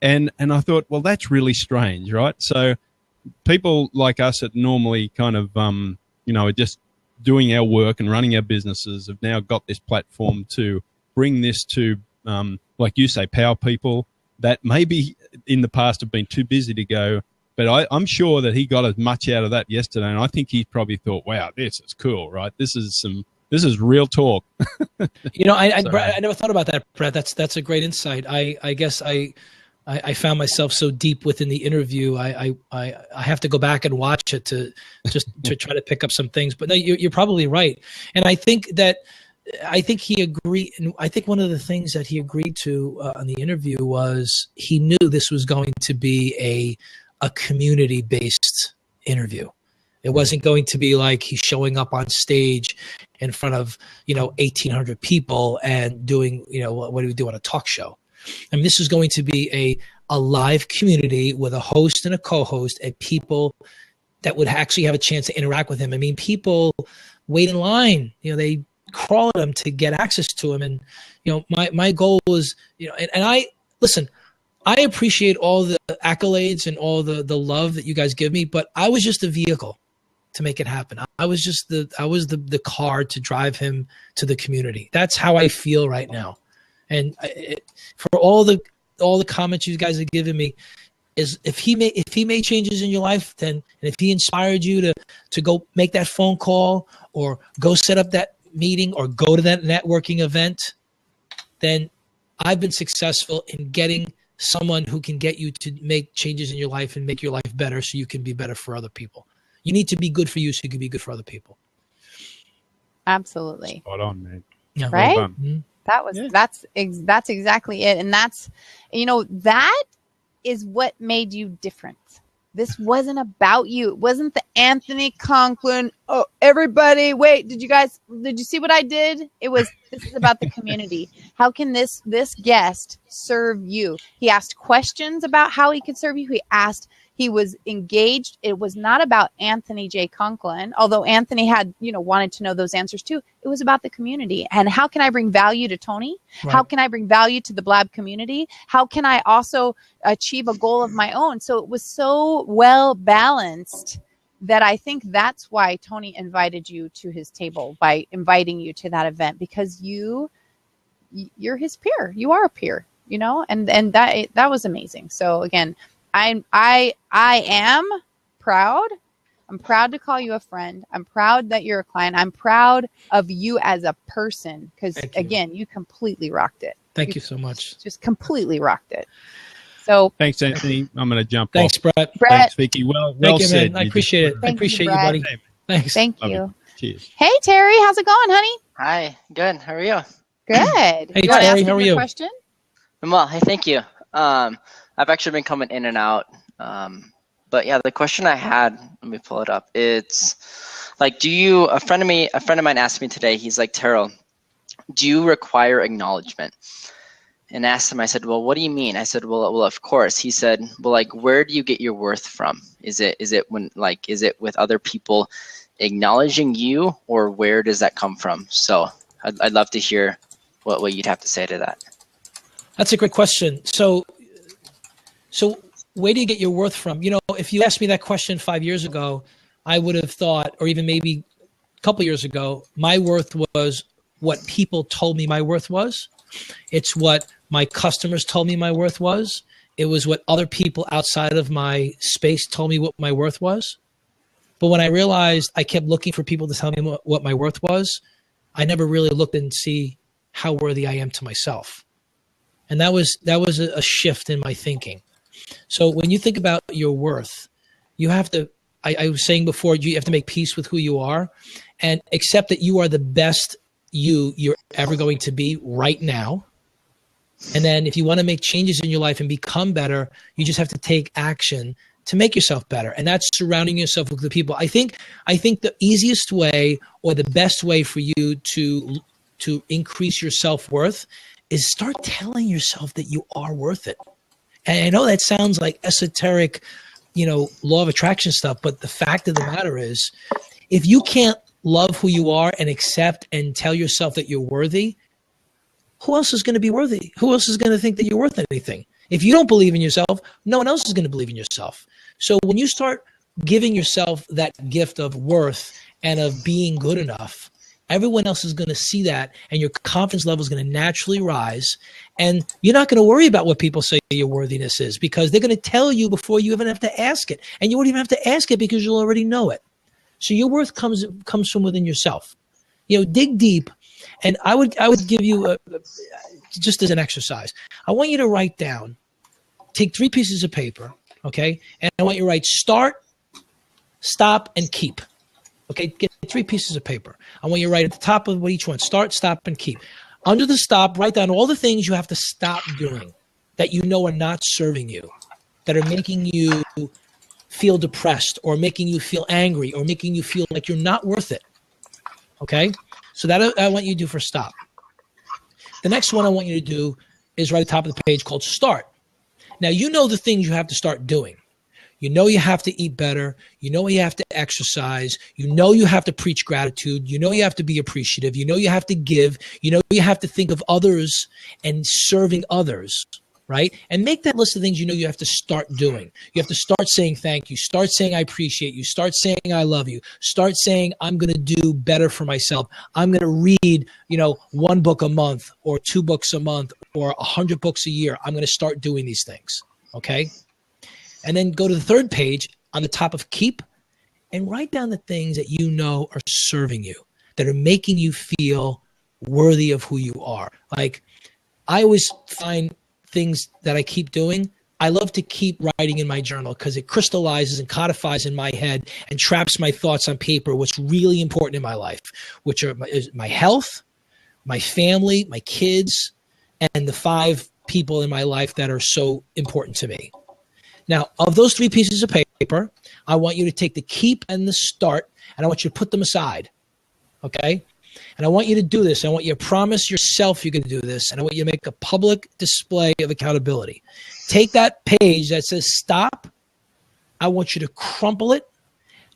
Speaker 12: and I thought, well, that's really strange, right? So people like us that normally kind of, are just doing our work and running our businesses have now got this platform to bring this to, like you say, power people that maybe in the past have been too busy to go. But I'm sure that he got as much out of that yesterday, and I think he probably thought, wow, this is cool, right? This is real talk.
Speaker 7: I never thought about that, Brett. That's a great insight. I guess I found myself so deep within the interview. I have to go back and watch it to try to pick up some things. But no, you're probably right. And I think he agreed. And I think one of the things that he agreed to on the interview was he knew this was going to be a community-based interview. It wasn't going to be like he's showing up on stage in front of 1,800 people and doing what do we do on a talk show. I mean, this is going to be a live community with a host and a co-host and people that would actually have a chance to interact with him. I mean, people wait in line. They crawl at him to get access to him. And my goal was and I listen. I appreciate all the accolades and all the love that you guys give me, but I was just a vehicle to make it happen. I was just the car to drive him to the community. That's how I feel right now. And for all the comments you guys have given me, is if he made changes in your life, then, and if he inspired you to go make that phone call or go set up that meeting or go to that networking event, then I've been successful in getting someone who can get you to make changes in your life and make your life better so you can be better for other people. You need to be good for you so you can be good for other people.
Speaker 1: Absolutely.
Speaker 12: Spot on, man.
Speaker 7: Yeah,
Speaker 1: right?
Speaker 12: Well done.
Speaker 1: That's exactly it. And that's, that is what made you different. This wasn't about you. It wasn't the Anthony Conklin. Oh, everybody, wait, did you see what I did? This is about the community. How can this guest serve you? He asked questions about how he could serve you. He was engaged. It was not about Anthony J. Conklin, although Anthony had, wanted to know those answers too. It was about the community. And how can I bring value to Tony? Right. How can I bring value to the Blab community? How can I also achieve a goal of my own? So it was so well balanced that I think that's why Tony invited you to his table, by inviting you to that event, because you're his peer. You are a peer, and that was amazing. So again, I am proud. I'm proud to call you a friend. I'm proud that you're a client. I'm proud of you as a person, because again, you completely rocked it.
Speaker 7: Thank you so much.
Speaker 1: Just completely rocked it. So
Speaker 12: thanks, Anthony. I'm going to jump
Speaker 7: Thanks,
Speaker 12: off.
Speaker 7: Brett.
Speaker 12: Thanks, Vicky. Well
Speaker 7: Thank you,
Speaker 12: said.
Speaker 7: man. I appreciate it. I appreciate you, buddy. Thanks.
Speaker 1: Thank
Speaker 12: Love
Speaker 1: you.
Speaker 12: it. Cheers.
Speaker 1: Hey, Terry, how's it going, honey?
Speaker 13: Hi, good. How are you?
Speaker 1: Good.
Speaker 7: Hey,
Speaker 1: You wanna
Speaker 7: Terry,
Speaker 1: ask
Speaker 7: how
Speaker 1: him
Speaker 7: are
Speaker 1: your
Speaker 7: you?
Speaker 1: question?
Speaker 13: I'm well. Hey, thank you. I've actually been coming in and out. But yeah, the question I had, let me pull it up. It's like, a friend of mine asked me today, he's like, Terrell, do you require acknowledgement? And asked him, I said, well, what do you mean? I said, well, of course. He said, well, like, where do you get your worth from? Is it with other people acknowledging you, or where does that come from? So I'd love to hear what you'd have to say to that.
Speaker 7: That's a great question. So where do you get your worth from? You know, if you asked me that question 5 years ago, I would have thought, or even maybe a couple years ago, my worth was what people told me my worth was. It's what my customers told me my worth was. It was what other people outside of my space told me what my worth was. But when I realized I kept looking for people to tell me what my worth was, I never really looked and see how worthy I am to myself. And that was a shift in my thinking. So when you think about your worth, you have to, I was saying before, you have to make peace with who you are and accept that you are the best you're ever going to be right now. And then if you want to make changes in your life and become better, you just have to take action to make yourself better. And that's surrounding yourself with the people. I think the easiest way or the best way for you to increase your self-worth is start telling yourself that you are worth it. And I know that sounds like esoteric, law of attraction stuff, but the fact of the matter is, if you can't love who you are and accept and tell yourself that you're worthy, who else is going to be worthy? Who else is going to think that you're worth anything? If you don't believe in yourself, no one else is going to believe in yourself. So when you start giving yourself that gift of worth and of being good enough, everyone else is going to see that, and your confidence level is going to naturally rise. And you're not going to worry about what people say your worthiness is, because they're going to tell you before you even have to ask it. And you won't even have to ask it because you'll already know it. So your worth comes from within yourself. Dig deep. And I would give you just as an exercise, I want you to write down, take 3 pieces of paper, okay? And I want you to write start, stop, and keep. Okay, get 3 pieces of paper. I want you to write at the top of each one, start, stop, and keep. Under the stop, write down all the things you have to stop doing that you know are not serving you, that are making you feel depressed or making you feel angry or making you feel like you're not worth it. Okay? So that I want you to do for stop. The next one I want you to do is right at the top of the page called start. Now, you know the things you have to start doing. You know you have to eat better. You know you have to exercise. You know you have to preach gratitude. You know you have to be appreciative. You know you have to give. You know you have to think of others and serving others, right? And make that list of things you have to start doing. You have to start saying thank you. Start saying I appreciate you. Start saying I love you. Start saying I'm going to do better for myself. I'm going to read, 1 book a month or 2 books a month or 100 books a year. I'm going to start doing these things, okay? And then go to the 3rd page on the top of keep and write down the things that you know are serving you, that are making you feel worthy of who you are. Like, I always find things that I keep doing. I love to keep writing in my journal because it crystallizes and codifies in my head and traps my thoughts on paper, what's really important in my life, which are my health, my family, my kids, and the 5 people in my life that are so important to me. Now, of those 3 pieces of paper, I want you to take the keep and the start, and I want you to put them aside, okay? And I want you to do this. I want you to promise yourself you're going to do this, and I want you to make a public display of accountability. Take that page that says stop. I want you to crumple it,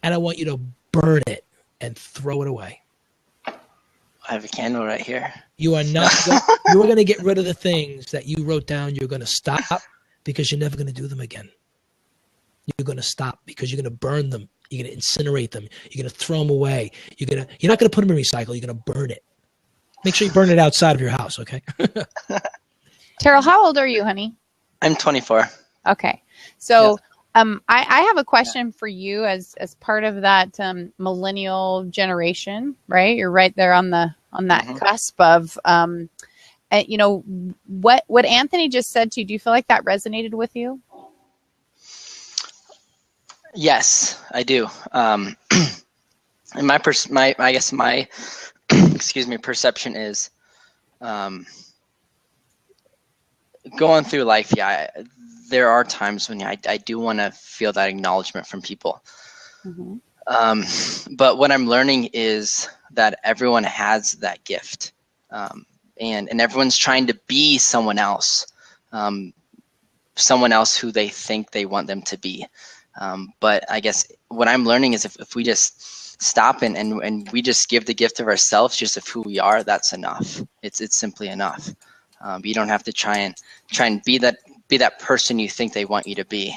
Speaker 7: and I want you to burn it and throw it away.
Speaker 13: I have a candle right here.
Speaker 7: You are not you are going to get rid of the things that you wrote down you're going to stop because you're never going to do them again. You're going to stop because you're going to burn them. You're going to incinerate them. You're going to throw them away. You're not going to put them in recycle. You're going to burn it. Make sure you burn it outside of your house, okay?
Speaker 1: Terrell, how old are you, honey?
Speaker 13: I'm 24.
Speaker 1: Okay. So I have a question for you as part of that millennial generation, right? You're right there on that cusp of you know, what Anthony just said to you, do you feel like that resonated with you?
Speaker 13: Yes, I do. And I guess my excuse me, perception is going through life. Yeah, there are times when I do want to feel that acknowledgement from people.
Speaker 1: Mm-hmm.
Speaker 13: But what I'm learning is that everyone has that gift, and everyone's trying to be someone else who they think they want them to be. But I guess what I'm learning is if we just stop and we just give the gift of ourselves, just of who we are, that's enough. It's simply enough. You don't have to try and be that person you think they want you to be,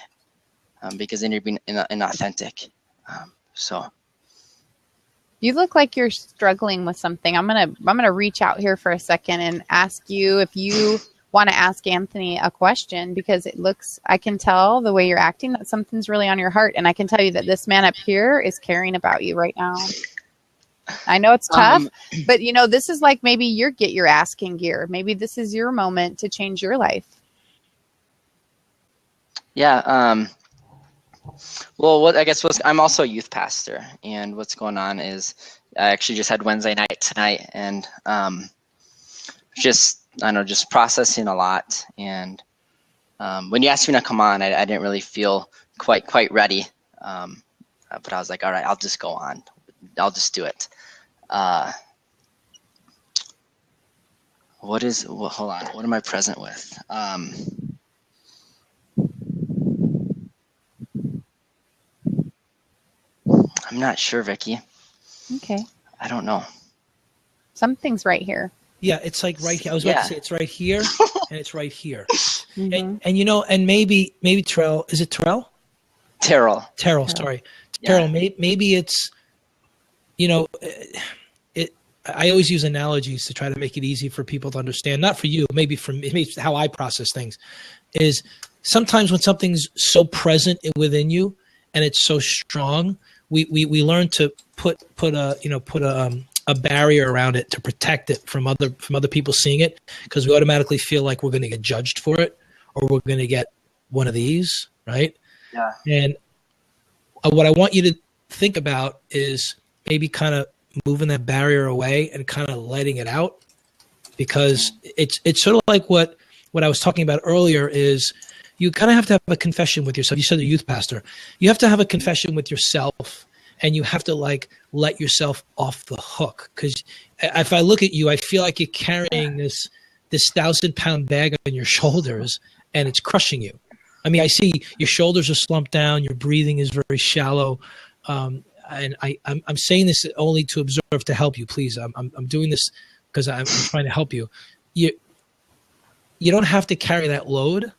Speaker 13: because then you're being inauthentic. So
Speaker 1: you look like you're struggling with something. I'm gonna reach out here for a second and ask you if you want to ask Anthony a question, because I can tell the way you're acting that something's really on your heart, and I can tell you that this man up here is caring about you right now. I know it's tough, but you know, this is like maybe get your ass in gear. Maybe this is your moment to change your life.
Speaker 13: Yeah. Well, I'm also a youth pastor, and what's going on is I actually just had Wednesday night tonight, and just processing a lot. And when you asked me to come on, I didn't really feel quite ready. But I was like, all right, I'll just go on. I'll just do it. Hold on. What am I present with? I'm not sure, Vicky.
Speaker 1: Okay.
Speaker 13: I don't know.
Speaker 1: Something's right here.
Speaker 7: Yeah, it's like right here. I was about to say it's right here and it's right here.
Speaker 1: Mm-hmm.
Speaker 7: And you know, and maybe Terrell, is it Terrell?
Speaker 13: Terrell,
Speaker 7: sorry.
Speaker 13: Yeah.
Speaker 7: Terrell, maybe it's, you know, I always use analogies to try to make it easy for people to understand. Not for you, maybe for me, maybe how I process things is sometimes when something's so present within you and it's so strong, we learn to put a barrier around it to protect it from other people seeing it, because we automatically feel like we're going to get judged for it, or we're going to get one of these, right?
Speaker 13: Yeah.
Speaker 7: And what I want you to think about is maybe kind of moving that barrier away and kind of letting it out, because it's sort of like what I was talking about earlier is you kind of have to have a confession with yourself. You said a youth pastor. You have to have a confession with yourself, and you have to like let yourself off the hook. Because if I look at you, I feel like you're carrying this 1,000-pound bag on your shoulders, and it's crushing you. I mean, I see your shoulders are slumped down, your breathing is very shallow, and I'm saying this only to observe, to help you. Please, I'm doing this because I'm trying to help you. You don't have to carry that load,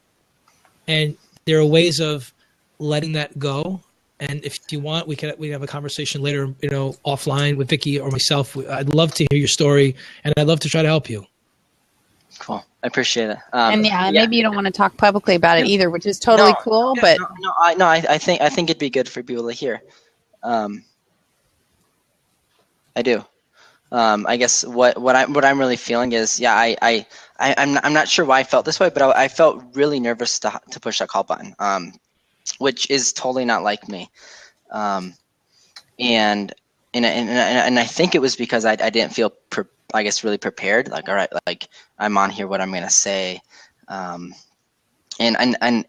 Speaker 7: and there are ways of letting that go. And if you want, we can have a conversation later, you know, offline with Vicky or myself. I'd love to hear your story, and I'd love to try to help you.
Speaker 13: Cool. I appreciate it.
Speaker 1: Maybe you don't want to talk publicly about it either, which is totally cool. But
Speaker 13: I think it'd be good for people to hear. I do. I guess what I'm really feeling is, I'm not sure why I felt this way, but I felt really nervous to push that call button, which is totally not like me. And I think it was because I didn't feel really prepared. Like, all right, like I'm on here, what I'm gonna say, and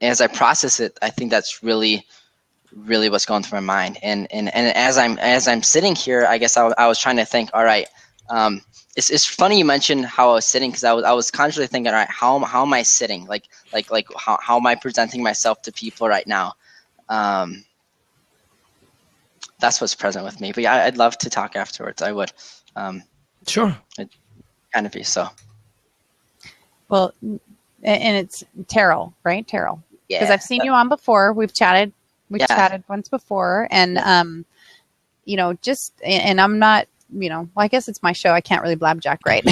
Speaker 13: as I process it, I think that's really what's going through my mind. And as I'm sitting here, I guess I was trying to think, all right, it's funny you mentioned how I was sitting, because I was consciously thinking, all right, how am I sitting? Like how am I presenting myself to people right now? That's what's present with me. But yeah, I'd love to talk afterwards. I would.
Speaker 7: Sure.
Speaker 13: It'd kind of be so.
Speaker 1: Well, and it's Terrell, right? Terrell.
Speaker 13: Yeah.
Speaker 1: Because I've seen you on before. We've chatted. Chatted once before, and you know, and I'm not, you know, well, I guess it's my show. I can't really blabjack, right?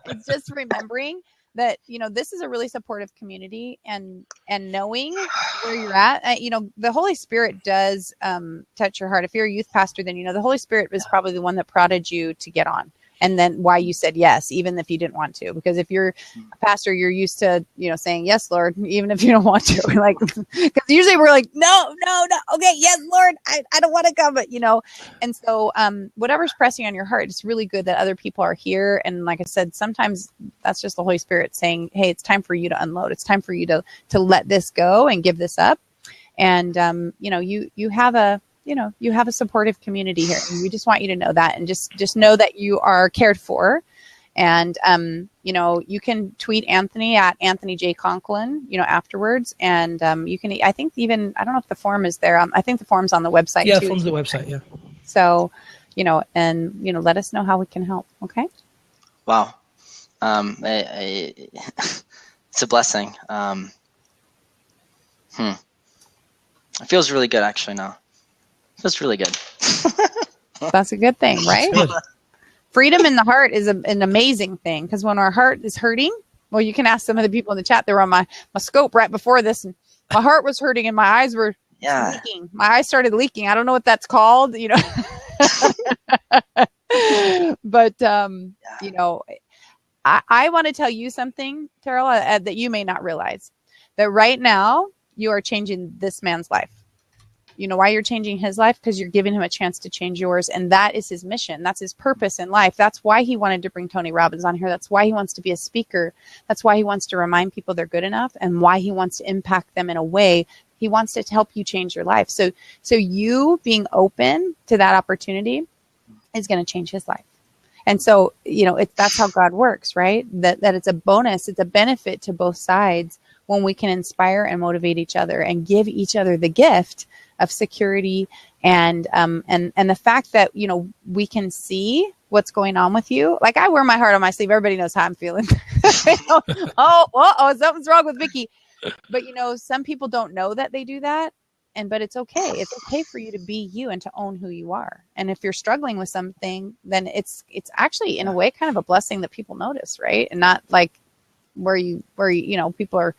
Speaker 1: It's just remembering that, you know, this is a really supportive community, and knowing where you're at, you know, the Holy Spirit does touch your heart. If you're a youth pastor, then, you know, the Holy Spirit was probably the one that prodded you to get on. and then why you said yes, even if you didn't want to. Because if you're a pastor, you're used to, saying yes, Lord, even if you don't want to. Like, because usually we're like, no, okay, yes, Lord, I don't want to come, but And so, whatever's pressing on your heart, it's really good that other people are here. And like I said, sometimes that's just the Holy Spirit saying, hey, it's time for you to unload. It's time for you to let this go and give this up. And you have a supportive community here, and we just want you to know that, and just know that you are cared for. And you can tweet Anthony at Anthony J. Conklin, afterwards, and you can. I think even I don't know if the form is there. I think the form's on the website.
Speaker 7: Yeah,
Speaker 1: too.
Speaker 7: form's the website. Yeah.
Speaker 1: So, let us know how we can help. Okay.
Speaker 13: Wow. It's a blessing. It feels really good actually now. It feels really good.
Speaker 1: That's a good thing, right?
Speaker 7: Good.
Speaker 1: Freedom in the heart is an amazing thing, because when our heart is hurting, well, you can ask some of the people in the chat. They were on my scope right before this, and my heart was hurting and my eyes were leaking. My eyes started leaking. I don't know what that's called, But I want to tell you something, Terrell, that you may not realize. That right now you are changing this man's life. You know why you're changing his life? Because you're giving him a chance to change yours. And that is his mission. That's his purpose in life. That's why he wanted to bring Tony Robbins on here. That's why he wants to be a speaker. That's why he wants to remind people they're good enough, and why he wants to impact them in a way. He wants to help you change your life. So you being open to that opportunity is going to change his life. And so, that's how God works, right? That it's a bonus. It's a benefit to both sides when we can inspire and motivate each other and give each other the gift of security and the fact that, we can see what's going on with you. Like, I wear my heart on my sleeve. Everybody knows how I'm feeling. Something's wrong with Vicky. But, some people don't know that they do that. But it's okay. It's okay for you to be you and to own who you are. And if you're struggling with something, then it's actually in a way kind of a blessing that people notice, right? And not like where people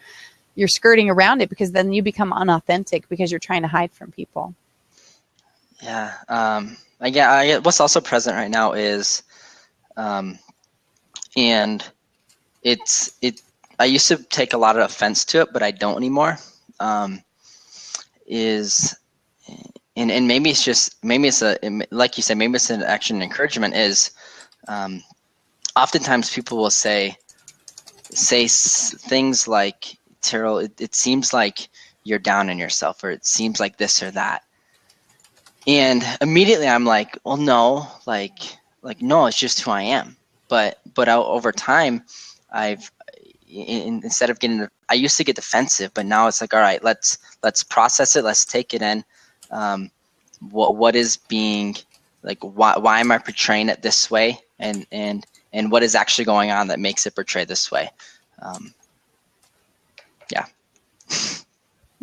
Speaker 1: you're skirting around it, because then you become unauthentic because you're trying to hide from people.
Speaker 13: Yeah. What's also present right now is, and I used to take a lot of offense to it, but I don't anymore. And maybe it's like you said, maybe it's an action encouragement is, oftentimes people will say things like, Terrell, it seems like you're down in yourself, or it seems like this or that. And immediately I'm like, well, no, no, it's just who I am. But over time, instead of I used to get defensive, but now it's like, all right, let's process it. Let's take it in. What is being like, why am I portraying it this way? And what is actually going on that makes it portray this way? Yeah.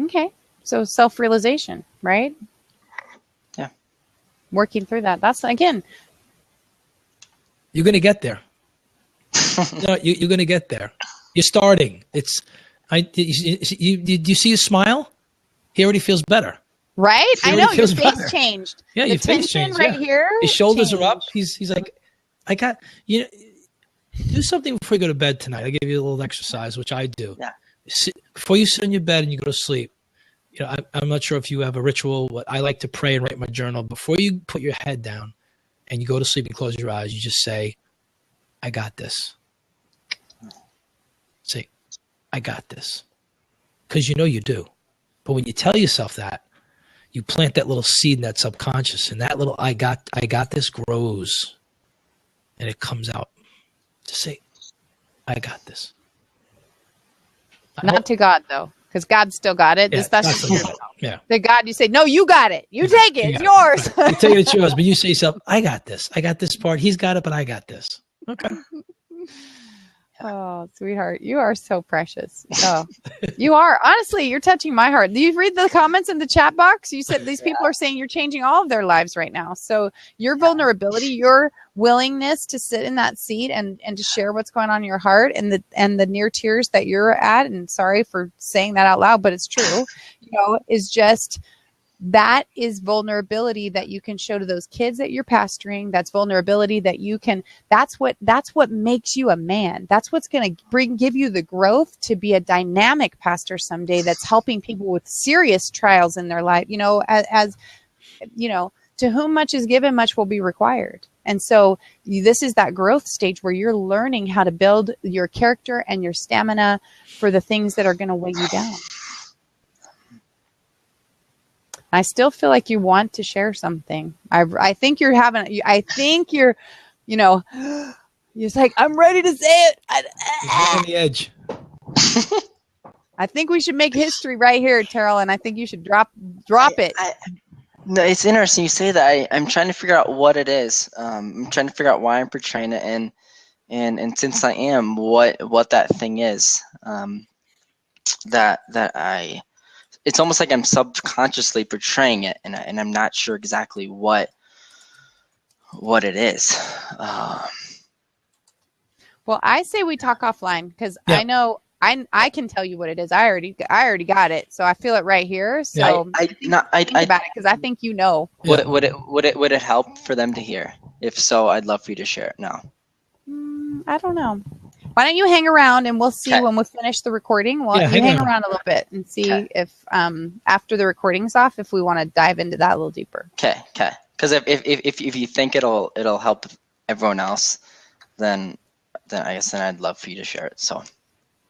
Speaker 1: Okay. So self-realization, right?
Speaker 13: Yeah.
Speaker 1: Working through that. That's, again,
Speaker 7: you're going to get there. You're going to get there. You're starting. Do you see his smile? He already feels better.
Speaker 1: Right? I know. Your face
Speaker 7: better.
Speaker 1: changed.
Speaker 7: Yeah,
Speaker 1: the
Speaker 7: your face changed.
Speaker 1: Right here.
Speaker 7: His shoulders
Speaker 1: changed.
Speaker 7: are up. He's like, I got, do something before you go to bed tonight. I give you a little exercise, which I do.
Speaker 13: Yeah.
Speaker 7: Before you sit in your bed and you go to sleep, I'm not sure if you have a ritual. What I like to pray and write my journal. Before you put your head down and you go to sleep and close your eyes, you just say, I got this. Say, I got this. Because you do. But when you tell yourself that, you plant that little seed in that subconscious, and that little I got this grows, and it comes out. To say, I got this.
Speaker 1: Not to God, though, because God still got it.
Speaker 7: Yeah,
Speaker 1: That's just
Speaker 7: yeah.
Speaker 1: To God, you say, no, you got it. You take it. It's yours.
Speaker 7: You take it, it's yours. But you say to yourself, I got this. I got this part. He's got it, but I got this. Okay.
Speaker 1: Oh, sweetheart, you are so precious. Oh, you are. Honestly, you're touching my heart. Do you read the comments in the chat box? You said these people are saying you're changing all of their lives right now. So your vulnerability, your willingness to sit in that seat and to share what's going on in your heart, and the near tears that you're at, and sorry for saying that out loud, but it's true, is just that is vulnerability that you can show to those kids that you're pastoring. That's vulnerability that you can, that's what makes you a man. That's what's going to give you the growth to be a dynamic pastor someday that's helping people with serious trials in their life. You know, as you know, to whom much is given, much will be required. And so this is that growth stage where you're learning how to build your character and your stamina for the things that are going to weigh you down. I still feel like you want to share something. I think you're having, I think you're, you know, you're like, I'm ready to say it.
Speaker 7: On the edge.
Speaker 1: I think we should make history right here, Terrell, and I think you should drop it.
Speaker 13: No, it's interesting you say that. I'm trying to figure out what it is. I'm trying to figure out why I'm portraying it, and since I am, what that thing is. It's almost like I'm subconsciously portraying it, and I'm not sure exactly what it is.
Speaker 1: Well, I say we talk offline because I know I can tell you what it is. I already got it, so I feel it right here. So think about it because I think you know.
Speaker 13: Would it help for them to hear? If so, I'd love for you to share it now.
Speaker 1: I don't know. Why don't you hang around and we'll see when we finish the recording. Well, you hang around a little bit and see if after the recording's off, if we want to dive into that a little deeper.
Speaker 13: Okay. Because if you think it'll help everyone else, then I guess I'd love for you to share it. So.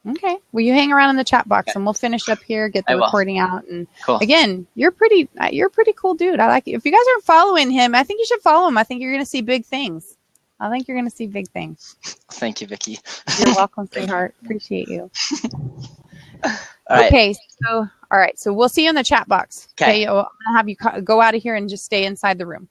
Speaker 1: Okay. Well, you hang around in the chat box and we'll finish up here, get the recording out. And again, you're pretty cool dude. I like it. If you guys aren't following him, I think you should follow him. I think you're going to see big things.
Speaker 13: Thank you, Vicky.
Speaker 1: You're welcome, sweetheart. Appreciate you.
Speaker 13: Okay.
Speaker 1: All right. So we'll see you in the chat box. Okay. I'm going to have you go out of here and just stay inside the room.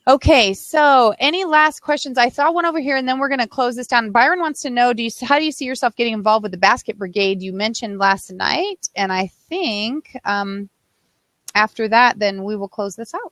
Speaker 1: Okay. So any last questions? I saw one over here and then we're going to close this down. Byron wants to know, how do you see yourself getting involved with the basket brigade you mentioned last night? And I think after that, then we will close this out.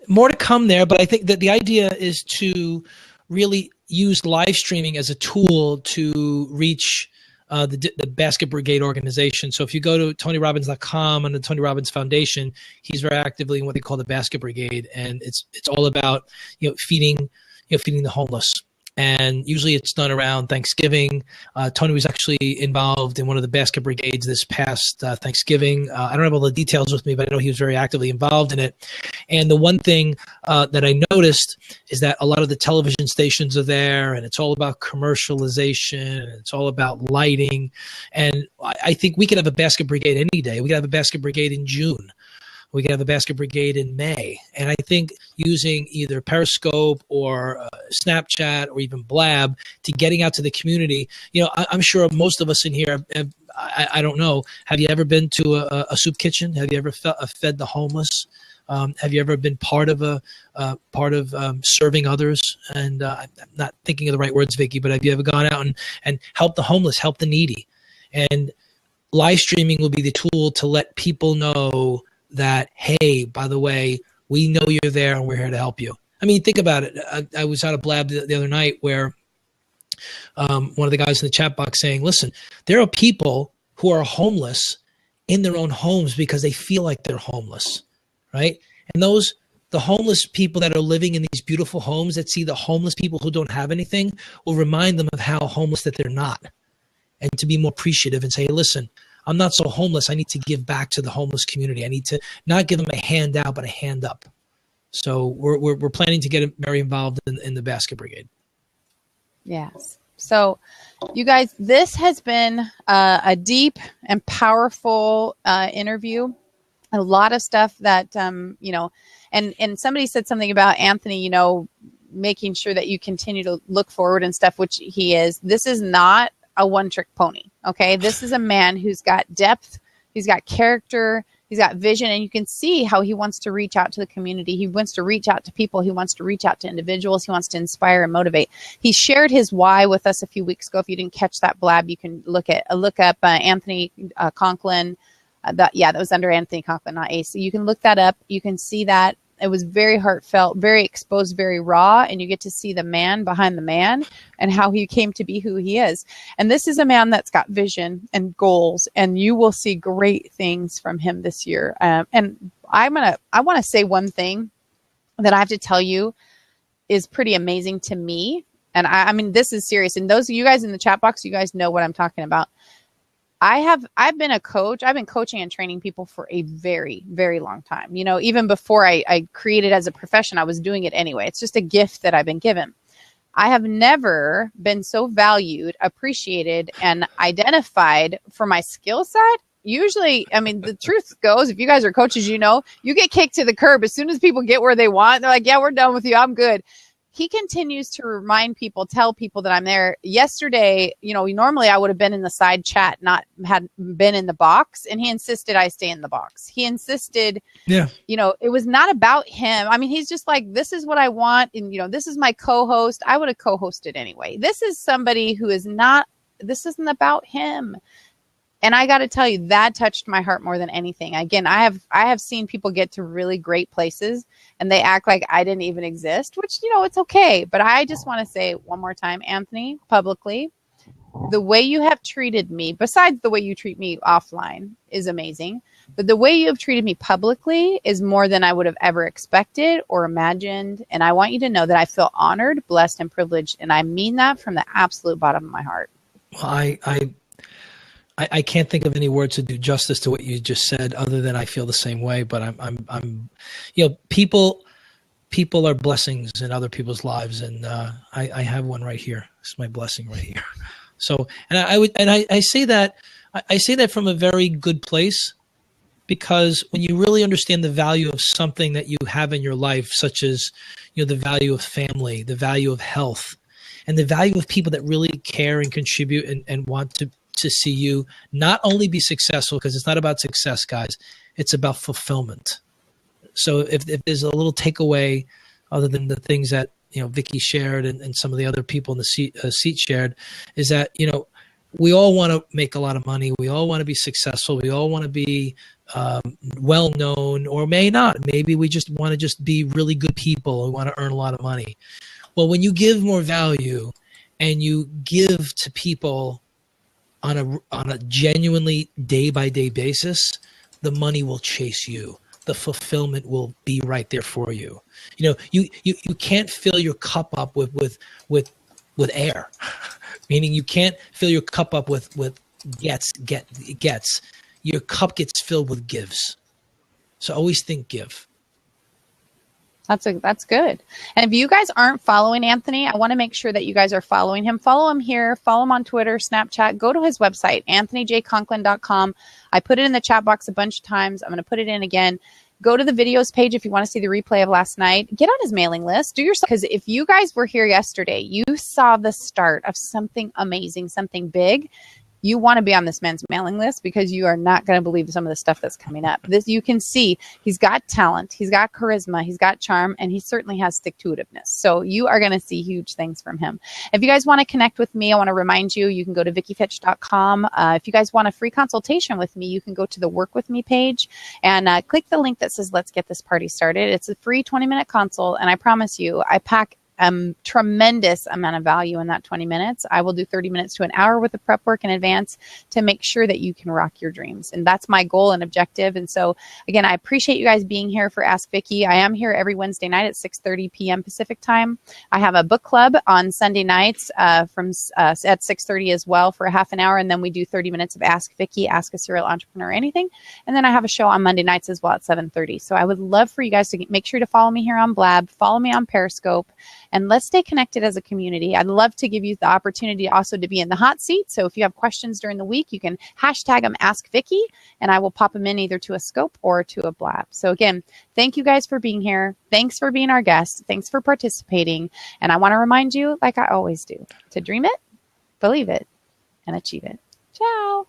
Speaker 7: More to come there, but I think that the idea is to really use live streaming as a tool to reach the Basket Brigade organization. So if you go to TonyRobbins.com and the Tony Robbins Foundation, he's very actively in what they call the Basket Brigade, and it's all about feeding the homeless. And usually it's done around Thanksgiving. Tony was actually involved in one of the basket brigades this past Thanksgiving. I don't have all the details with me, but I know he was very actively involved in it. And the one thing that I noticed is that a lot of the television stations are there, and it's all about commercialization, and it's all about lighting. And I think we could have a basket brigade any day. We could have a basket brigade in June. We could have a basket brigade in May. And I think using either Periscope or Snapchat or even Blab to getting out to the community, I'm sure most of us in here, I don't know, have you ever been to a soup kitchen? Have you ever fed the homeless? Have you ever been part of serving others? And I'm not thinking of the right words, Vicky, but have you ever gone out and helped the homeless, helped the needy? And live streaming will be the tool to let people know that, hey, by the way, we know you're there and we're here to help you. I mean, think about it. I was out of Blab the other night where one of the guys in the chat box saying, listen, there are people who are homeless in their own homes because they feel like they're homeless, right? And the homeless people that are living in these beautiful homes that see the homeless people who don't have anything will remind them of how homeless that they're not, and to be more appreciative and say, hey, listen, I'm not so homeless. I need to give back to the homeless community. I need to not give them a handout, but a hand up. So we're planning to get very involved in the basket brigade.
Speaker 1: Yes. So you guys, this has been a deep and powerful interview. A lot of stuff that, and somebody said something about Anthony, making sure that you continue to look forward and stuff, which he is. This is not a one-trick pony, okay? This is a man who's got depth, he's got character, he's got vision, and you can see how he wants to reach out to the community. He wants to reach out to people. He wants to reach out to individuals. He wants to inspire and motivate. He shared his why with us a few weeks ago. If you didn't catch that Blab, you can look up Anthony Conklin. That was under Anthony Conklin, not Ace. So you can look that up. You can see that It was very heartfelt, very exposed, very raw, and you get to see the man behind the man and how he came to be who he is. And this is a man that's got vision and goals, and you will see great things from him this year. And I want to say one thing that I have to tell you is pretty amazing to me. And I mean, this is serious. And those of you guys in the chat box, you guys know what I'm talking about. I've been a coach. I've been coaching and training people for a very, very long time. You know, even before I created as a profession, I was doing it anyway. It's just a gift that I've been given. I have never been so valued, appreciated, and identified for my skill set. Usually, I mean, the truth goes, if you guys are coaches, you know, you get kicked to the curb as soon as people get where they want. They're like, yeah, we're done with you. I'm good. He continues to remind people, tell people that I'm there. Yesterday, you know, normally I would have been in the side chat, not had been in the box. And he insisted I stay in the box. He insisted, you know, it was not about him. I mean, he's just like, this is what I want. And, you know, this is my co-host. I would have co-hosted anyway. This is somebody who is not, this isn't about him. And I got to tell you, that touched my heart more than anything. Again, I have seen people get to really great places and they act like I didn't even exist, which, you know, it's okay. But I just want to say one more time, Anthony, publicly, the way you have treated me, besides the way you treat me offline, is amazing. But the way you have treated me publicly is more than I would have ever expected or imagined. And I want you to know that I feel honored, blessed, and privileged. And I mean that from the absolute bottom of my heart.
Speaker 7: Well, I can't think of any words to do justice to what you just said, other than I feel the same way. But I'm, you know, people are blessings in other people's lives, and I have one right here. It's my blessing right here. So, and I say that from a very good place, because when you really understand the value of something that you have in your life, such as, you know, the value of family, the value of health, and the value of people that really care and contribute and want to see you not only be successful, because it's not about success, guys, it's about fulfillment. So if there's a little takeaway other than the things that, you know, Vicky shared and some of the other people in the seat shared, is that, you know, we all want to make a lot of money. We all want to be successful. We all want to be well known, or may not. Maybe we just want to just be really good people. We want to earn a lot of money. Well, when you give more value and you give to people on a genuinely day-by-day basis, the money will chase you. The fulfillment will be right there for you. You know, you can't fill your cup up with air, meaning you can't fill your cup up with gets. Your cup gets filled with gives. So always think give.
Speaker 1: That's good. And if you guys aren't following Anthony, I want to make sure that you guys are following him. Follow him here. Follow him on Twitter, Snapchat. Go to his website, anthonyjconklin.com. I put it in the chat box a bunch of times. I'm going to put it in again. Go to the videos page if you want to see the replay of last night. Get on his mailing list. Do yourself, because if you guys were here yesterday, you saw the start of something amazing, something big. You want to be on this man's mailing list, because you are not going to believe some of the stuff that's coming up. This, you can see he's got talent, he's got charisma, he's got charm, and he certainly has stick-to-itiveness. So you are going to see huge things from him. If you guys want to connect with me, I want to remind you, you can go to vickifitch.com. If you guys want a free consultation with me, you can go to the Work With Me page and click the link that says, let's get this party started. It's a free 20-minute consult, and I promise you, I pack tremendous amount of value in that 20 minutes. I will do 30 minutes to an hour with the prep work in advance to make sure that you can rock your dreams. And that's my goal and objective. And so again, I appreciate you guys being here for Ask Vicky. I am here every Wednesday night at 6:30 p.m. Pacific time. I have a book club on Sunday nights at 6:30 as well for a half an hour. And then we do 30 minutes of Ask Vicky, Ask a Serial Entrepreneur, anything. And then I have a show on Monday nights as well at 7:30. So I would love for you guys to make sure to follow me here on Blab, follow me on Periscope, and let's stay connected as a community. I'd love to give you the opportunity also to be in the hot seat. So if you have questions during the week, you can hashtag them Ask Vicky, and I will pop them in either to a scope or to a Blab. So again, thank you guys for being here. Thanks for being our guests. Thanks for participating. And I want to remind you, like I always do, to dream it, believe it, and achieve it. Ciao.